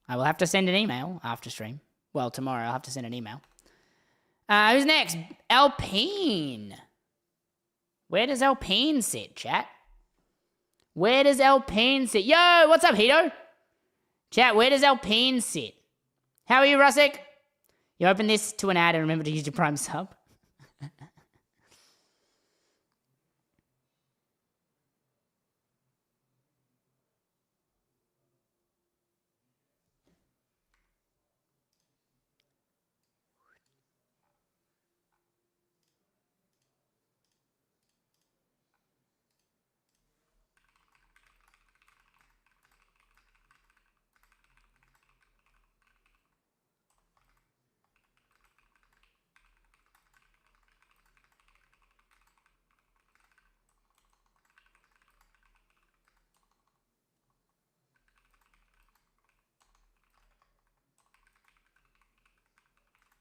I will have to send an email after stream. Well, tomorrow I'll have to send an email. Who's next? Alpine. Where does Alpine sit, chat? Where does Alpine sit? Yo, what's up, Hito? Chat, where does Alpine sit? How are you, Russick? You open this to an ad and remember to use your Prime sub.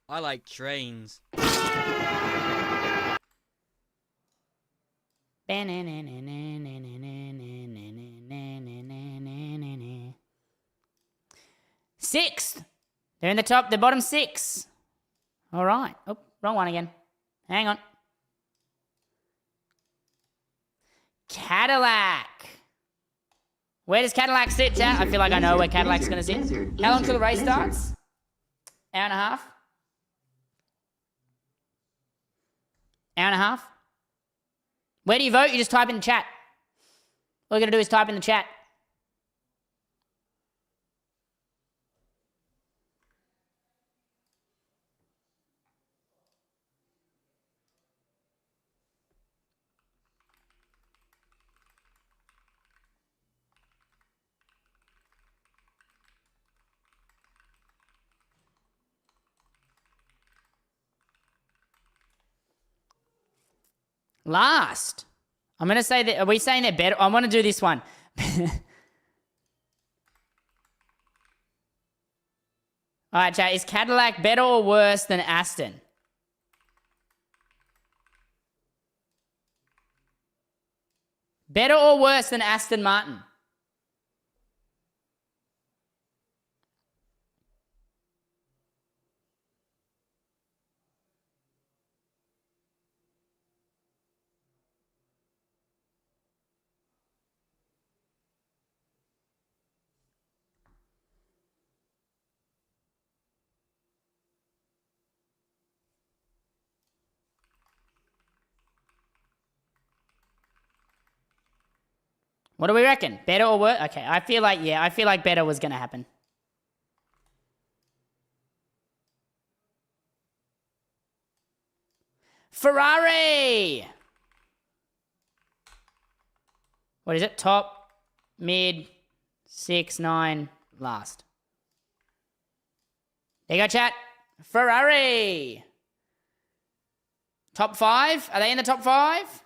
I like trains. Sixth. They're in the top, the bottom six. All right. Oh, wrong one again. Hang on. Cadillac. Where does Cadillac sit, chat? I feel like I know where Cadillac's going to sit. How long till the race starts? Hour and a half? Hour and a half? Where do you vote? You just type in the chat. All you got to do is type in the chat. Last. I'm going to say that, are we saying they're better? I want to do this one. All right, chat. Is Cadillac better or worse than Aston? Better or worse than Aston Martin? What do we reckon? Better or worse? Okay, I feel like better was going to happen. Ferrari! What is it? Top, mid, 6, 9, last. There you go, chat. Ferrari! Top 5? Are they in the top 5?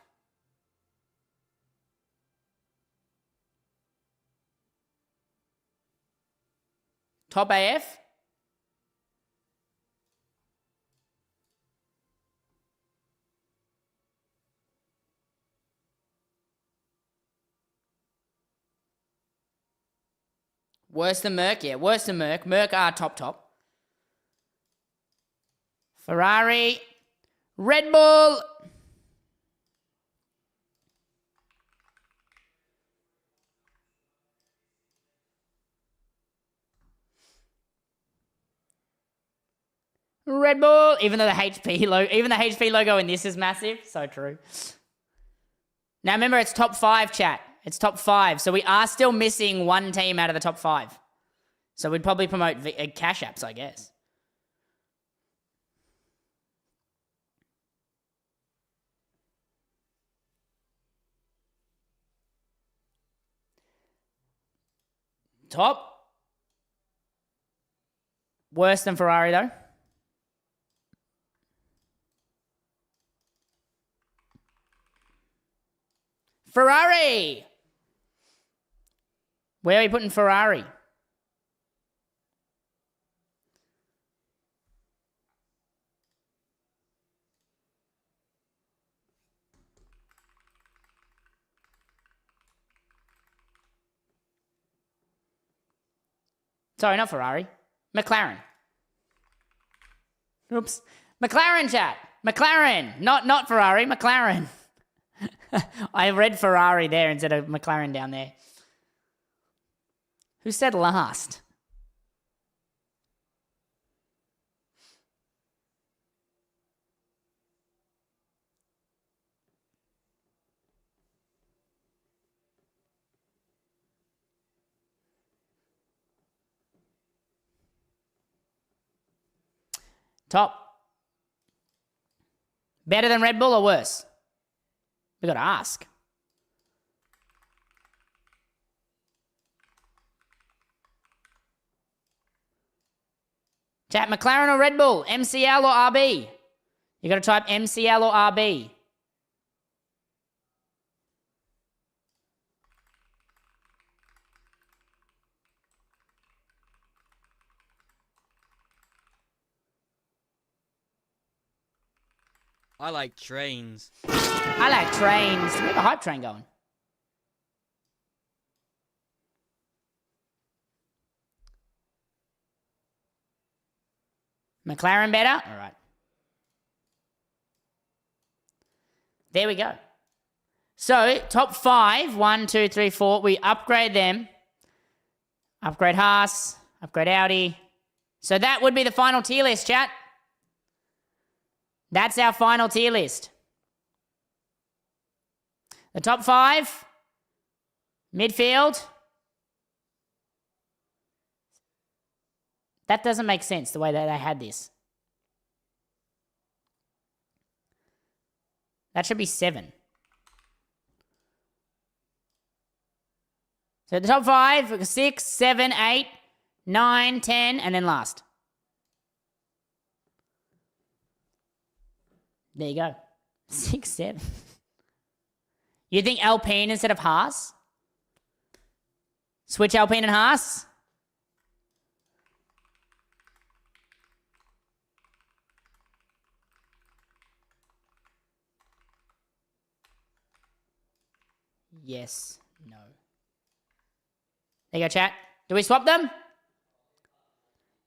Top AF? Worse than Merc? Yeah, worse than Merc. Merc are top. Ferrari. Red Bull. Red Bull. Even though the HP logo in this is massive. So true. Now remember, it's top 5, chat. It's top 5. So we are still missing one team out of the top 5. So we'd probably promote Cash Apps, I guess. Top. Worse than Ferrari, though. Ferrari! Where are we putting Ferrari? Sorry, not Ferrari. McLaren. Oops. McLaren, chat. McLaren. Not Ferrari, McLaren. I read Ferrari there instead of McLaren down there. Who said last? Top. Better than Red Bull or worse? We got to ask. Chat, McLaren or Red Bull? MCL or RB? You got to type MCL or RB. I like trains. I like trains. We have a hype train going. McLaren better? All right. There we go. So, top 5, 1, 2, 3, 4. We upgrade them. Upgrade Haas. Upgrade Audi. So that would be the final tier list, chat. That's our final tier list. The top 5. Midfield. That doesn't make sense, the way that they had this. That should be 7. So the top 5, 6, 7, 8, 9, 10, and then last. There you go. 6, 7. You think Alpine instead of Haas? Switch Alpine and Haas? Yes. No. There you go, chat. Do we swap them?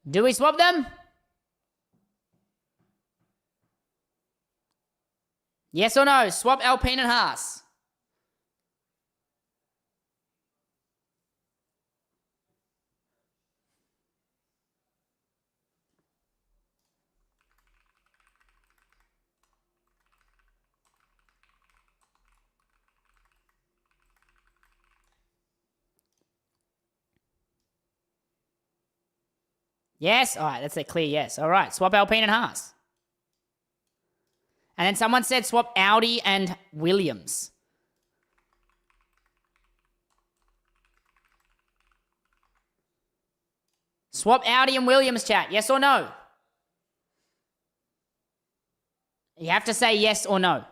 Do we swap them? Yes or no? Swap Alpine and Haas. Yes? All right, that's a clear yes. All right, swap Alpine and Haas. And then someone said swap Audi and Williams. Swap Audi and Williams, chat. Yes or no? You have to say yes or no.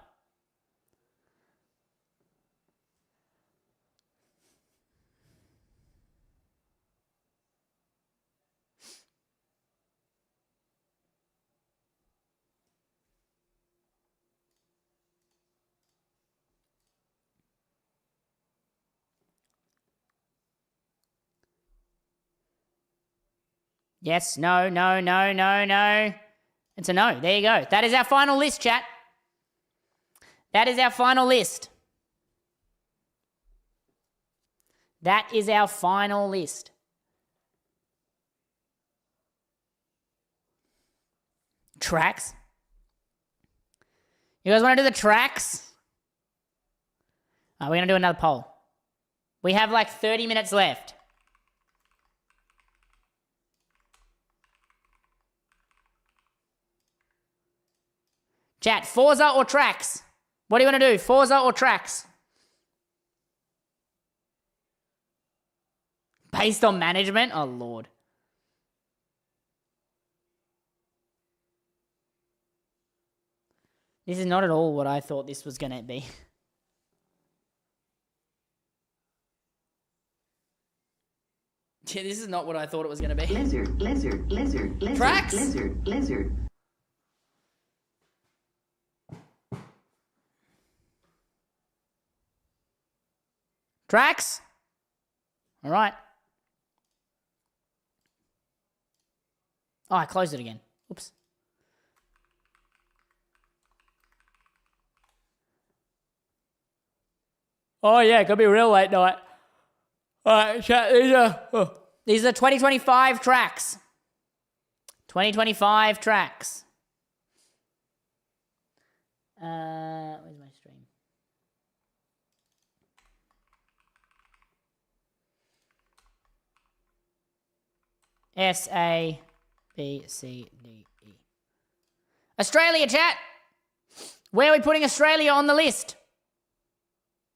Yes, no, no, no, no, no. It's a no. There you go. That is our final list, chat. That is our final list. That is our final list. Tracks? You guys want to do the tracks? We're going to do another poll. We have like 30 minutes left. Chat, Forza or tracks? What do you want to do? Forza or tracks? Based on management? Oh, Lord. This is not at all what I thought this was going to be. Yeah, this is not what I thought it was going to be. Lizard, lizard, lizard, lizard, Tracks? lizard, lizard. Tracks? All right. Oh, I closed it again. Oops. Oh, yeah, it could be a real late night. All right, chat. These are 2025 tracks. 2025 tracks. Where's my stream? S, A, B, C, D, E. Australia, chat. Where are we putting Australia on the list?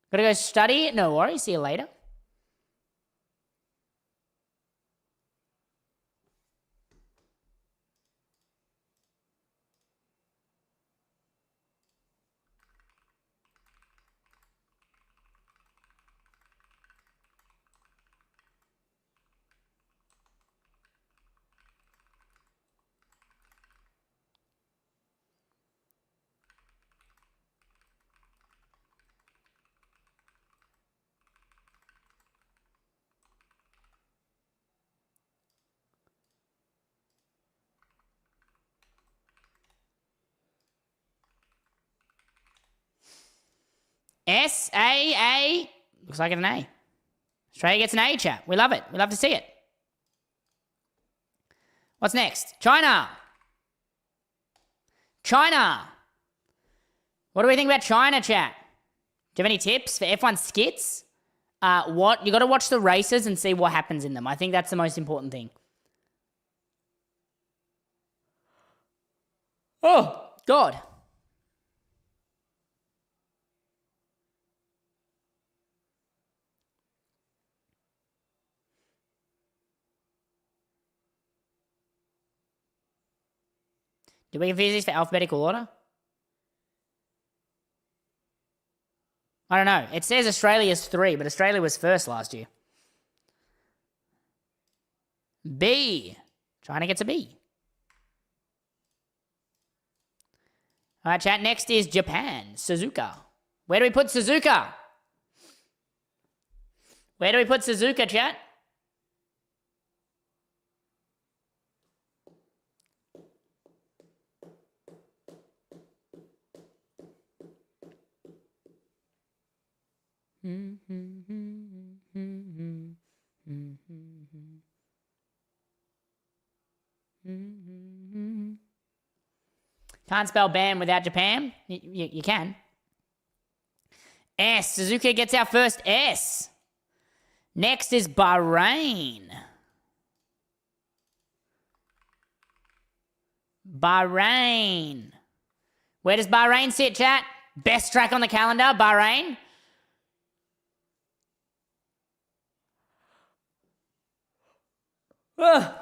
Gotta go study? No worries. See you later. S, A. Looks like it's an A. Australia gets an A, chat. We love it. We love to see it. What's next? China. What do we think about China, chat? Do you have any tips for F1 skits? You got to watch the races and see what happens in them. I think that's the most important thing. Oh, God. Do we confuse these for alphabetical order? I don't know. It says Australia's 3, but Australia was first last year. B. China gets a B. All right, chat. Next is Japan. Suzuka. Where do we put Suzuka? Chat? Can't spell ban without Japan. You can. S. Suzuka gets our first S. Next is Bahrain. Where does Bahrain sit, chat? Best track on the calendar, Bahrain. Ugh.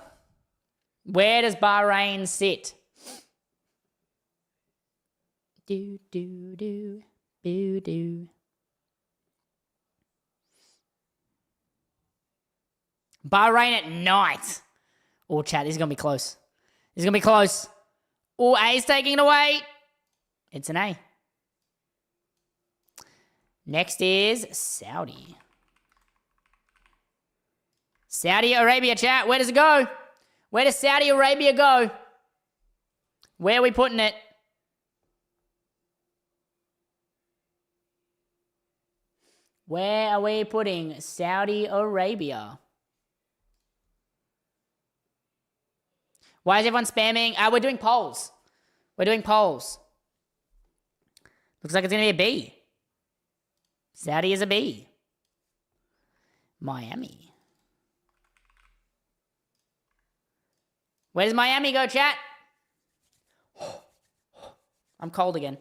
Where does Bahrain sit? Do. Bahrain at night. Oh, chat, this is going to be close. Oh, A's taking it away. It's an A. Next is Saudi. Saudi Arabia, chat. Where does it go? Where does Saudi Arabia go? Where are we putting it? Where are we putting Saudi Arabia? Why is everyone spamming? We're doing polls. Looks like it's going to be a B. Saudi is a B. Miami. Where does Miami go, chat? I'm cold again.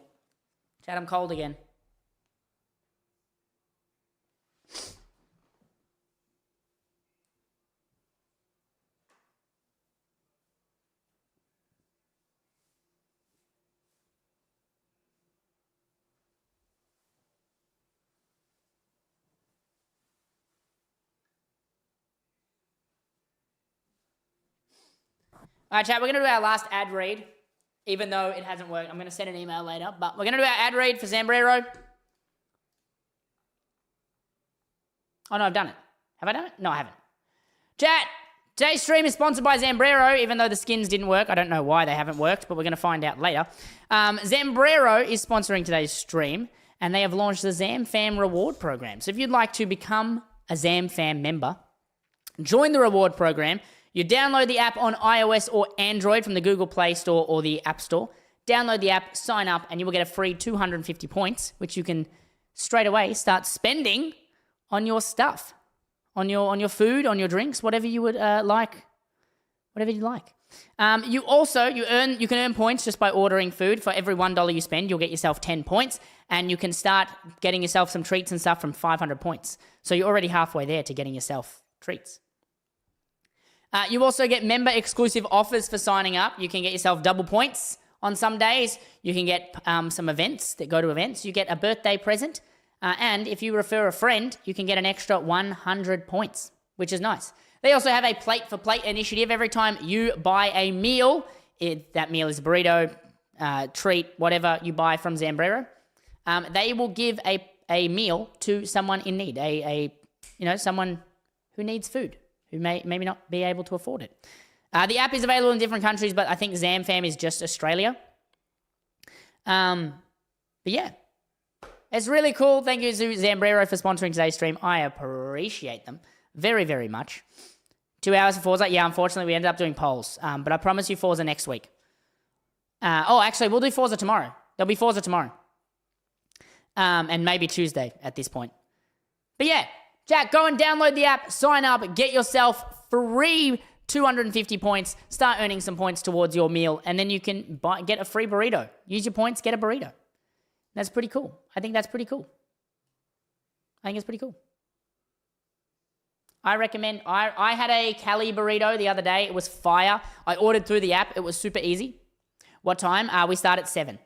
Chat, I'm cold again. All right, chat, we're going to do our last ad read, even though it hasn't worked. I'm going to send an email later, but we're going to do our ad read for Zambrero. Oh, no, I've done it. Have I done it? No, I haven't. Chat, today's stream is sponsored by Zambrero, even though the skins didn't work. I don't know why they haven't worked, but we're going to find out later. Zambrero is sponsoring today's stream, and they have launched the ZamFam reward program. So if you'd like to become a ZamFam member, join the reward program. You download the app on iOS or Android from the Google Play Store or the App Store. Download the app, sign up, and you will get a free 250 points, which you can straight away start spending on your stuff, on your food, on your drinks, whatever you would like, whatever you like. You can earn points just by ordering food. For every $1 you spend, you'll get yourself 10 points, and you can start getting yourself some treats and stuff from 500 points. So you're already halfway there to getting yourself treats. You also get member-exclusive offers for signing up. You can get yourself double points on some days. You can get some events that go to events. You get a birthday present. And if you refer a friend, you can get an extra 100 points, which is nice. They also have a plate-for-plate initiative. Every time you buy a meal, that meal is a burrito, treat, whatever you buy from Zambrero, they will give a meal to someone in need, someone who needs food, who may maybe not be able to afford it. The app is available in different countries, but I think ZamFam is just Australia. But yeah, It's really cool. Thank you to Zambrero for sponsoring today's stream. I appreciate them very, very much. 2 hours of Forza. Yeah, unfortunately, we ended up doing polls. But I promise you Forza next week. Actually, we'll do Forza tomorrow. There'll be Forza tomorrow. And maybe Tuesday at this point. But yeah, Jack, go and download the app, sign up, get yourself free 250 points, start earning some points towards your meal, and then you can get a free burrito. Use your points, get a burrito. That's pretty cool. I think that's pretty cool. I think it's pretty cool. I recommend, I had a Cali burrito the other day. It was fire. I ordered through the app. It was super easy. What time? We start at 7.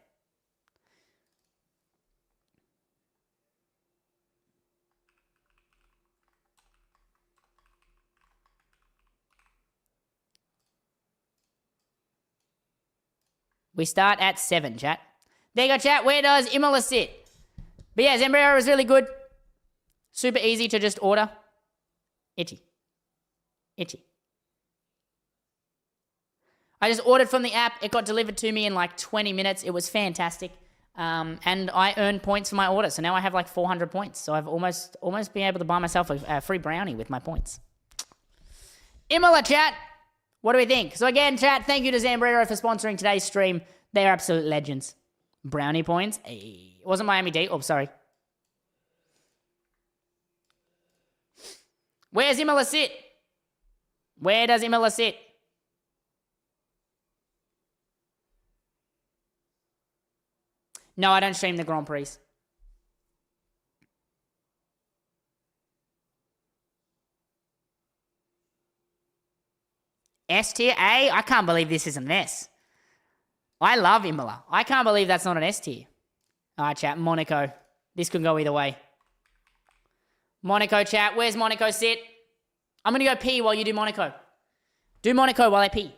We start at 7, chat. There you go, chat. Where does Imola sit? But yeah, Zambrero is really good. Super easy to just order. Itchy. I just ordered from the app. It got delivered to me in like 20 minutes. It was fantastic. And I earned points for my order. So now I have like 400 points. So I've almost been able to buy myself a free brownie with my points. Imola, chat. What do we think? So again, chat, thank you to Zambrero for sponsoring today's stream. They're absolute legends. Brownie points. Hey. It wasn't Miami Dade. Oh, sorry. Where's Imola sit? Where does Imola sit? No, I don't stream the Grand Prix. S tier A? I can't believe this isn't an S. I love Imola. I can't believe that's not an S tier. All right, chat. Monaco. This could go either way. Monaco, chat. Where's Monaco sit? I'm going to go pee while you do Monaco. Do Monaco while I pee.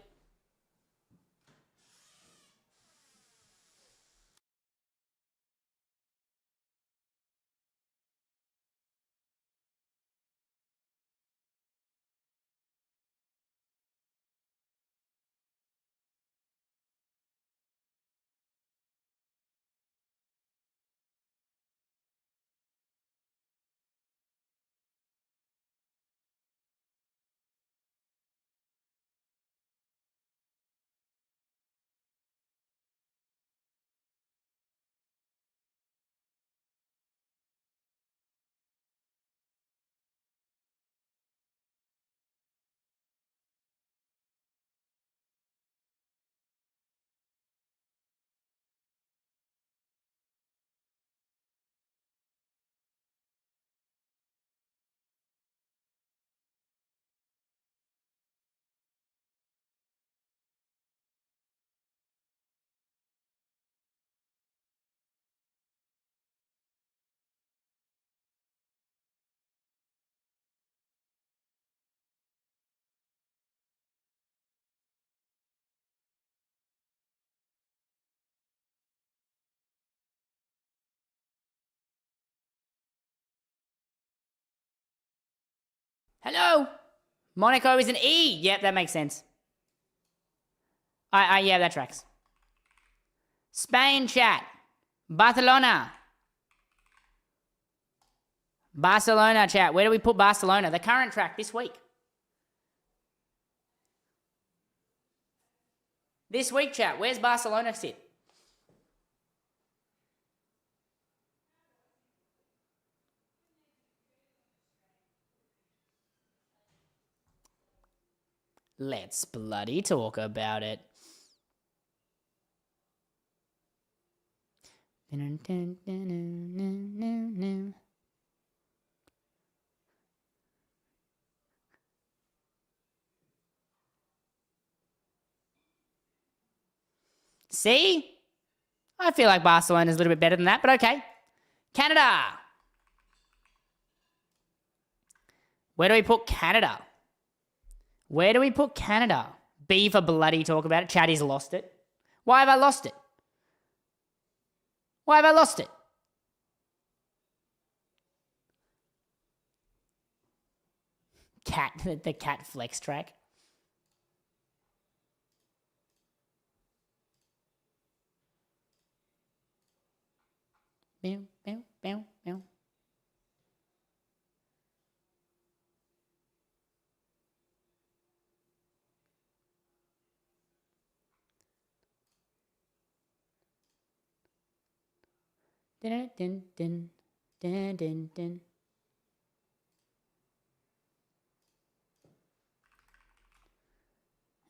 Hello? Monaco is an E. Yep, that makes sense. Yeah, that tracks. Spain, chat. Barcelona. Barcelona, chat. Where do we put Barcelona? The current track this week. This week, chat. Where's Barcelona sit? Let's bloody talk about it. See? I feel like Barcelona is a little bit better than that, but okay. Canada. Where do we put Canada? Where do we put Canada? B for bloody talk about it. Chatty's lost it. Why have I lost it? Why have I lost it? Cat, the cat flex track. Bow, bow, Bow, bow. Dun, dun, dun, dun, dun, dun.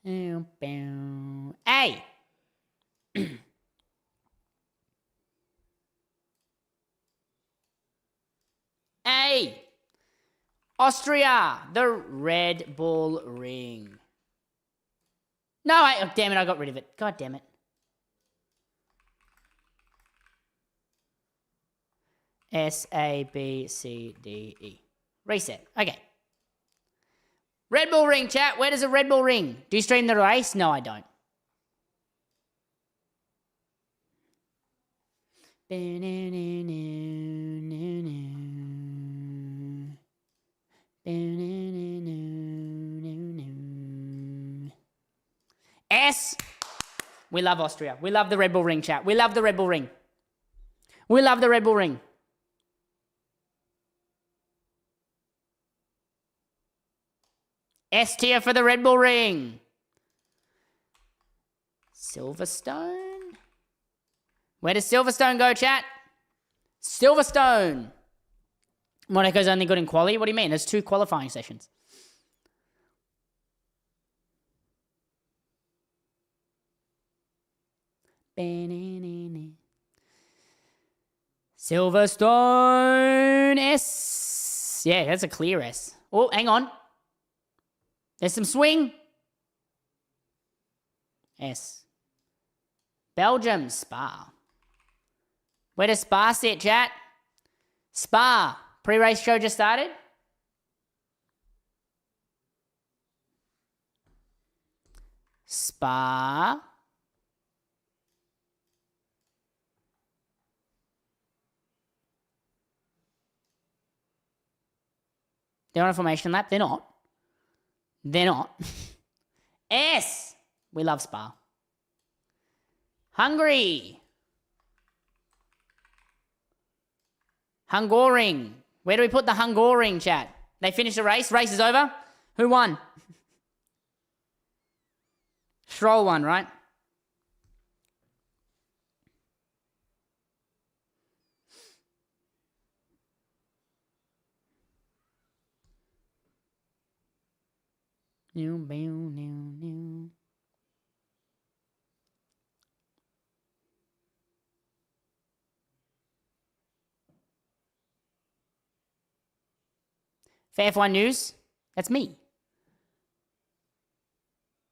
Bow, bow. Hey! Hey! Austria, the Red Bull Ring. No, oh, damn it, I got rid of it. God damn it. S, A, B, C, D, E. Reset. Okay. Red Bull Ring, chat. Where does a Red Bull Ring? Do you stream the race? No, I don't. S. We love Austria. We love the Red Bull Ring, chat. We love the Red Bull Ring. We love the Red Bull Ring. S tier for the Red Bull Ring. Silverstone? Where does Silverstone go, chat? Silverstone. Monaco's only good in quali? What do you mean? There's 2 qualifying sessions. Silverstone S. Yeah, that's a clear S. Oh, hang on. There's some swing. S. Belgium, Spa. Where does Spa sit, chat? Spa. Pre-race show just started. Spa. They're on a formation lap. They're not. They're not. S. We love Spa. Hungary. Hungaroring. Where do we put the Hungaroring, chat? They finished the race. Race is over. Who won? Stroll won, right? New, new, new, new. For F1 News, that's me.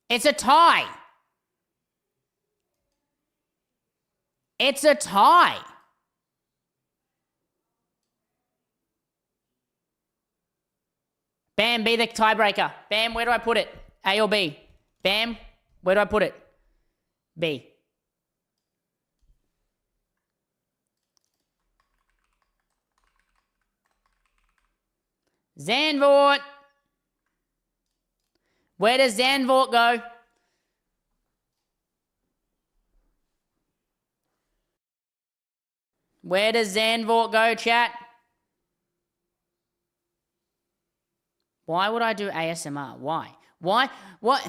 It's a tie. It's a tie. Bam, be the tiebreaker. Bam, where do I put it? A or B? Bam, where do I put it? B. Zandvoort. Where does Zandvoort go? Where does Zandvoort go, chat? Why would I do ASMR? Why? Why? What?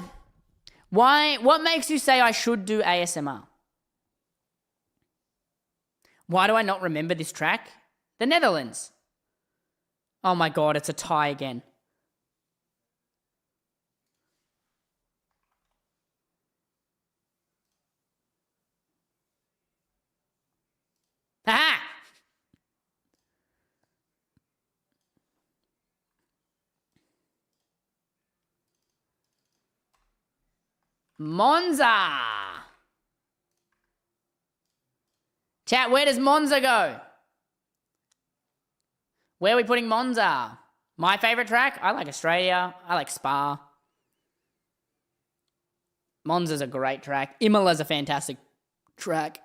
Why? What makes you say I should do ASMR? Why do I not remember this track? The Netherlands. Oh my God, it's a tie again. Aha! Monza. Chat, where does Monza go? Where are we putting Monza? My favorite track? I like Australia. I like Spa. Monza's a great track. Imola's a fantastic track.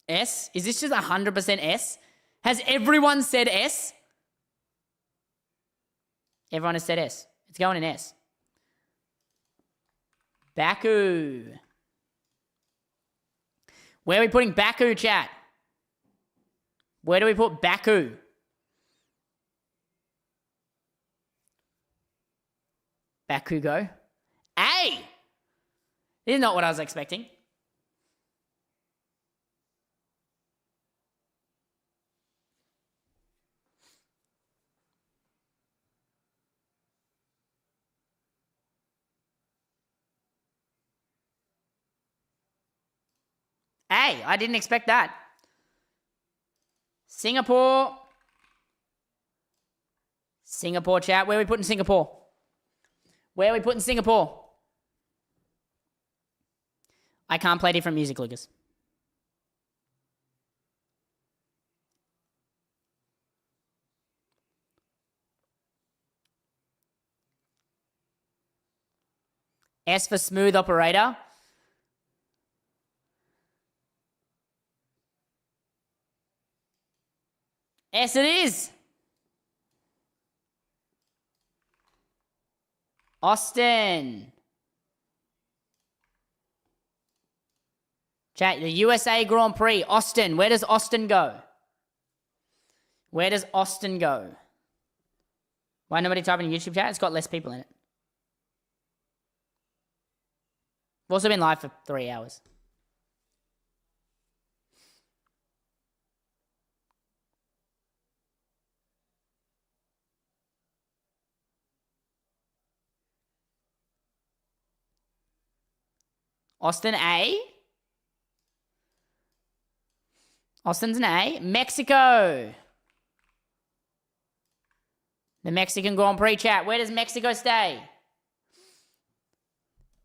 S? Is this just 100% S? Has everyone said S? Everyone has said S. It's going in S. Baku. Where are we putting Baku, chat? Where do we put Baku? Baku go. A! This is not what I was expecting. A, I didn't expect that. Singapore. Singapore, chat. Where are we putting Singapore? Where are we putting Singapore? I can't play different music, Lucas. S for smooth operator. Yes, it is. Austin. Chat, the USA Grand Prix. Austin. Where does Austin go? Where does Austin go? Why nobody typing in YouTube chat? It's got less people in it. We've also been live for 3 hours. Austin A. Austin's an A. Mexico. The Mexican Grand Prix chat. Where does Mexico stay?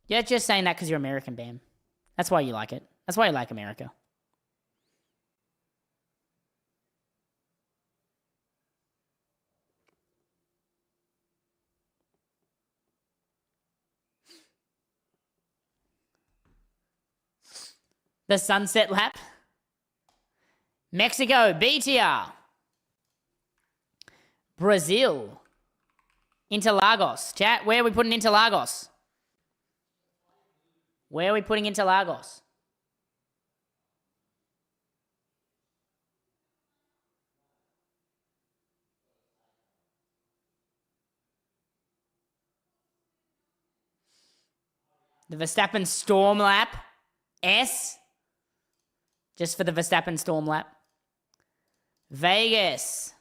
You're just saying that because you're American, Bam. That's why you like it. That's why you like America. The sunset lap. Mexico, B tier. Brazil. Interlagos. Chat, where are we putting Interlagos? Where are we putting Interlagos? The Verstappen Storm lap. S. Just for the Verstappen Storm lap. Vegas.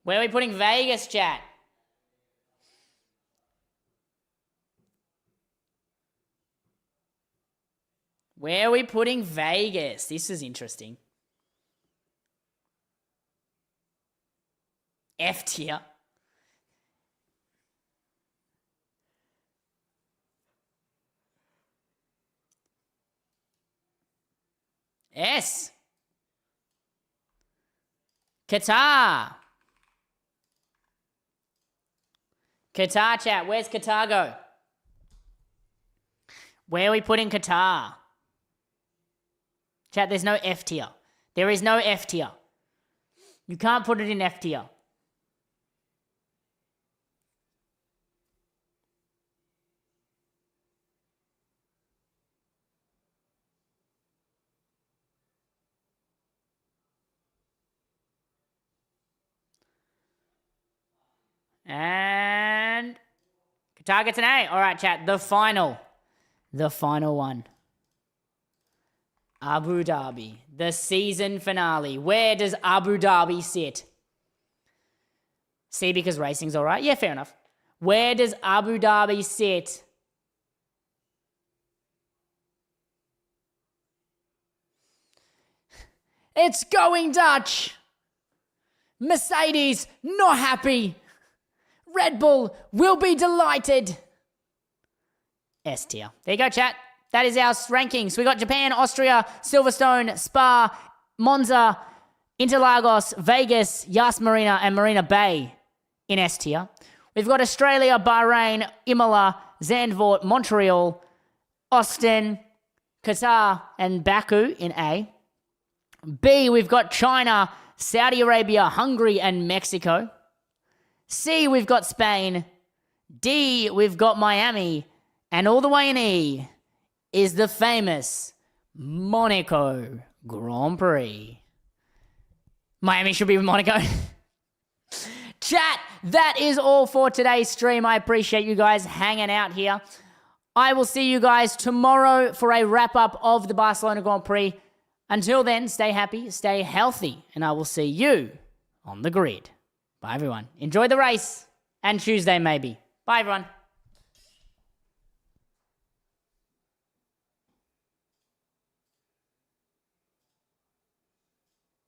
Where are we putting Vegas, chat? Where are we putting Vegas? This is interesting. F tier. S. Qatar. Qatar, chat. Where's Qatar go? Where are we putting Qatar? Chat, there's no F tier. There is no F tier. You can't put it in F tier. And Qatar gets an A. All right, chat. The final one. Abu Dhabi, the season finale. Where does Abu Dhabi sit? C, because racing's all right. Yeah, fair enough. Where does Abu Dhabi sit? It's going Dutch. Mercedes, not happy. Red Bull will be delighted. S tier. There you go, chat. That is our rankings. We got Japan, Austria, Silverstone, Spa, Monza, Interlagos, Vegas, Yas Marina, and Marina Bay in S tier. We've got Australia, Bahrain, Imola, Zandvoort, Montreal, Austin, Qatar, and Baku in A. B, we've got China, Saudi Arabia, Hungary, and Mexico. C, we've got Spain. D, we've got Miami. And all the way in E is the famous Monaco Grand Prix. Miami should be with Monaco. Chat, that is all for today's stream. I appreciate you guys hanging out here. I will see you guys tomorrow for a wrap-up of the Barcelona Grand Prix. Until then, stay happy, stay healthy, and I will see you on the grid. Bye, everyone. Enjoy the race, and Tuesday maybe. Bye, everyone.